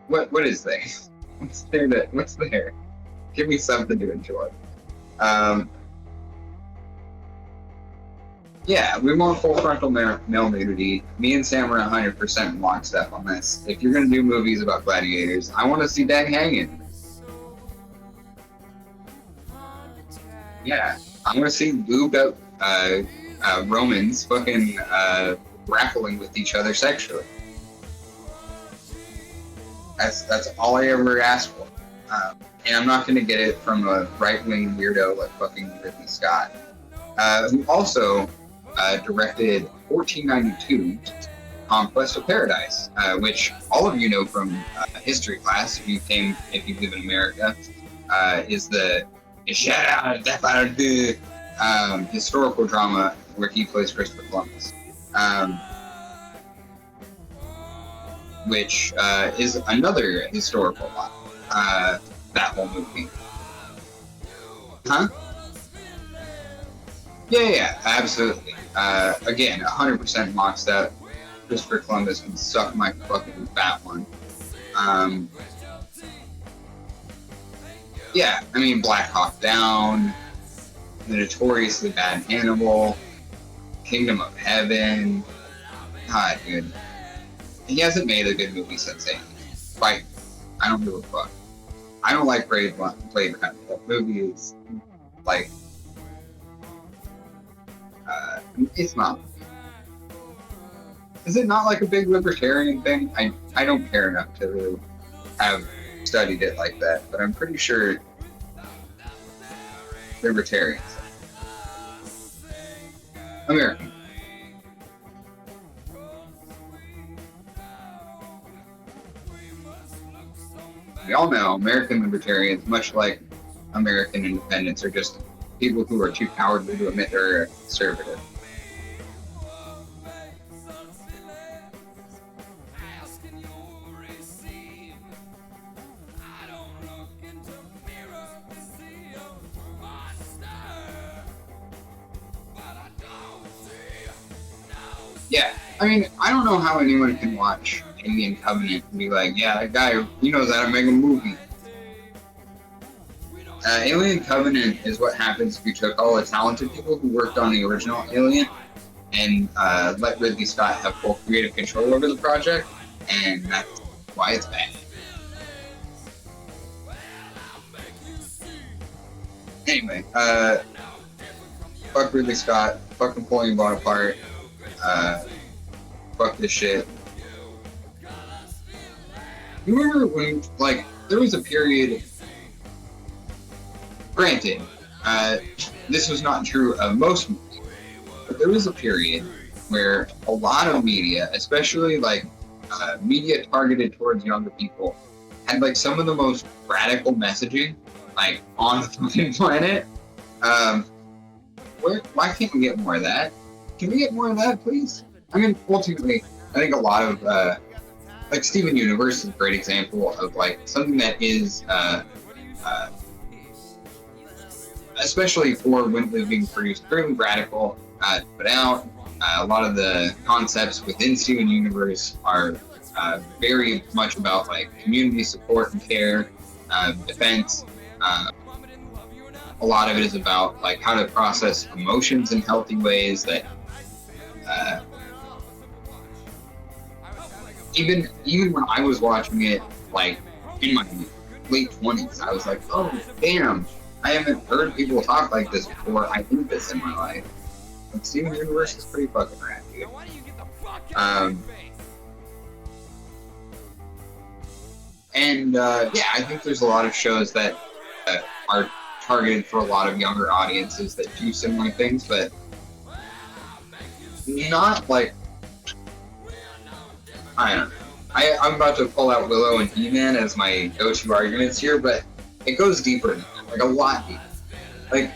what is there? What's there? Give me something to enjoy. Yeah, we want full frontal male nudity. Me and Sam are 100% lockstep on this. If you're gonna do movies about gladiators, I want to see Dag hanging. Yeah, I want to see lubed up Romans fucking grappling with each other sexually. That's all I ever asked for. And I'm not going to get it from a right-wing weirdo like fucking Ridley Scott, who also directed 1492 Conquest of Paradise, which all of you know from history class if you live in America, is the historical drama where he plays Christopher Columbus, which is another historical lie. That whole movie. Huh? Yeah, absolutely. Again, 100% locked up. Christopher Columbus can suck my fucking fat one. Yeah, I mean, Black Hawk Down, The Notoriously Bad Hannibal, Kingdom of Heaven. God, dude. He hasn't made a good movie since 80s. Like, I don't give a fuck. I don't like Blade Runner. That movie is, like, it's not. Is it not like a big libertarian thing? I don't care enough to really have studied it like that, but I'm pretty sure libertarians. American. We all know American libertarians, much like American independents, are just people who are too cowardly to admit they're conservative. Yeah, I mean, I don't know how anyone can watch Alien Covenant and be like, yeah, that guy, he knows how to make a movie. Alien Covenant is what happens if you took all the talented people who worked on the original Alien and let Ridley Scott have full creative control over the project, and that's why it's bad. Anyway, fuck Ridley Scott, fuck Napoleon Bonaparte, fuck this shit. You remember when, like, there was a period, granted, this was not true of most movies, but there was a period where a lot of media, especially, like, media targeted towards younger people, had, like, some of the most radical messaging, like, on the fucking planet. Why can't we get more of that? Can we get more of that, please? I mean, ultimately, I think a lot of, like, Steven Universe is a great example of, like, something that is, especially for when it was being produced, fairly radical, put out. A lot of the concepts within Steven Universe are very much about, like, community support and care, defense. A lot of it is about, like, how to process emotions in healthy ways that even when I was watching it, like, in my late 20s, I was like, oh, damn, I haven't heard people talk like this before. I need this in my life. And Steven Universe is pretty fucking rad, dude. Yeah, I think there's a lot of shows that are targeted for a lot of younger audiences that do similar things, but not like, I don't know. I'm about to pull out Willow and He-Man as my go-to arguments here, but it goes deeper than that, like a lot deeper. Like,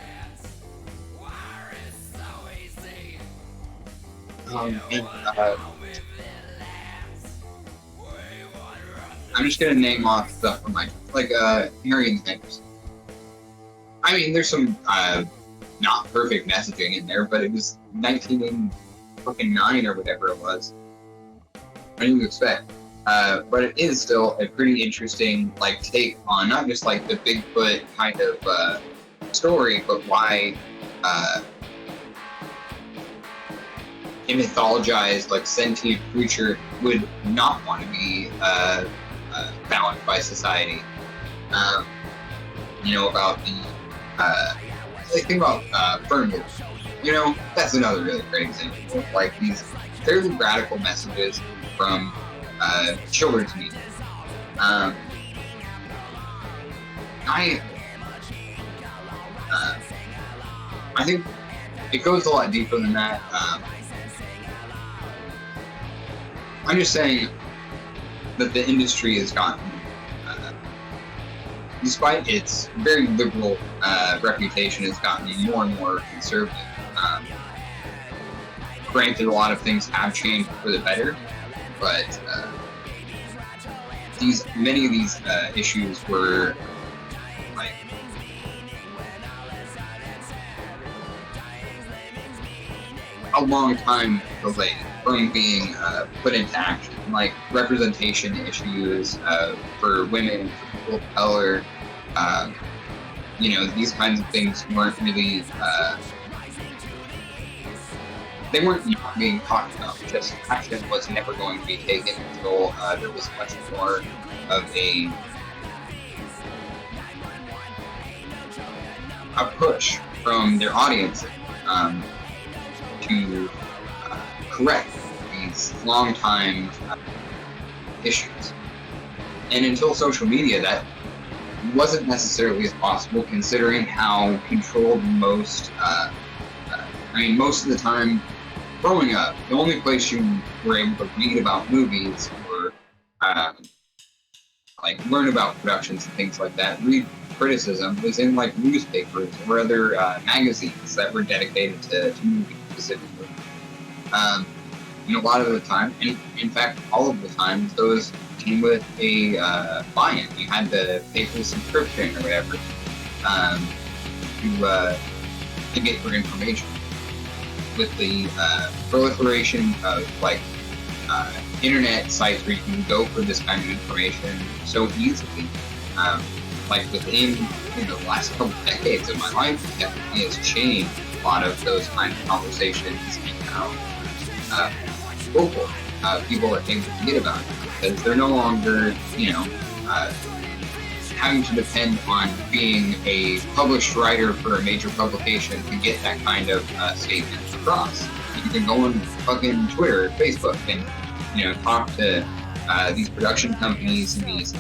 I'm just gonna name off stuff from like Harry and Henderson. I mean, there's some not perfect messaging in there, but it was 1989 or whatever it was. What do you expect? But it is still a pretty interesting, like, take on not just like the Bigfoot kind of story, but why a mythologized, like, sentient creature would not want to be bound by society. You know, about the like think about Fernwood. You know, that's another really great example of like these fairly radical messages from children's media. I think it goes a lot deeper than that. I'm just saying that the industry has gotten, despite its very liberal reputation, has gotten more and more conservative. Granted, a lot of things have changed for the better, but many of these issues were like a long time delayed from being put into action, like representation issues for women, for people of color. You know, these kinds of things weren't really they weren't being talked about. Just action was never going to be taken until there was much more of a push from their audience to correct these long-time issues. And until social media, that wasn't necessarily as possible, considering how controlled most of the time growing up, the only place you were able to read about movies or like learn about productions and things like that, read criticism, was in like newspapers or other magazines that were dedicated to movies specifically. And a lot of the time, and in fact all of the time, those came with a buy-in. You had to pay for a subscription or whatever to get your information. With the proliferation of like internet sites where you can go for this kind of information so easily, like within the last couple of decades of my life, it definitely has changed a lot of those kind of conversations and how vocal people are able to get about it, because they're no longer having to depend on being a published writer for a major publication to get that kind of statement across. You can go on fucking Twitter or Facebook and talk to these production companies and these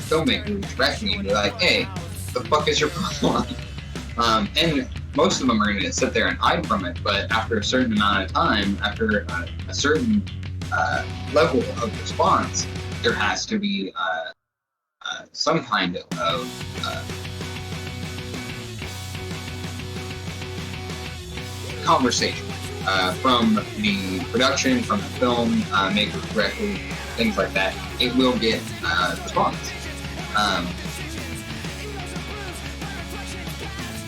filmmakers directly and be like, hey, the fuck is your problem? And most of them are going to sit there and hide from it, but after a certain amount of time, after a certain level of response, there has to be some kind of conversation from the production, from the film maker directly, things like that. It will get response.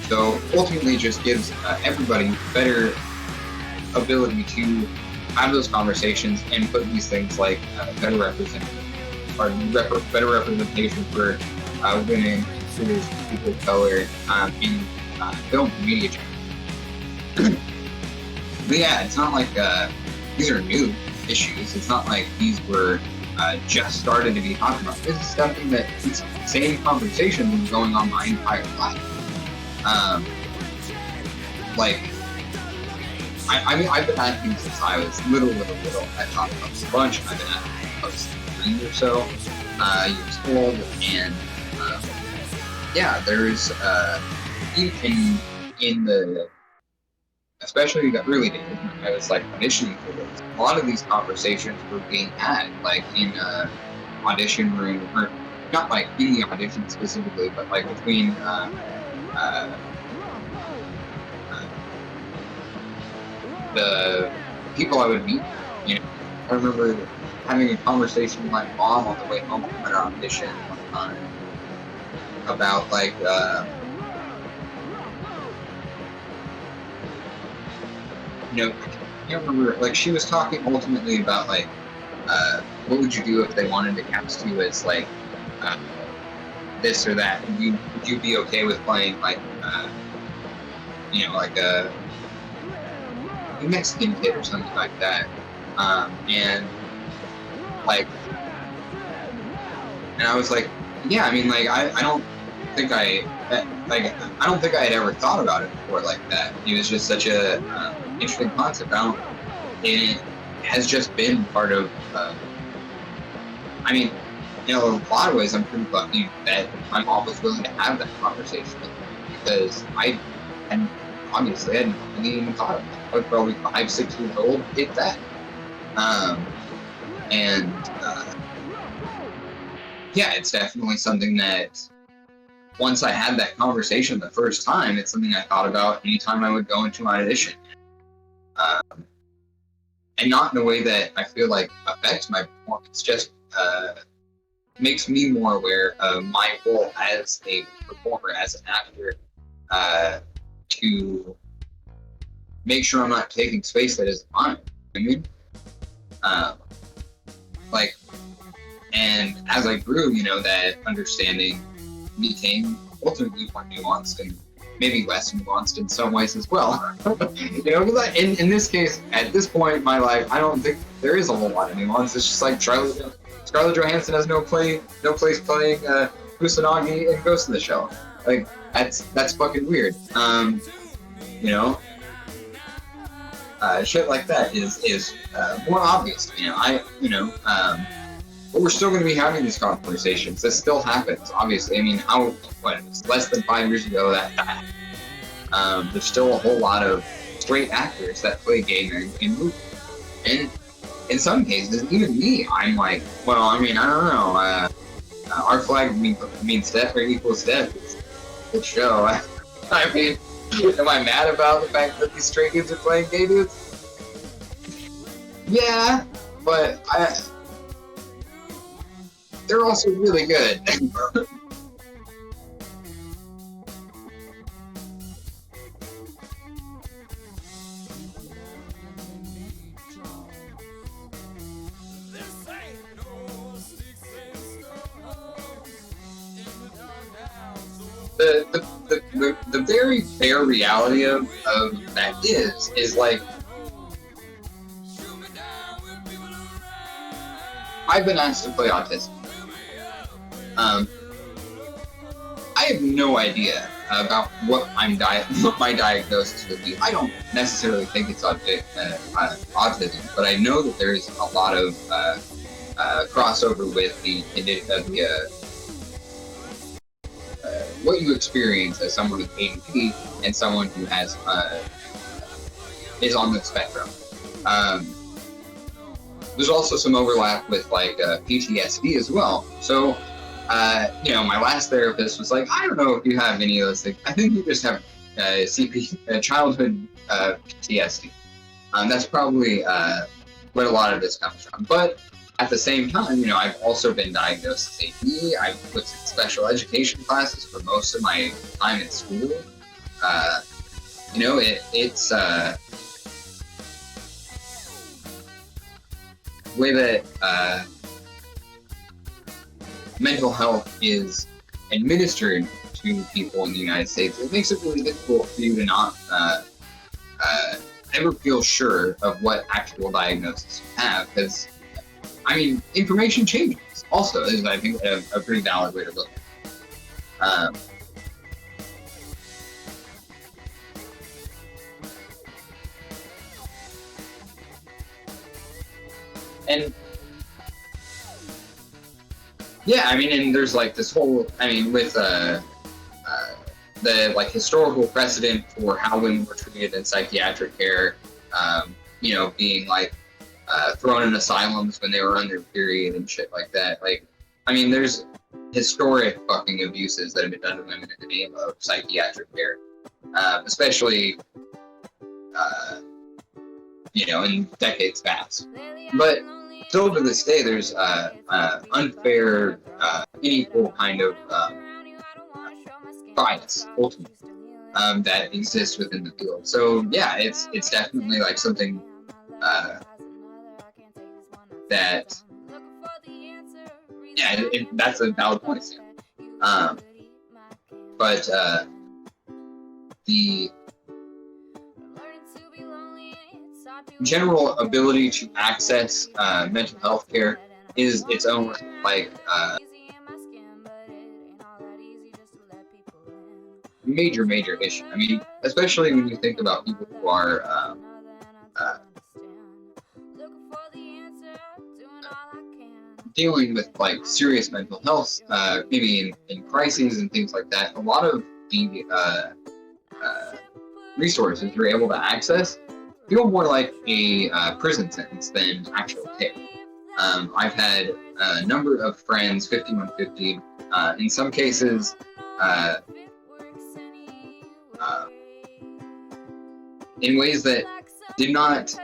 So ultimately, it just gives everybody better ability to have those conversations and put these things like better representation for women, creators, people of color in film and media. But yeah, it's not like these are new issues. It's not like these were just started to be talked about. This is something that this same conversation has been going on my entire life. I mean, I've been asking since I was little. I've talked about this a bunch. I've been asking since I was 3 or so years old, and yeah, there's in the especially the early days when I was like auditioning for this, a lot of these conversations were being had like in a audition room, or not like in the audition specifically, but like between the people I would meet. I remember having a conversation with my mom on the way home from an audition one time about like I can't remember, like she was talking ultimately about like what would you do if they wanted to cast you as like this or that? Would you be okay with playing like like a Mexican kid or something like that? And I was like, yeah, I mean, like I don't think I don't think I had ever thought about it before like that. It was just such a interesting concept. It has just been part of. I mean, in a lot of ways, I'm pretty lucky that my mom was willing to have that conversation with me, because I hadn't really even thought of it. I was probably 5, 6 years old, if that. Yeah, it's definitely something that once I had that conversation the first time, it's something I thought about anytime I would go into my audition. And not in a way that I feel like affects my performance, just makes me more aware of my role as a performer, as an actor, to make sure I'm not taking space that isn't mine. I mean, and as I grew, that understanding became ultimately more nuanced, and maybe less nuanced in some ways as well. Because in this case, at this point in my life, I don't think there is a whole lot of nuance. It's just like Scarlett Johansson has no place playing Kusanagi in Ghost in the Shell. Like that's fucking weird. Shit like that is more obvious. But we're still going to be having these conversations. This still happens, obviously. I mean, it's less than 5 years ago that happened. There's still a whole lot of straight actors that play gay men in movies. And in some cases, even me, I'm like, well, I mean, I don't know. Our flag means death or equals death. It's a good show. I mean, am I mad about the fact that these straight dudes are playing gay dudes? Yeah, but they're also really good. The very fair reality of that is like, I've been asked to play autism. I have no idea about what my diagnosis would be. I don't necessarily think it's autism, but I know that there's a lot of crossover with the what you experience as someone with ADD and someone who has is on the spectrum. There's also some overlap with like PTSD as well. So, my last therapist was like, I don't know if you have any of those things. I think you just have childhood PTSD. That's probably where a lot of this comes from. But at the same time, I've also been diagnosed as ADD. I've put in special education classes for most of my time in school. It's the way that mental health is administered to people in the United States. It makes it really difficult for you to not ever feel sure of what actual diagnosis you have, because information changes. Also, is I think a pretty valid way to look at it. And yeah, and there's like this whole, with the like historical precedent for how women were treated in psychiatric care, being like thrown in asylums when they were on their period and shit like that. Like, there's historic fucking abuses that have been done to women in the name of psychiatric care, especially, in decades past. But still to this day, there's unfair, unequal kind of bias, ultimately, that exists within the field. So yeah, it's definitely like something that, yeah, that's a valid point. But the general ability to access mental health care is its own major issue. I mean, especially when you think about people who are dealing with like serious mental health, maybe in crises and things like that. A lot of the resources you're able to access feel more like a prison sentence than actual care. I've had a number of friends, 5150, in some cases, in ways that did not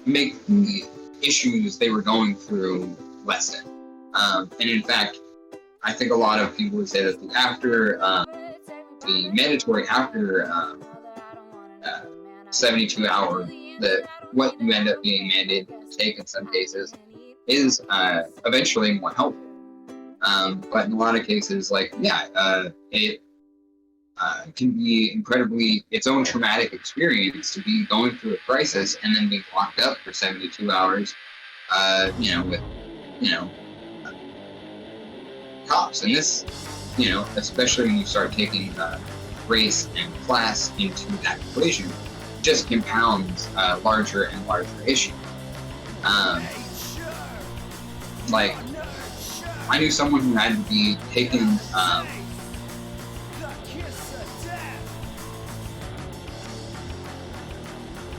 make the issues they were going through lessen. And in fact, I think a lot of people would say that the mandatory after 72 hours, that what you end up being mandated to take in some cases is eventually more helpful. But in a lot of cases, like, it can be incredibly its own traumatic experience to be going through a crisis and then being locked up for 72 hours, with, cops. And this, especially when you start taking race and class into that equation, just compounds larger and larger issues. Like, I knew someone who had to be taken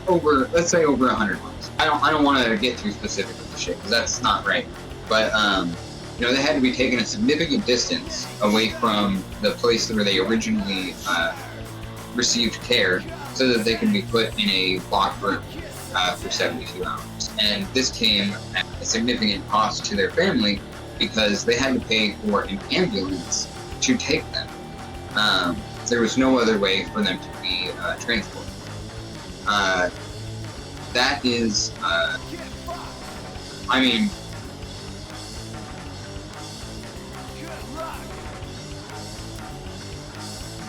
over 100 months. I don't want to get too specific with the shit because that's not right. But they had to be taken a significant distance away from the place where they originally received care, so that they can be put in a locked room for 72 hours. And this came at a significant cost to their family because they had to pay for an ambulance to take them. There was no other way for them to be transported. That is,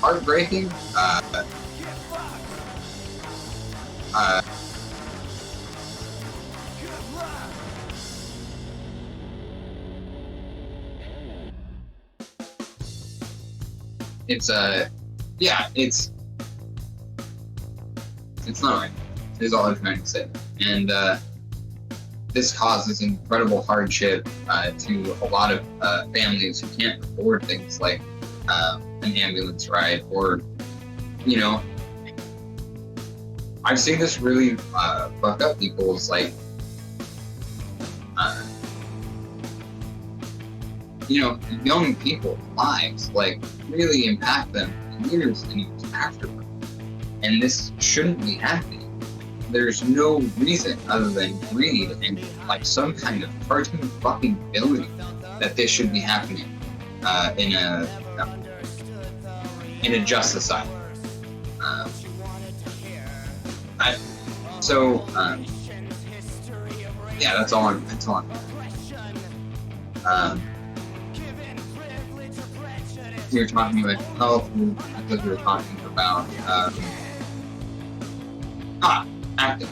heartbreaking. It's not right, is all I'm trying to say. And this causes incredible hardship to a lot of families who can't afford things like an ambulance ride, or, I've seen this really fuck up people's, like, young people's lives, like, really impact them years and years afterward. And this shouldn't be happening. There's no reason other than greed and, like, some kind of cartoon fucking ability that this should be happening in a just society. That's all I'm. We were talking about health because we were talking about acting.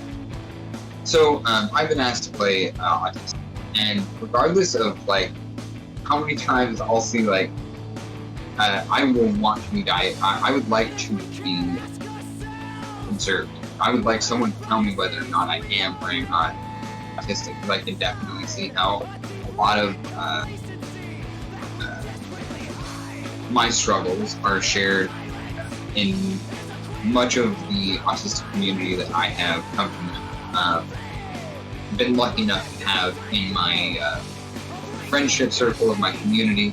So I've been asked to play autistic, and regardless of like how many times I'll see like I will want to be I would like to be observed. I would like someone to tell me whether or not I am or am not autistic, because I can definitely see how a lot of my struggles are shared in much of the autistic community that I have come from. Been lucky enough to have in my friendship circle of my community,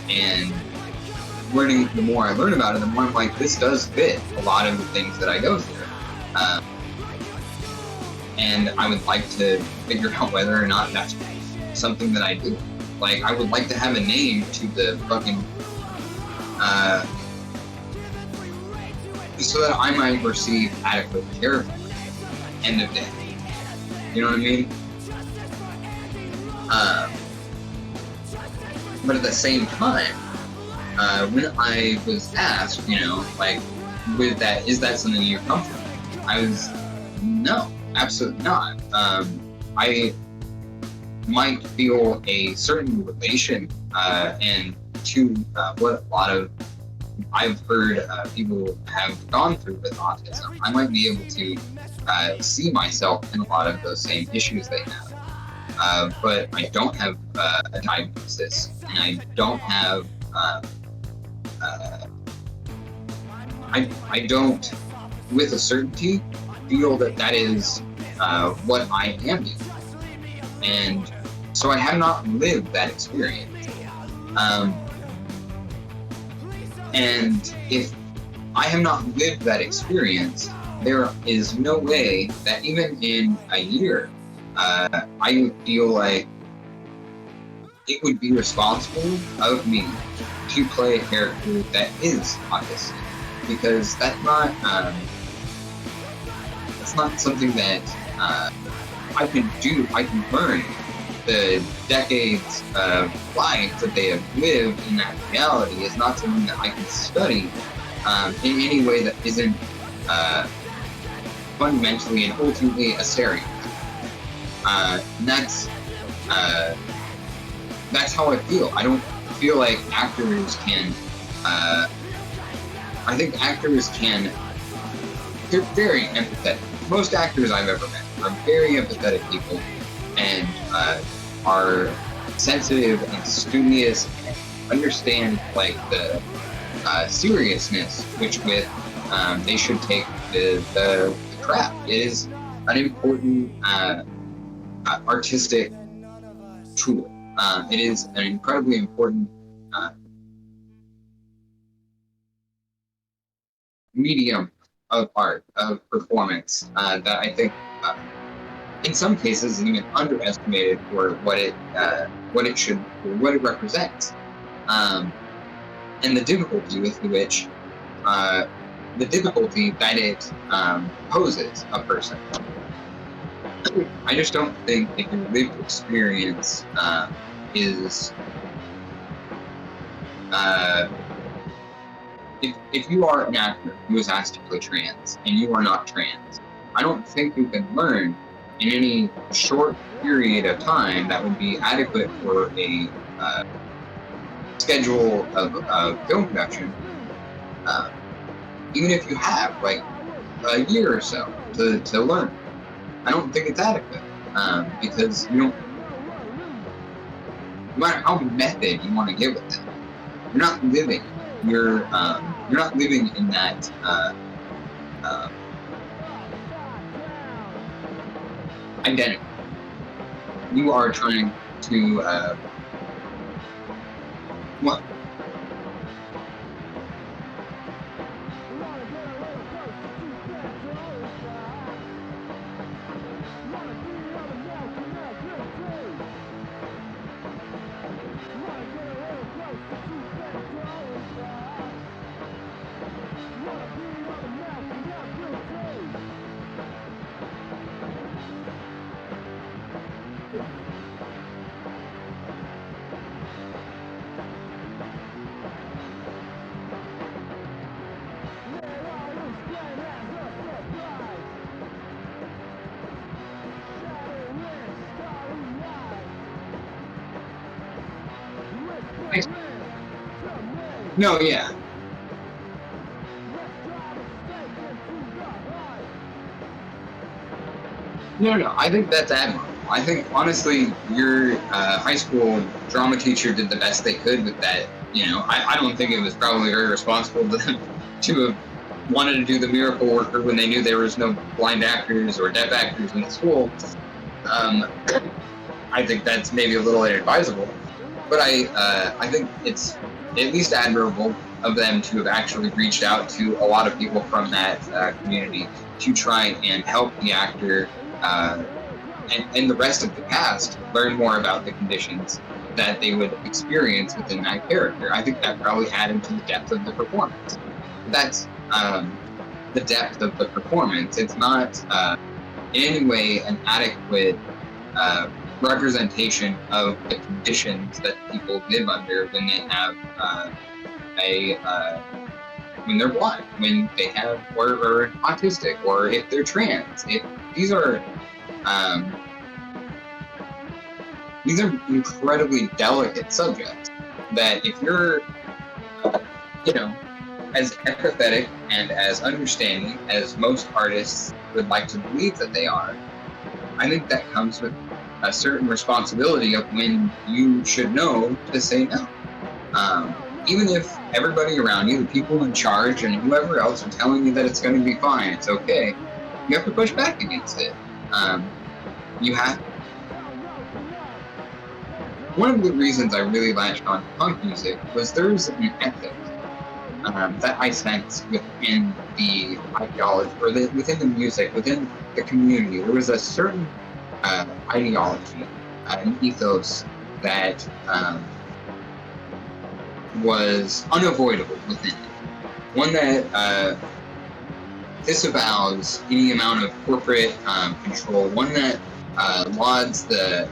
and learning, the more I learn about it, the more I'm like, this does fit a lot of the things that I go through. And I would like to figure out whether or not that's something that I do. Like, I would like to have a name to the fucking, so that I might receive adequate care for it. End of day. You know what I mean? But at the same time, when I was asked, like, with that, is that something you're comfortable with? I was, no, absolutely not. I might feel a certain relation and to what a lot of I've heard people have gone through with autism. I might be able to see myself in a lot of those same issues they have. But I don't have a diagnosis, and I don't have, I don't, with a certainty, feel that that is what I am doing. And so I have not lived that experience. And if I have not lived that experience, there is no way that even in a year, I would feel like it would be responsible of me to play a character that is autistic, because that's not something that I can do. I can learn the decades of life that they have lived in that reality is not something that I can study in any way that isn't fundamentally and ultimately a stereotype. And that's how I feel. I don't feel like actors can. I think actors can. They're very empathetic. Most actors I've ever met are very empathetic people, and are sensitive and studious and understand like the seriousness which with they should take the craft. It is an important artistic tool. It is an incredibly important medium of art, of performance, that I think in some cases is even underestimated for what it represents, and the difficulty with which the difficulty that it poses a person. I just don't think that your lived experience is if you are an actor who is asked to play trans and you are not trans, I don't think you can learn in any short period of time that would be adequate for a schedule of film production, even if you have like a year or so to learn. I don't think it's adequate, because no matter how method you want to give with it, you're not living. You're not living in that identity. You are trying to what? No, yeah. No, I think that's admirable. I think, honestly, your high school drama teacher did the best they could with that. You know, I don't think it was probably very responsible to them to have wanted to do the miracle worker when they knew there was no blind actors or deaf actors in the school. I think that's maybe a little inadvisable. But I think it's at least admirable of them to have actually reached out to a lot of people from that community to try and help the actor and the rest of the cast learn more about the conditions that they would experience within that character. I think that probably added to the depth of the performance. That's the depth of the performance. It's not in any way an adequate representation of the conditions that people live under when they have when they're blind, when they have or autistic, or if they're trans. These are incredibly delicate subjects, that if you're, you know, as empathetic and as understanding as most artists would like to believe that they are, I think that comes with a certain responsibility of when you should know to say no. Even if everybody around you, the people in charge and whoever else are telling you that it's going to be fine, it's okay, you have to push back against it. You have. One of the reasons I really latched on to punk music was there's an ethic that I sense within the ideology, or within the music, within the community. There was a certain ideology, an ethos that was unavoidable within it. One that disavows any amount of corporate control. One that lauds the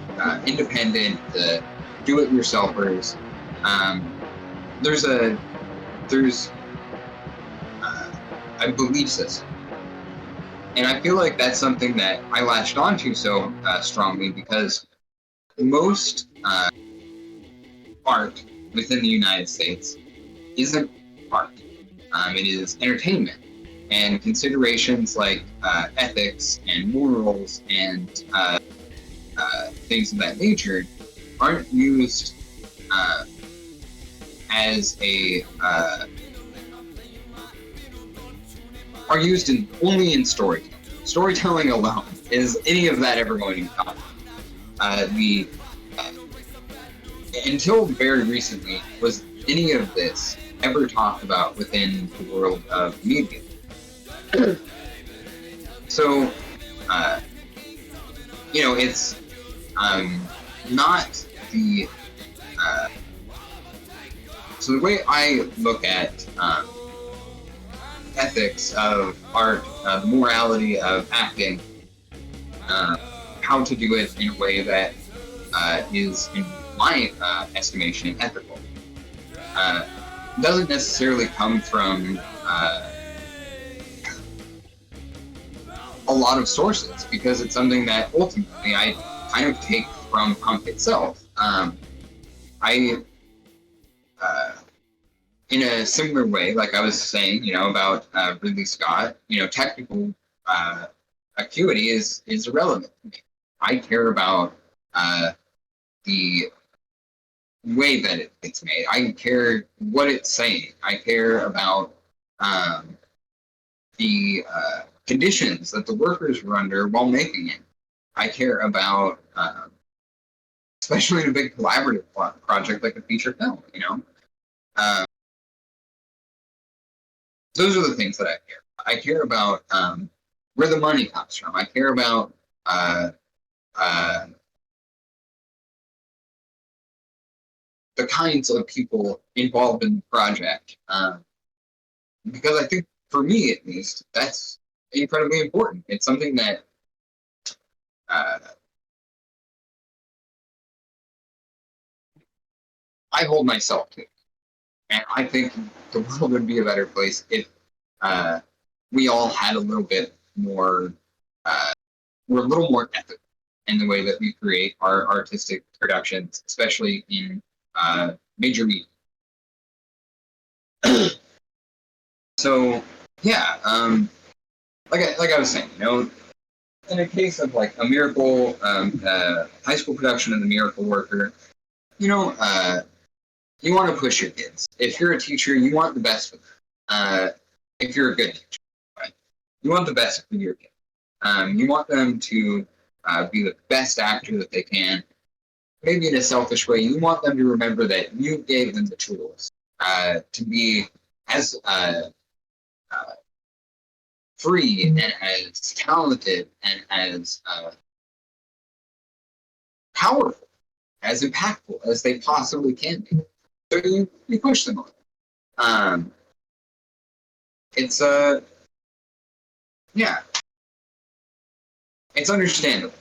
independent, the do-it-yourselfers. There's a belief system. And I feel like that's something that I latched onto so strongly because most art within the United States isn't art. It is entertainment. And considerations like ethics and morals and things of that nature aren't used as a are used only in storytelling. Storytelling alone is any of that ever going to come? Until very recently, was any of this ever talked about within the world of media? So, it's not the. So the way I look at ethics of art, the morality of acting, how to do it in a way that is, in my estimation, ethical, doesn't necessarily come from a lot of sources, because it's something that ultimately I kind of take from punk itself. In a similar way, like I was saying, about Ridley Scott, technical acuity is irrelevant to me. I care about the way that it's made. I care what it's saying. I care about the conditions that the workers were under while making it. I care about, especially in a big collaborative project like a feature film, those are the things that I care. I care about where the money comes from. I care about the kinds of people involved in the project, because I think, for me at least, that's incredibly important. It's something that I hold myself to. And I think the world would be a better place if we all had a little bit more, we're a little more ethical in the way that we create our artistic productions, especially in major media. So, yeah, like I was saying, in a case of like a Miracle, high school production of The Miracle Worker, you want to push your kids. If you're a teacher, you want the best for them. If you're a good teacher, right? You want the best for your kids. You want them to be the best actor that they can. Maybe in a selfish way, you want them to remember that you gave them the tools to be as free and as talented and as powerful, as impactful as they possibly can be. So you push them on. It's it's understandable.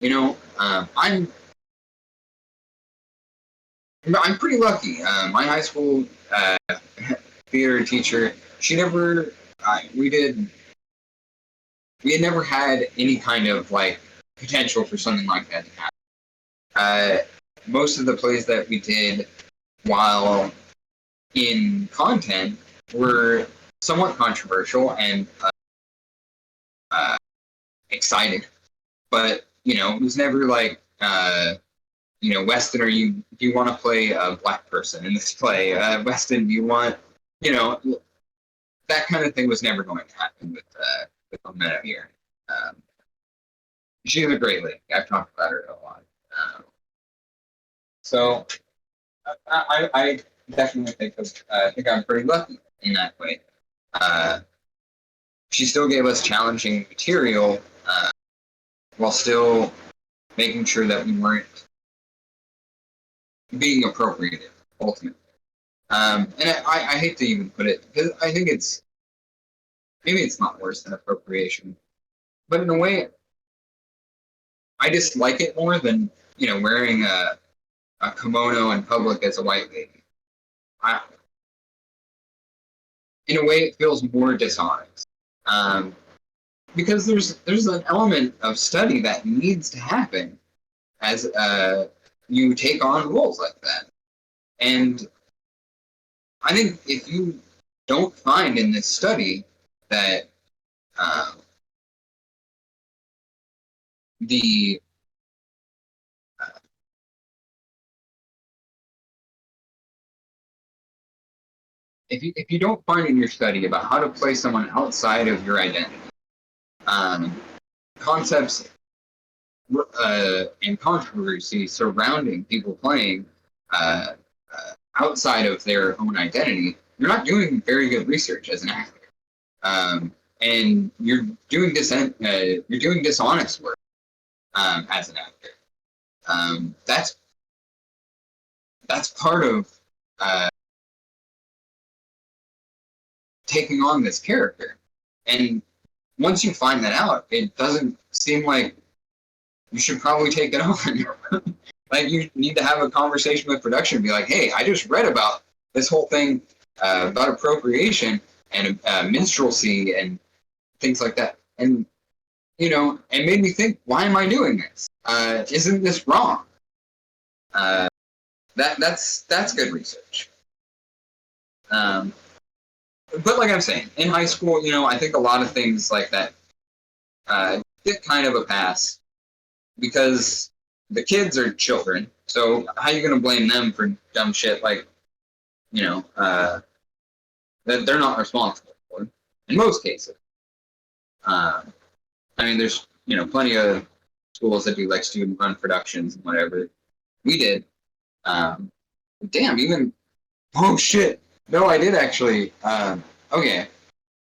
I'm pretty lucky. My high school theater teacher, we had never had any kind of like potential for something like that to happen. Most of the plays that we did, while in content were somewhat controversial and exciting. But, it was never like, Weston, do you want to play a black person in this play? Weston, do you want, that kind of thing was never going to happen with Omena here. She's a great lady. I've talked about her a lot. So I definitely think I'm pretty lucky in that way. She still gave us challenging material while still making sure that we weren't being appropriated, ultimately. And I hate to even put it, because I think maybe it's not worse than appropriation, but in a way, I dislike it more than, wearing a kimono in public as a white lady. In a way, it feels more dishonest. Because there's an element of study that needs to happen as you take on roles like that. And I think if you don't find in this study that if you don't find in your study about how to play someone outside of your identity, concepts and controversy surrounding people playing outside of their own identity, you're not doing very good research as an actor, and you're doing dishonest work as an actor. That's part of taking on this character, and once you find that out, it doesn't seem like you should probably take it on. Like, you need to have a conversation with production and be like, hey, I just read about this whole thing about appropriation and minstrelsy and things like that. And, it made me think, why am I doing this? Isn't this wrong? That's good research. But like I'm saying, in high school, I think a lot of things like that get kind of a pass because the kids are children. So how are you going to blame them for dumb shit like, that they're not responsible for in most cases? I mean, there's, plenty of schools that do like student run productions and whatever. We did. Oh shit. No, I did actually. Okay.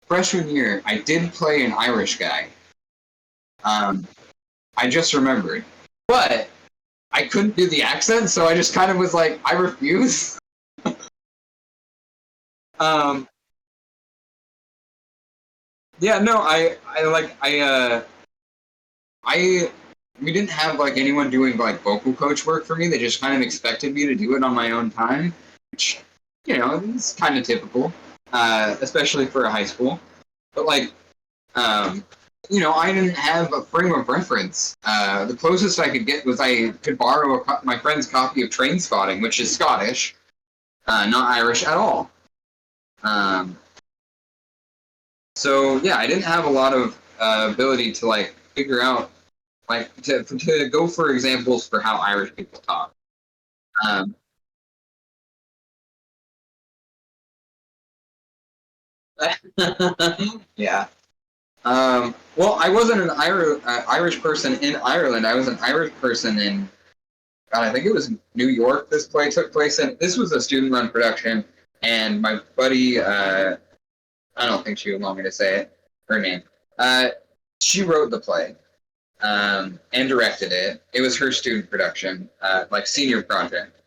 Freshman year, I did play an Irish guy. I just remembered. But I couldn't do the accent, so I just kind of was like, I refuse. Yeah, no, we didn't have like anyone doing like vocal coach work for me. They just kind of expected me to do it on my own time, which, it's kind of typical, especially for a high school. But like, I didn't have a frame of reference. The closest I could get was I could borrow my friend's copy of Train Spotting, which is Scottish, not Irish at all. So yeah, I didn't have a lot of ability to like figure out, like to go for examples for how Irish people talk. Yeah. Well, I wasn't an Irish person in Ireland. I was an Irish person in, God, I think it was New York. This play took place in. This was a student-run production, and my buddy, I don't think she would want me to say it. Her name. She wrote the play, and directed it. It was her student production, like senior project.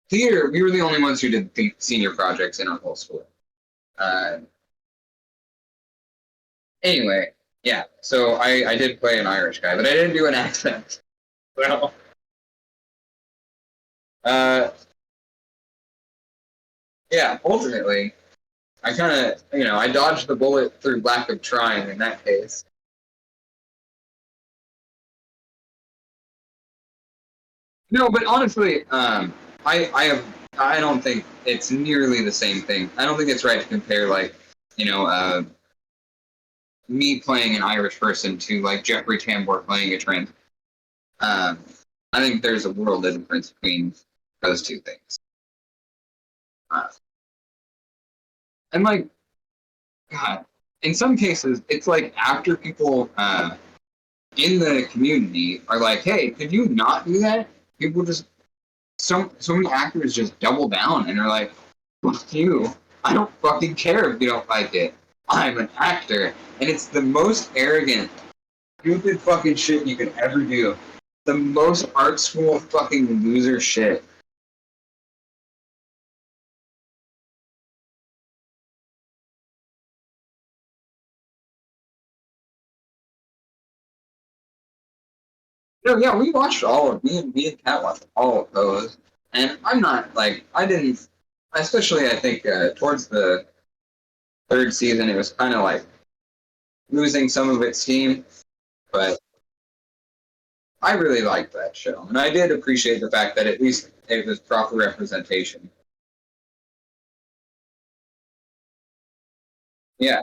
Theater, we were the only ones who did the senior projects in our whole school. Anyway, yeah, so I did play an Irish guy, but I didn't do an accent. Well, yeah, ultimately, I kind of, I dodged the bullet through lack of trying in that case. No, but honestly, I don't think it's nearly the same thing. I don't think it's right to compare, like, me playing an Irish person to, like, Jeffrey Tambor playing a trans. I think there's a world of difference between those two things. And, like, God, in some cases, it's like after people in the community are like, hey, could you not do that? People just, so many actors just double down and are like, fuck you. I don't fucking care if you don't like it. I'm an actor. And it's the most arrogant, stupid fucking shit you could ever do. The most art school fucking loser shit. No, yeah, we watched all of me and Kat watched all of those, and I'm not like I didn't, especially I think towards the third season it was kind of like losing some of its steam, but I really liked that show, and I did appreciate the fact that at least it was proper representation. Yeah,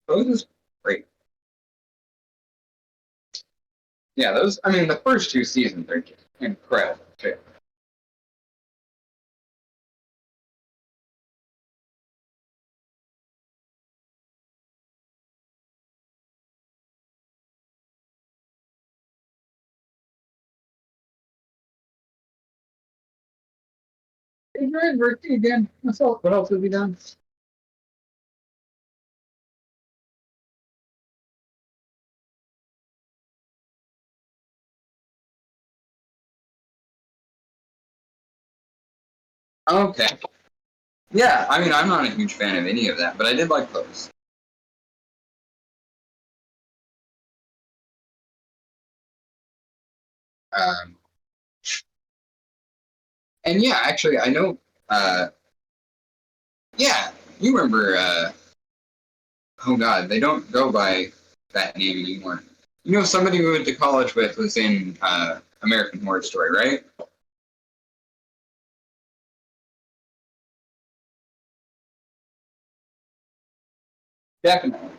those was great. Yeah, those. I mean, the first two seasons are just incredible too. Hey, Ryan, birthday again. What else have we done? Okay. Yeah, I mean, I'm not a huge fan of any of that, but I did like those. Um, and yeah, actually, I know. Uh, yeah, you remember? Oh God, they don't go by that name anymore. You know, somebody we went to college with was in American Horror Story, right? Definitely.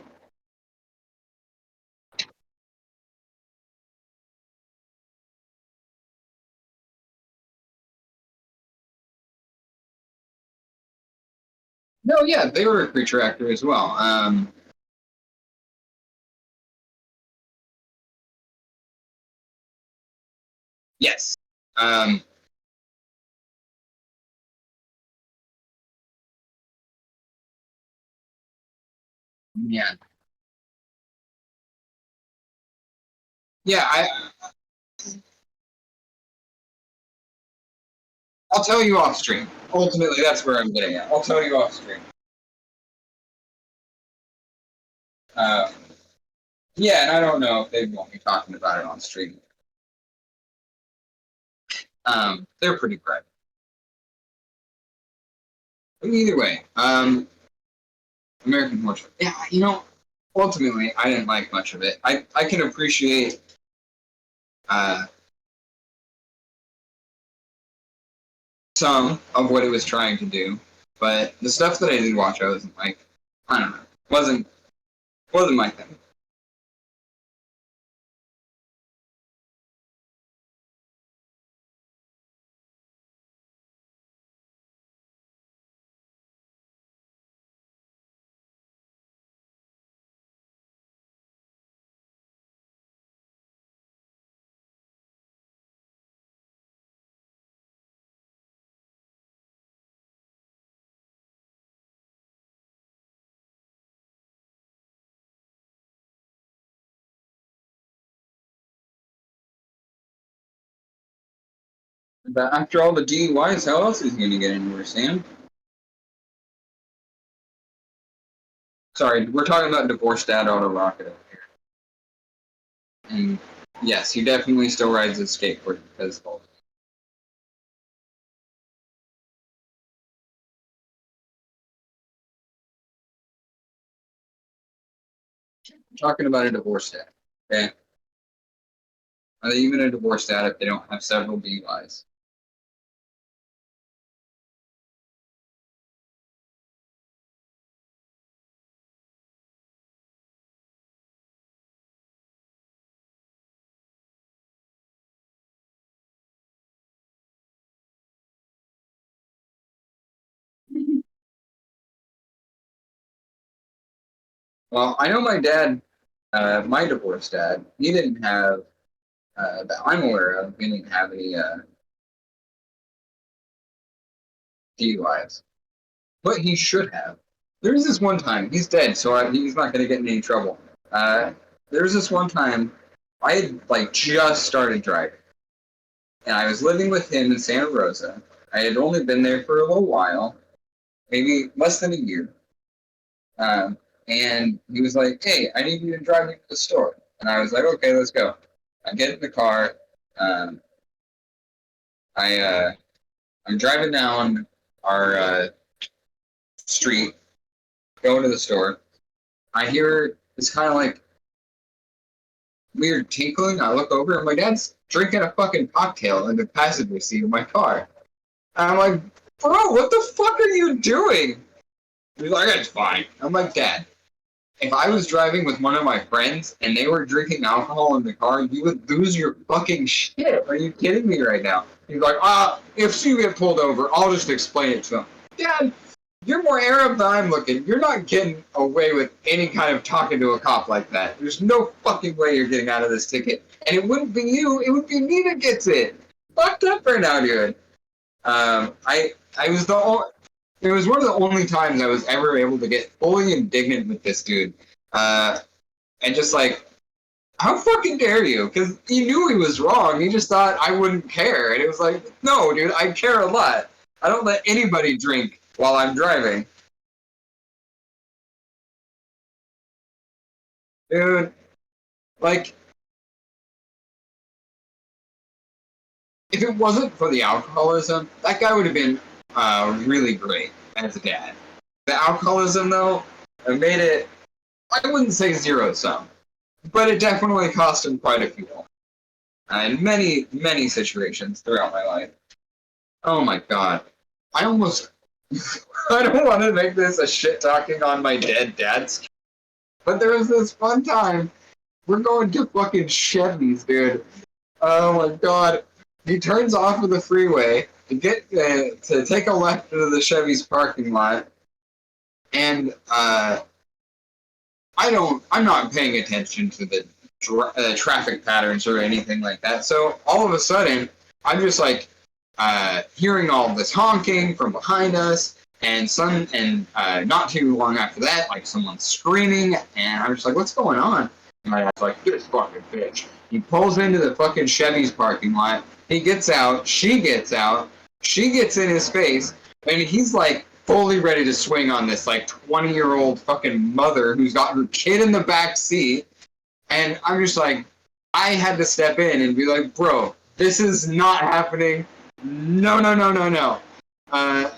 No, yeah, they were a creature actor as well. Yes. Um, yeah. Yeah, I'll tell you off stream. Ultimately, that's where I'm getting at. I'll tell you off stream. Uh, yeah, and I don't know if they want me talking about it on stream. They're pretty private. But either way, American Horror Story. Yeah, you know, ultimately, I didn't like much of it. I can appreciate uh, some of what it was trying to do, but the stuff that I did watch, I wasn't like, I don't know, wasn't my thing. But after all the DUIs, how else is he going to get anywhere, Sam? Sorry, we're talking about divorced dad Otto Rocket over here. And yes, he definitely still rides his skateboard because of talking about a divorced dad. Okay. Are they even a divorced dad if they don't have several DUIs? Well, I know my dad, my divorced dad, he didn't have, that I'm aware of, he didn't have any DUIs. But he should have. There was this one time, he's dead, so he's not going to get in any trouble. There was this one time, I had like just started driving, and I was living with him in Santa Rosa. I had only been there for a little while, maybe less than a year. And he was like, "Hey, I need you to drive me to the store." And I was like, "Okay, let's go." I get in the car. Um, I'm driving down our street, going to the store. I hear this kind of like weird tinkling. I look over, and my dad's drinking a fucking cocktail in the passenger seat of my car. And I'm like, "Bro, what the fuck are you doing?" He's like, "It's fine." I'm like, "Dad, if I was driving with one of my friends and they were drinking alcohol in the car, you would lose your fucking shit. Are you kidding me right now?" He's like, if you get pulled over, I'll just explain it to him." Dad, you're more Arab than I'm looking. You're not getting away with any kind of talking to a cop like that. There's no fucking way you're getting out of this ticket. And it wouldn't be you, it would be me that gets it. Fucked up right now, dude. I was it was one of the only times I was ever able to get fully indignant with this dude. And just like, how fucking dare you? Because he knew he was wrong. He just thought I wouldn't care. And it was like, no, dude, I care a lot. I don't let anybody drink while I'm driving. Dude, like, if it wasn't for the alcoholism, that guy would have been really great as a dad. The alcoholism, though, made it, I wouldn't say zero sum, but it definitely cost him quite a few. In many, many situations throughout my life. Oh my god. I almost, I don't want to make this a shit talking on my dead dad's, but there was this fun time. We're going to fucking Chevy's, dude. Oh my god. He turns off of the freeway to get to take a left into the Chevy's parking lot, and I'm not paying attention to the traffic patterns or anything like that. So all of a sudden, I'm just like hearing all this honking from behind us, and not too long after that, like someone's screaming, and I'm just like, "What's going on?" And my dad's like, "This fucking bitch." He pulls into the fucking Chevy's parking lot. He gets out. She gets out. She gets in his face, and he's like fully ready to swing on this like 20-year-old fucking mother who's got her kid in the back seat. And I'm just like, I had to step in and be like, "Bro, this is not happening. No, no, no, no, no."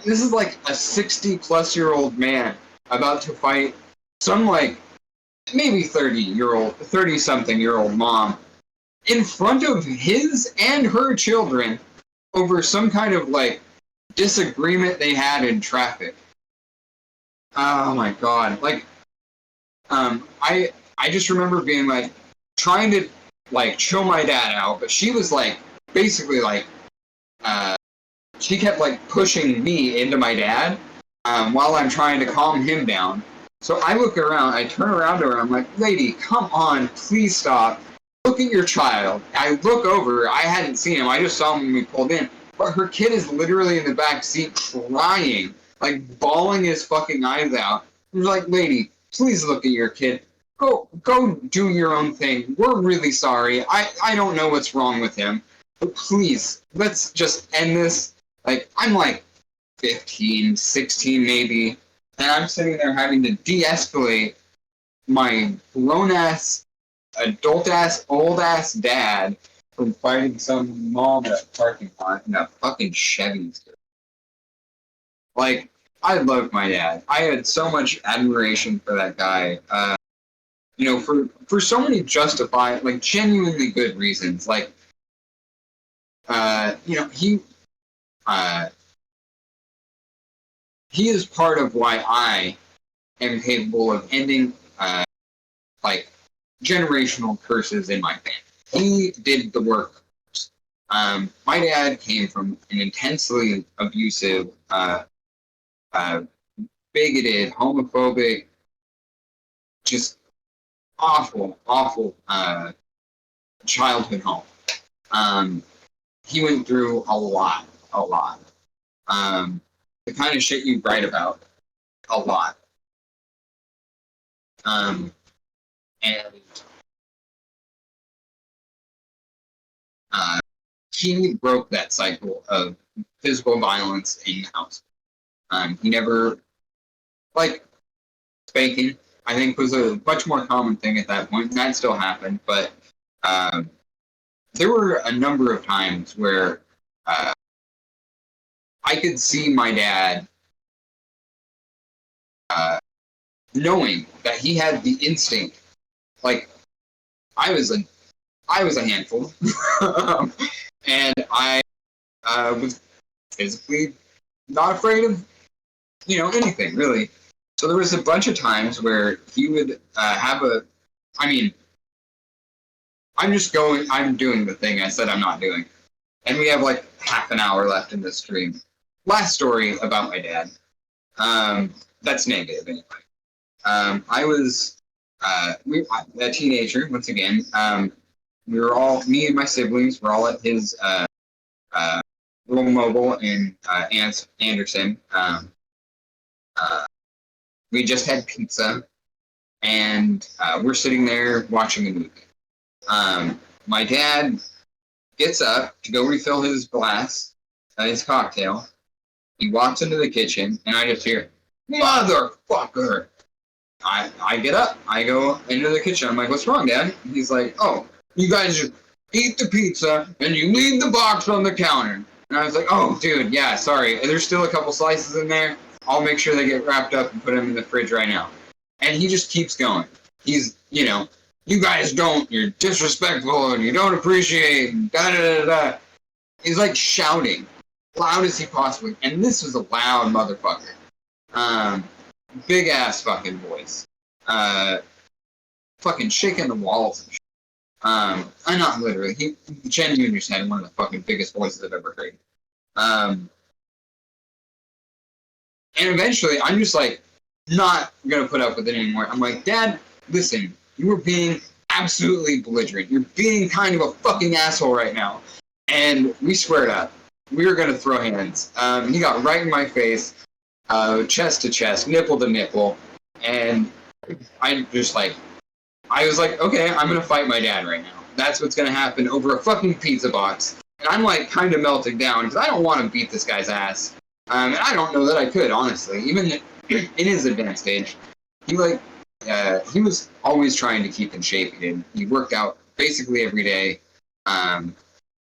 This is like a 60-plus-year-old man about to fight some like maybe 30-something-year-old mom in front of his and her children over some kind of like disagreement they had in traffic. Oh my god. Like, I just remember being like, trying to like chill my dad out, but she was like, basically like, she kept like pushing me into my dad, while I'm trying to calm him down. So I look around, I turn around to her, I'm like, "Lady, come on, please stop. Look at your child." I look over, I hadn't seen him, I just saw him when we pulled in. But her kid is literally in the back seat crying, like bawling his fucking eyes out. I'm like, "Lady, please look at your kid. Go do your own thing. We're really sorry. I don't know what's wrong with him. But please, let's just end this." Like, I'm like 15, 16 maybe, and I'm sitting there having to de-escalate my grown-ass, adult-ass, old-ass dad from fighting some mom at a parking lot in a fucking Chevy's. Like, I love my dad. I had so much admiration for that guy. For so many justified, like, genuinely good reasons. Like, he is part of why I am capable of ending, like, generational curses in my family. He did the work. My dad came from an intensely abusive, bigoted, homophobic, just awful, awful childhood home. He went through a lot. The kind of shit you write about, a lot. And he broke that cycle of physical violence in the house. He never, like, spanking, I think, was a much more common thing at that point, and that still happened, but there were a number of times where I could see my dad knowing that he had the instinct, like, I was a handful, and I was physically not afraid of, anything, really. So there was a bunch of times where he would have I'm doing the thing I said I'm not doing. And we have like half an hour left in this stream. Last story about my dad. That's negative anyway. I was a teenager, once again. We were all, me and my siblings were all at his little mobile in Anderson. We just had pizza, and we're sitting there watching a movie. My dad gets up to go refill his glass, his cocktail. He walks into the kitchen, and I just hear, "Motherfucker!" I get up. I go into the kitchen. I'm like, "What's wrong, Dad?" He's like, "Oh, you guys just eat the pizza, and you leave the box on the counter." And I was like, "Oh, dude, yeah, sorry. There's still a couple slices in there. I'll make sure they get wrapped up and put them in the fridge right now." And he just keeps going. He's, "You guys don't. You're disrespectful, and you don't appreciate, da-da-da-da." He's like shouting, loud as he possibly, and this was a loud motherfucker. Big ass fucking voice. Fucking shaking the walls and shit. I'm not literally. He genuinely just had one of the fucking biggest voices I've ever heard. And eventually, I'm just like, not gonna put up with it anymore. I'm like, "Dad, listen, you are being absolutely belligerent. You're being kind of a fucking asshole right now." And we squared up. We were gonna throw hands. He got right in my face, chest to chest, nipple to nipple, and I was like, "Okay, I'm gonna fight my dad right now. That's what's gonna happen over a fucking pizza box." And I'm like kind of melting down because I don't want to beat this guy's ass. And I don't know that I could, honestly. Even in his advanced age, he was always trying to keep in shape. He worked out basically every day,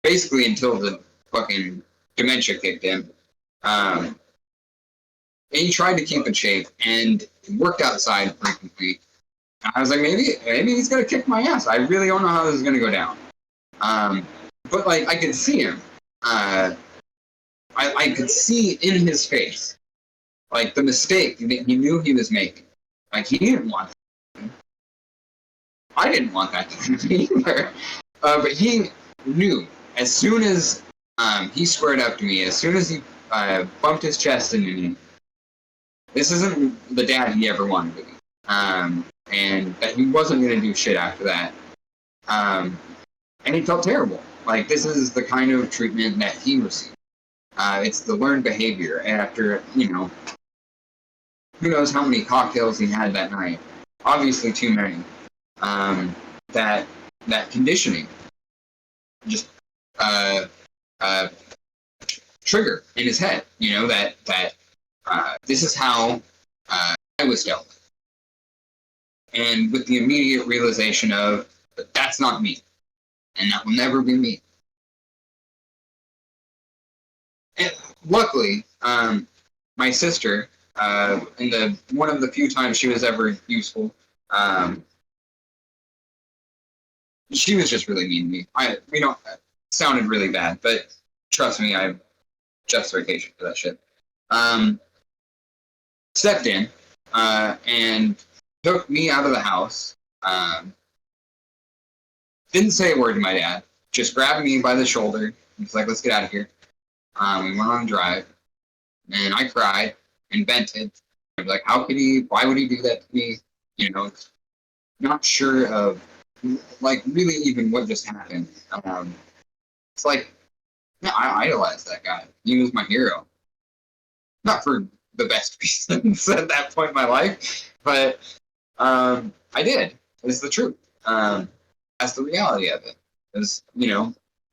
basically until the fucking dementia kicked in. And he tried to keep in shape and worked outside frequently. I was like, maybe he's gonna kick my ass. I really don't know how this is gonna go down. But like, I could see him. I could see in his face, like, the mistake that he knew he was making. Like, he didn't want that. I didn't want that to happen either. But he knew as soon as he squared up to me, as soon as he bumped his chest into me, this isn't the dad he ever wanted to be. And that he wasn't going to do shit after that. And he felt terrible. Like, this is the kind of treatment that he received. It's the learned behavior after, who knows how many cocktails he had that night. Obviously too many. That conditioning just trigger in his head, that this is how I was dealt with. And with the immediate realization of, that's not me. And that will never be me. And luckily, my sister, in one of the few times she was ever useful, she was just really mean to me. It sounded really bad, but trust me, I have justification for that shit. Stepped in, and took me out of the house. Didn't say a word to my dad. Just grabbed me by the shoulder. He's like, "Let's get out of here." We went on a drive, and I cried and vented. I was like, why would he do that to me? not sure of, like, really even what just happened. It's like, yeah, I idolized that guy. He was my hero. Not for the best reasons at that point in my life, but I did. It's the truth. That's the reality of it. Because,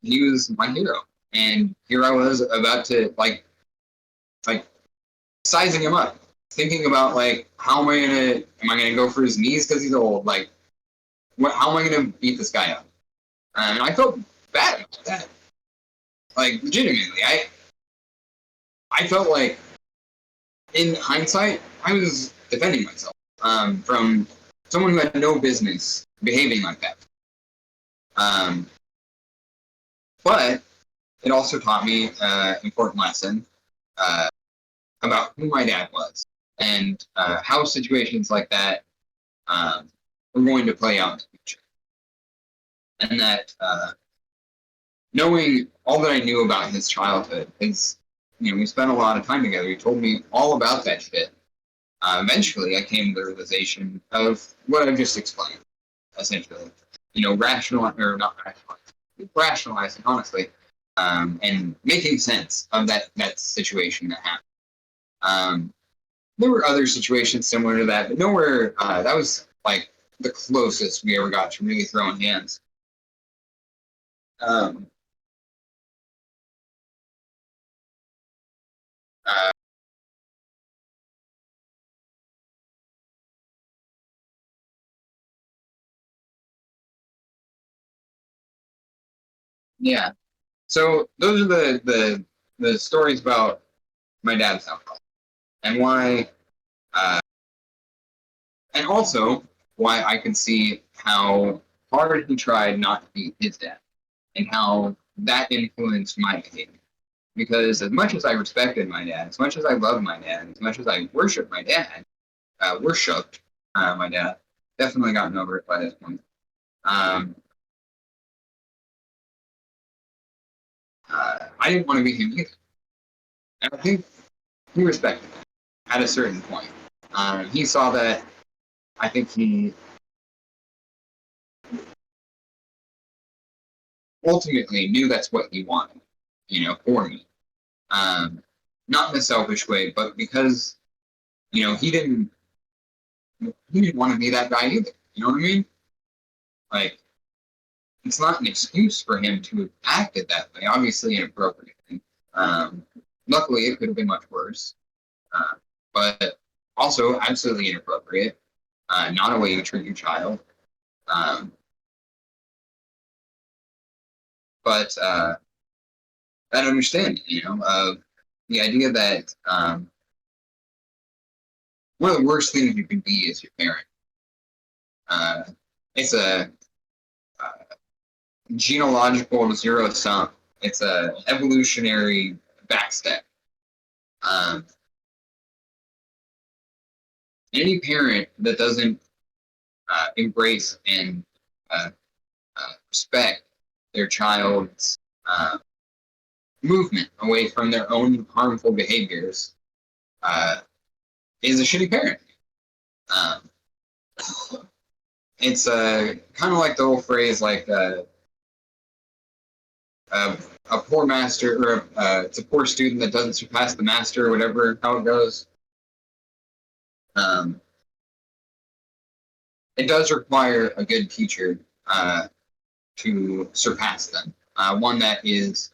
he was my hero. And here I was about to, like sizing him up. Thinking about, like, am I gonna go for his knees because he's old? Like, how am I gonna beat this guy up? And I felt bad about that. Like, legitimately. I felt like, in hindsight, I was defending myself from someone who had no business behaving like that. But it also taught me an important lesson about who my dad was and how situations like that were going to play out in the future. And that knowing all that I knew about his childhood, we spent a lot of time together. He told me all about that shit. Eventually, I came to the realization of what I just explained, essentially. Rationalizing, honestly, and making sense of that situation that happened. There were other situations similar to that, but nowhere, that was, like, the closest we ever got to really throwing hands. Yeah. So those are the stories about my dad's alcohol and why, and also why I can see how hard he tried not to be his dad and how that influenced my behavior. Because as much as I respected my dad, as much as I loved my dad, as much as I worshipped my dad, my dad, definitely gotten over it by this point. I didn't want to be him either. And I think he respected that at a certain point. He saw that. I think he ultimately knew that's what he wanted, for me. Not in a selfish way, but because, he didn't want to be that guy either. You know what I mean? Like, it's not an excuse for him to have acted that way. Obviously inappropriately. Luckily, it could have been much worse. But also absolutely inappropriate. Not a way you treat your child. But that understanding, of the idea that one of the worst things you can be is your parent. It's a genealogical zero sum. It's a evolutionary backstep. Any parent that doesn't embrace and respect their child's movement away from their own harmful behaviors is a shitty parent. It's kind of like the old phrase, like a poor master, or it's a poor student that doesn't surpass the master, or whatever, how it goes. It does require a good teacher to surpass them. One that is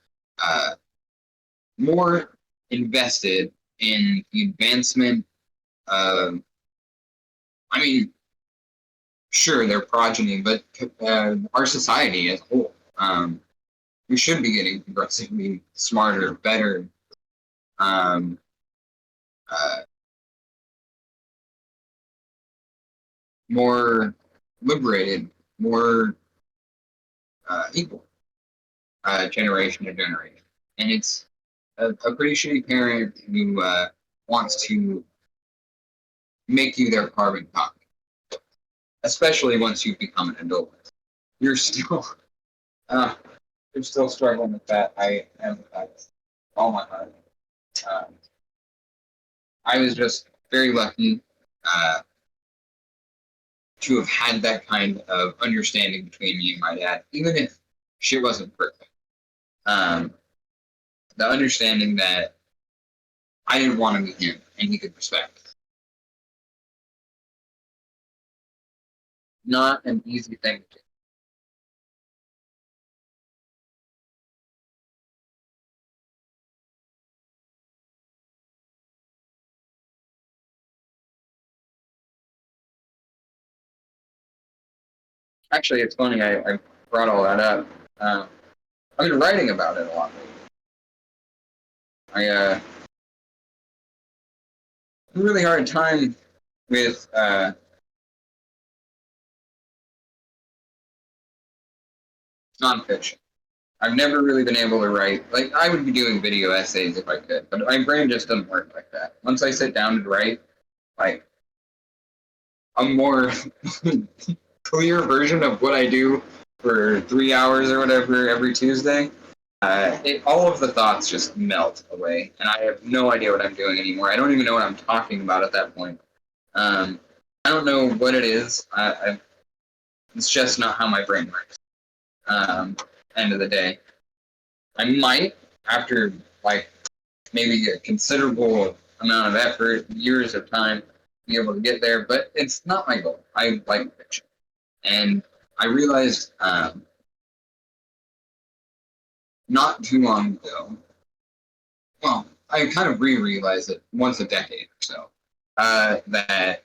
more invested in the advancement of, sure, their progeny, but our society as a whole. We should be getting progressively smarter, better, more liberated, more equal, generation to generation. And it's a pretty shitty parent who wants to make you their carbon copy, especially once you become an adult. You're still struggling with that. I empathize all my heart. I was just very lucky to have had that kind of understanding between me and my dad, even if shit wasn't perfect. The understanding that I didn't want to meet him and he could respect it. Not an easy thing to do. Actually, it's funny, I brought all that up. I've been writing about it a lot lately. I had a really hard time with nonfiction. I've never really been able to write. Like, I would be doing video essays if I could, but my brain just doesn't work like that. Once I sit down to write, like, a more clear version of what I do for 3 hours or whatever every Tuesday, all of the thoughts just melt away, and I have no idea what I'm doing anymore. I don't even know what I'm talking about at that point. I don't know what it is. It's just not how my brain works. End of the day, I might, after like maybe a considerable amount of effort, years of time, be able to get there, but it's not my goal. I like fiction, and I realized not too long ago, well, I kind of realized it once a decade or so, that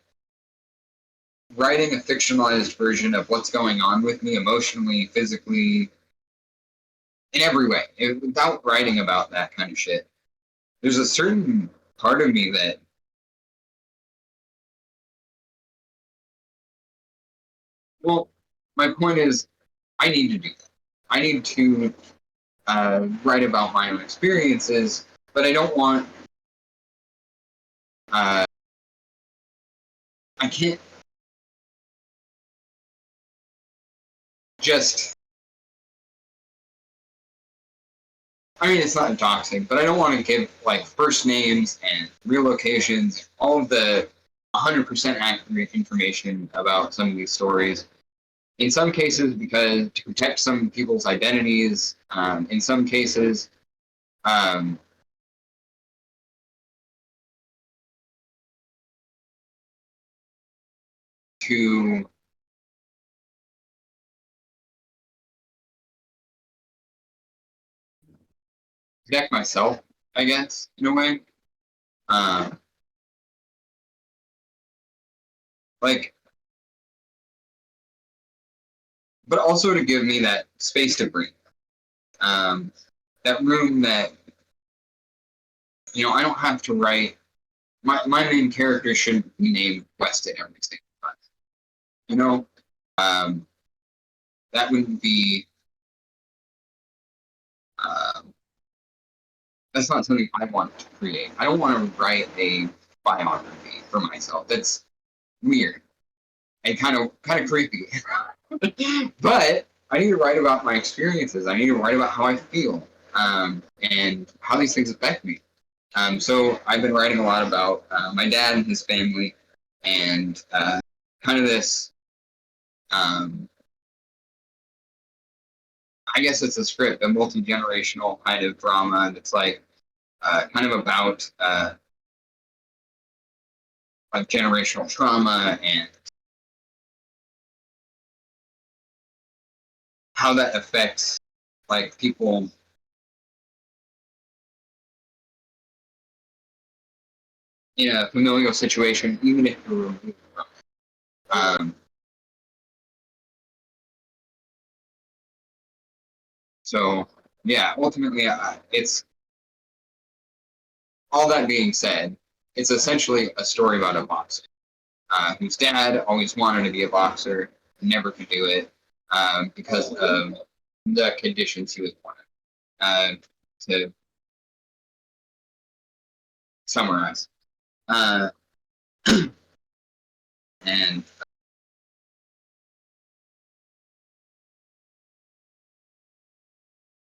writing a fictionalized version of what's going on with me emotionally, physically, in every way, without writing about that kind of shit, there's a certain part of me that well, my point is, I need to do that. I need to write about my own experiences, but I don't want. I can't just. I mean, it's not doxing, but I don't want to give like first names and real locations, all of the 100% accurate information about some of these stories. In some cases, because to protect some people's identities. In some cases, to protect myself, I guess, in a way. But also to give me that space to breathe. That room that, I don't have to write. My main character shouldn't be named Weston every single time. That wouldn't be. That's not something I want to create. I don't want to write a biography for myself. That's weird and kind of creepy. But I need to write about my experiences. I need to write about how I feel and how these things affect me. So I've been writing a lot about my dad and his family, and kind of this. I guess it's a script, a multi-generational kind of drama that's like kind of about like generational trauma and how that affects like people in a familial situation, even if you're removed from. So yeah, ultimately, it's all that being said, it's essentially a story about a boxer whose dad always wanted to be a boxer, never could do it because of the conditions he was born in. To summarize, and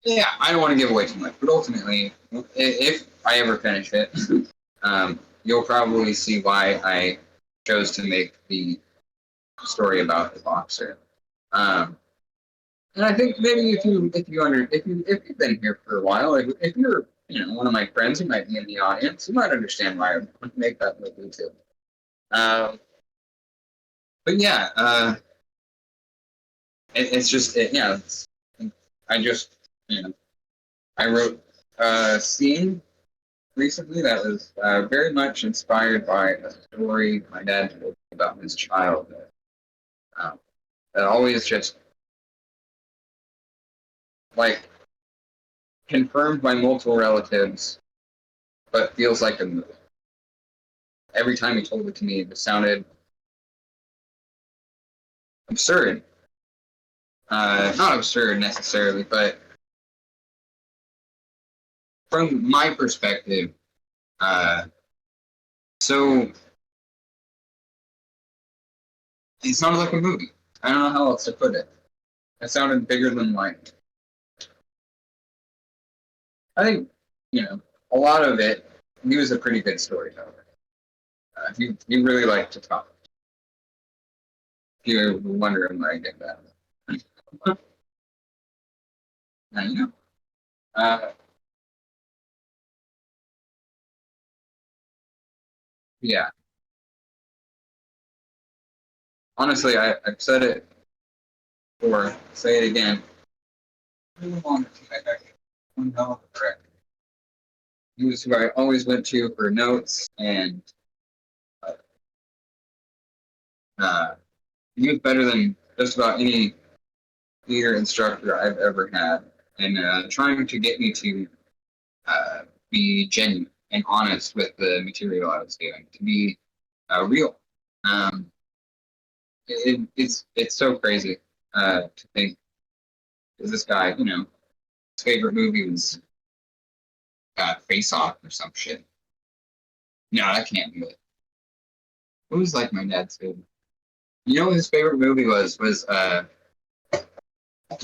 yeah, I don't want to give away too much, but ultimately, if I ever finish it, you'll probably see why I chose to make the story about the boxer. And I think maybe if you've been here for a while, if you're one of my friends who might be in the audience, you might understand why I would make that movie too. But yeah, it's just I just I wrote a scene recently that was very much inspired by a story my dad told me about his childhood. That always just like confirmed by multiple relatives, but feels like a movie. Every time he told it to me, it sounded absurd. Not absurd necessarily, but from my perspective, so it sounded like a movie. I don't know how else to put it. It sounded bigger than life. I think, a lot of it, he was a pretty good storyteller. He really liked to talk. If you're wondering where I get that. I know. Yeah. Honestly, I've said it before, say it again. One hell of a friend. He was who I always went to for notes, and he was better than just about any theater instructor I've ever had, and trying to get me to be genuine and honest with the material I was doing, to be real. It's so crazy to think, is this guy, his favorite movie was Face Off or some shit. No, that can't be it. What was like my dad's favorite? You know what his favorite movie was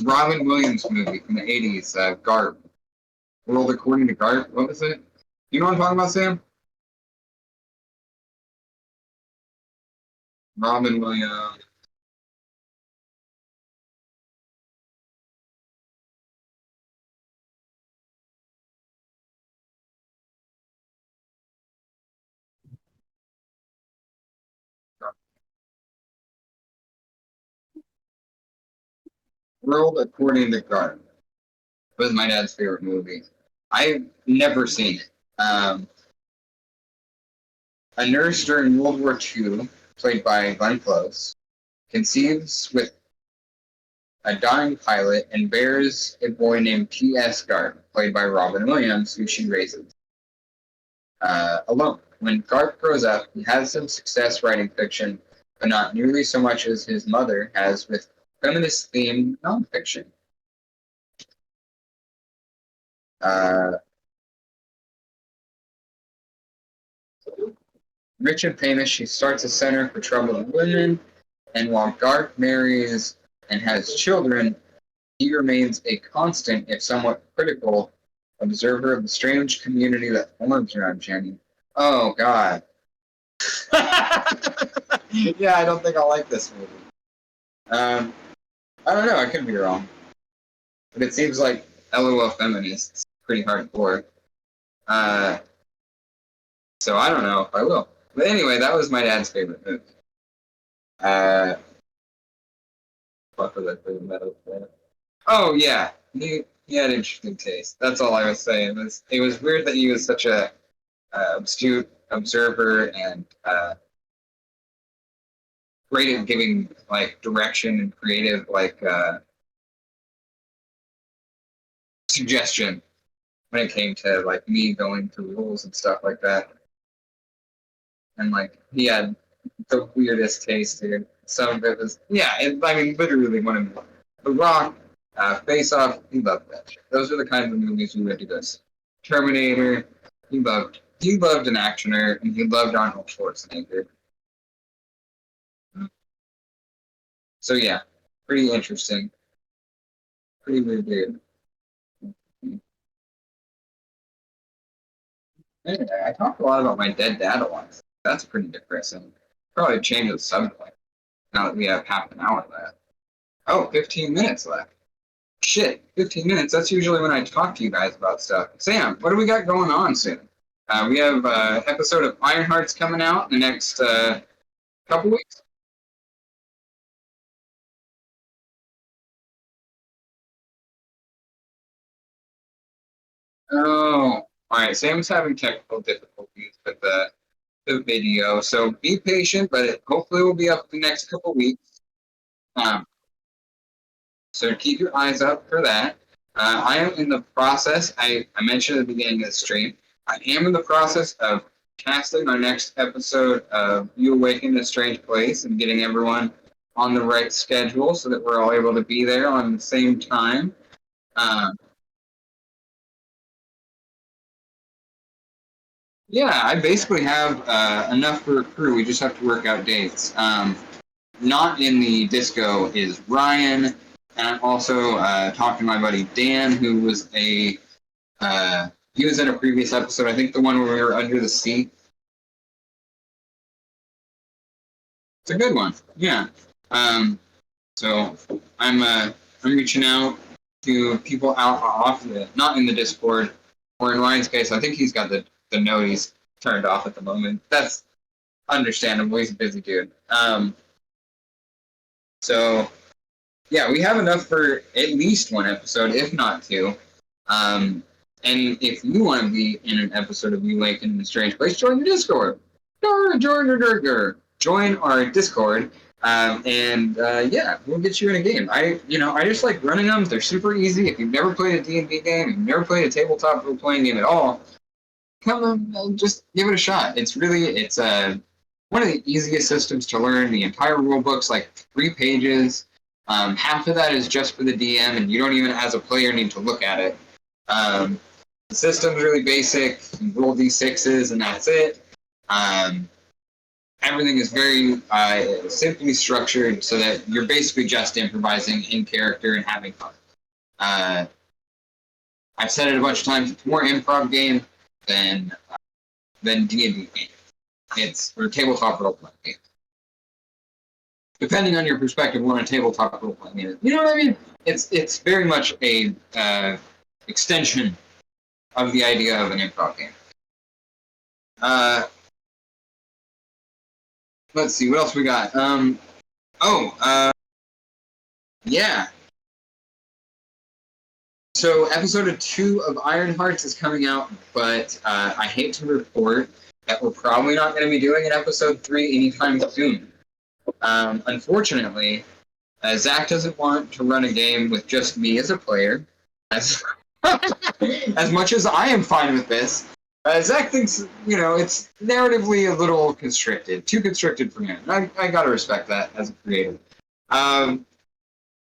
Robin Williams movie from the 80s, Garp. World According to Garp. What was it? You know what I'm talking about, Sam? Robin Williams. World According to Garp was my dad's favorite movie. I've never seen it. A nurse during World War II, played by Glenn Close, conceives with a dying pilot and bears a boy named T.S. Garp, played by Robin Williams, who she raises alone. When Garp grows up, he has some success writing fiction, but not nearly so much as his mother has with feminist-themed nonfiction. Rich and famous, she starts a center for troubled women, and while Garp marries and has children, he remains a constant, if somewhat critical, observer of the strange community that forms around Jenny. Oh, God. Yeah, I don't think I'll like this movie. I don't know, I could be wrong. But it seems like LOL Feminist's pretty hardcore. So I don't know if I will. But anyway, that was my dad's favorite movie. What was I thinking about? Oh yeah, he had interesting taste. That's all I was saying. It was weird that he was such a astute observer and great at giving like direction and creative suggestion when it came to like me going through rules and stuff like that. And like he had the weirdest taste, dude. Some of it was literally one of them. The Rock, Face Off, he loved that shit. Those are the kinds of movies we went to go see. Terminator, he loved an actioner, and he loved Arnold Schwarzenegger. So yeah, pretty interesting. Pretty weird dude. Anyway, I talked a lot about my dead dad a lot. That's pretty depressing. Probably change the subject. now that we have half an hour left. Oh, 15 minutes left. Shit, 15 minutes. That's usually when I talk to you guys about stuff. Sam, what do we got going on soon? We have an episode of Ironheart's coming out in the next couple weeks. Oh, all right. Sam's having technical difficulties with the video, so be patient, but it hopefully will be up the next couple weeks. So keep your eyes up for that. I am in the process, I mentioned at the beginning of the stream, I am in the process of casting our next episode of You Awaken in a Strange Place and getting everyone on the right schedule so that we're all able to be there on the same time. Yeah, I basically have enough for a crew. We just have to work out dates. Not in the disco is Ryan, and I'm also talking to my buddy Dan, who was he was in a previous episode. I think the one where we were under the sea. It's a good one. Yeah. So I'm reaching out to people out off not in the Discord, or in Ryan's case, I think he's got the noties turned off at the moment. That's understandable. He's a busy dude. So yeah, we have enough for at least one episode, if not two. And if you want to be in an episode of You Awaken in a Strange Place, join the Discord. Join our Discord. Yeah, we'll get you in a game. I just like running them. They're super easy. If you've never played a D&D game, you've never played a tabletop role-playing game at all, come on, and just give it a shot. It's one of the easiest systems to learn. The entire rule book's like 3 pages. Half of that is just for the DM, and you don't even, as a player, need to look at it. The system's really basic. You roll d6s, and that's it. Everything is very simply structured so that you're basically just improvising in character and having fun. I've said it a bunch of times. It's more improv game than D&D game. Or tabletop role-playing game. Depending on your perspective on a tabletop role-playing game, you know what I mean? It's very much a extension of the idea of an improv game. Let's see, what else we got? Yeah. So episode 2 of Ironhearts is coming out, but I hate to report that we're probably not going to be doing an episode 3 anytime soon. Unfortunately, Zach doesn't want to run a game with just me as a player. As much as I am fine with this, Zach thinks, it's narratively a little constricted. Too constricted for him. I gotta respect that as a creator.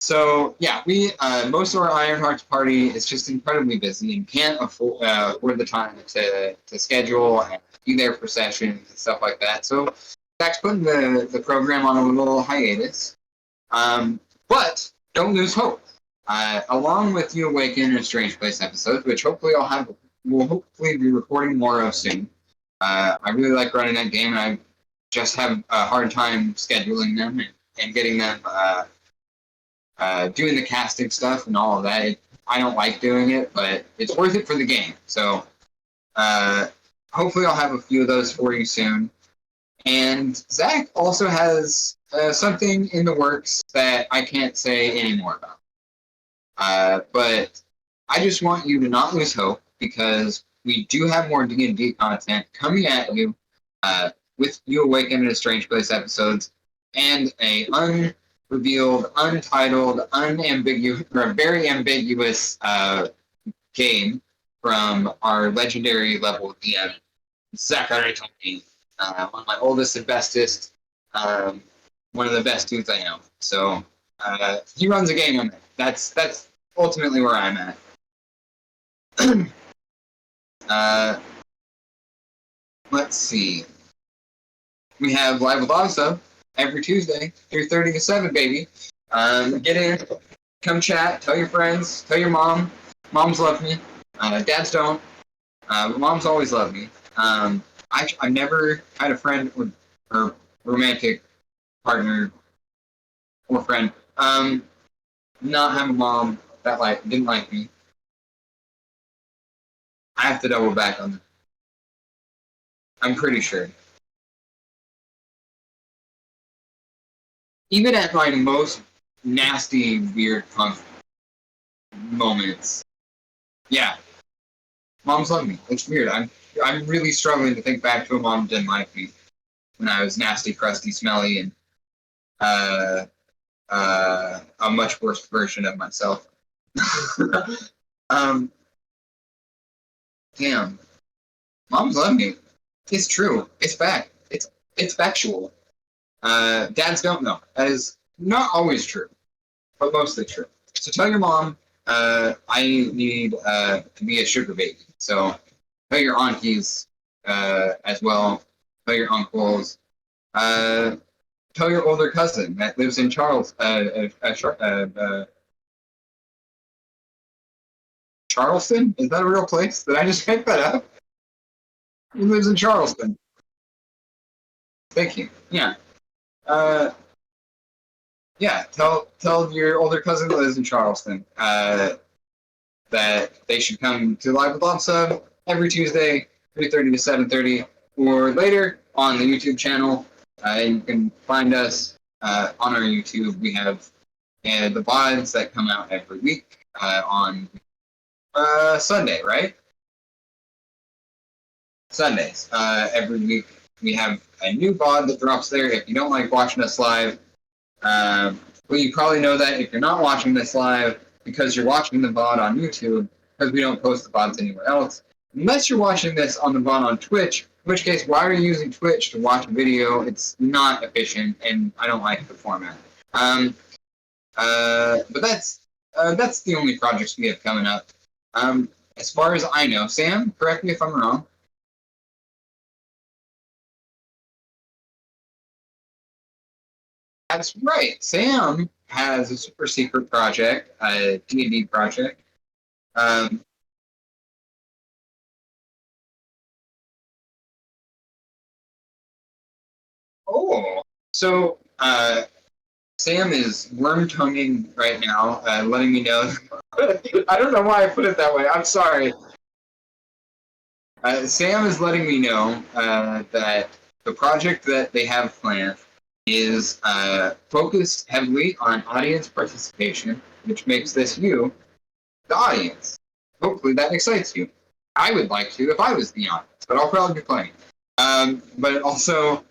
So, yeah, we most of our Ironhearts party is just incredibly busy and can't afford the time to schedule and be there for sessions and stuff like that. So, Zach's putting the program on a little hiatus. But don't lose hope. Along with You Awaken in a Strange Place episodes, which hopefully we'll hopefully be recording more of soon. I really like running that game, and I just have a hard time scheduling them and getting them doing the casting stuff and all of that. I don't like doing it, but it's worth it for the game. So hopefully I'll have a few of those for you soon. And Zach also has something in the works that I can't say any more about. But I just want you to not lose hope, because we do have more D&D content coming at you with You Awaken in a Strange Place episodes and a unrevealed, untitled, unambiguous, or very ambiguous game from our legendary level DM. Zach already told me. One of my oldest and bestest, one of the best dudes I know. So he runs a game on it. That's ultimately where I'm at. Let's see. We have Live with Otto every Tuesday, 3:30 to 7, baby. Get in, come chat, tell your friends, tell your mom. Moms love me. Dads don't. But moms always love me. I've never had a friend or romantic partner or friend, not have a mom that didn't like me. I have to double back on that. I'm pretty sure. Even at my most nasty, weird punk moments, yeah, moms love me. It's weird. I'm really struggling to think back to a mom who didn't like me when I was nasty, crusty, smelly, and a much worse version of myself. Damn, moms love me. It's true. It's fact. It's factual. Dads don't know. That is not always true, but mostly true. So tell your mom I need to be a sugar baby. So tell your aunties as well. Tell your uncles. Tell your older cousin that lives in Charleston. Is that a real place? Did I just make that up? He lives in Charleston. Thank you. Yeah. Yeah. Tell your older cousin that lives in Charleston that they should come to Live with Lobsub every Tuesday, 3:30 to 7:30, or later on the YouTube channel. You can find us on our YouTube. We have the VODs that come out every week on Sunday, right? Sundays. Every week we have a new VOD that drops there. If you don't like watching us live, well, you probably know that if you're not watching this live because you're watching the VOD on YouTube, because we don't post the VODs anywhere else. Unless you're watching this on the VOD on Twitch, in which case, why are you using Twitch to watch a video? It's not efficient, and I don't like the format. But that's the only projects we have coming up. As far as I know, Sam, correct me if I'm wrong. That's right. Sam has a super secret project, a D&D project. So Sam is worm-tonguing right now, letting me know. I don't know why I put it that way. I'm sorry. Sam is letting me know that the project that they have planned is focused heavily on audience participation, which makes this you, the audience. Hopefully that excites you. I would like to if I was the audience, but I'll probably be playing. But it also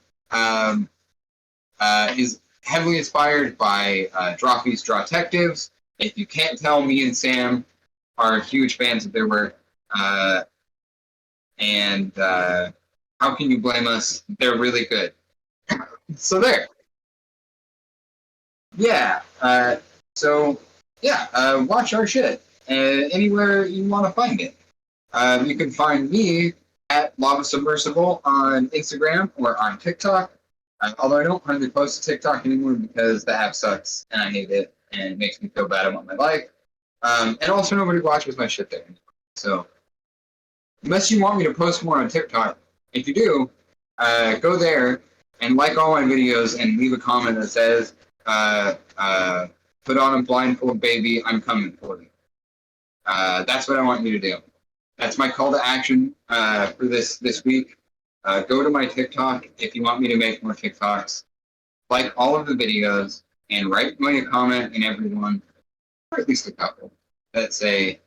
is heavily inspired by Drawfeast Drawtectives. If you can't tell, me and Sam are huge fans of their work. And how can you blame us? They're really good. So there. Yeah. Watch our shit anywhere you want to find it. You can find me at Lava Submersible on Instagram or on TikTok. Although I don't hardly post to TikTok anymore because the app sucks and I hate it and it makes me feel bad about my life. And also nobody watches my shit there. So unless you want me to post more on TikTok, if you do, go there and like all my videos and leave a comment that says, put on a blindfold, baby, I'm coming for you. That's what I want you to do. That's my call to action for this week. Go to my TikTok if you want me to make more TikToks. Like all of the videos and write me a comment in every one, or at least a couple, that say,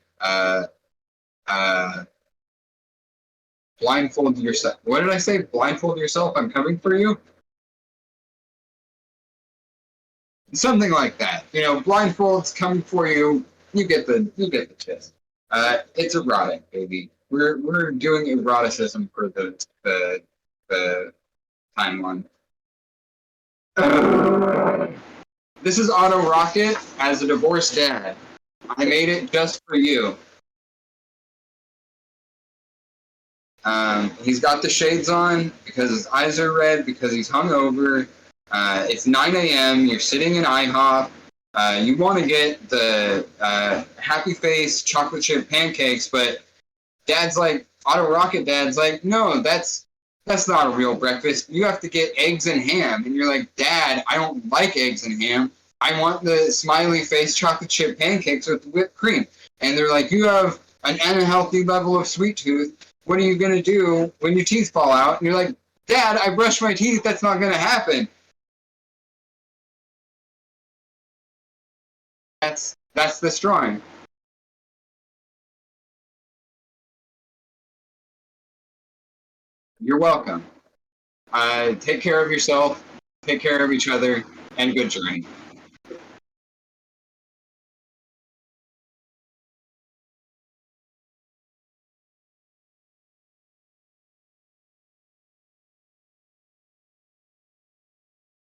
blindfold yourself. What did I say? Blindfold yourself, I'm coming for you? Something like that. You know, blindfolds coming for you. You get the gist. It's erotic, baby. We're doing eroticism for the timeline. This is Otto Rocket as a divorced dad. I made it just for you. He's got the shades on because his eyes are red because he's hungover. It's 9 a.m. You're sitting in IHOP. You want to get the Happy Face chocolate chip pancakes, but Dad's like, Otto Rocket Dad's like, no, that's not a real breakfast. You have to get eggs and ham. And you're like, Dad, I don't like eggs and ham. I want the smiley face chocolate chip pancakes with whipped cream. And they're like, you have an unhealthy level of sweet tooth. What are you going to do when your teeth fall out? And you're like, Dad, I brushed my teeth. That's not going to happen. That's destroying. You're welcome. Take care of yourself, take care of each other, and good journey.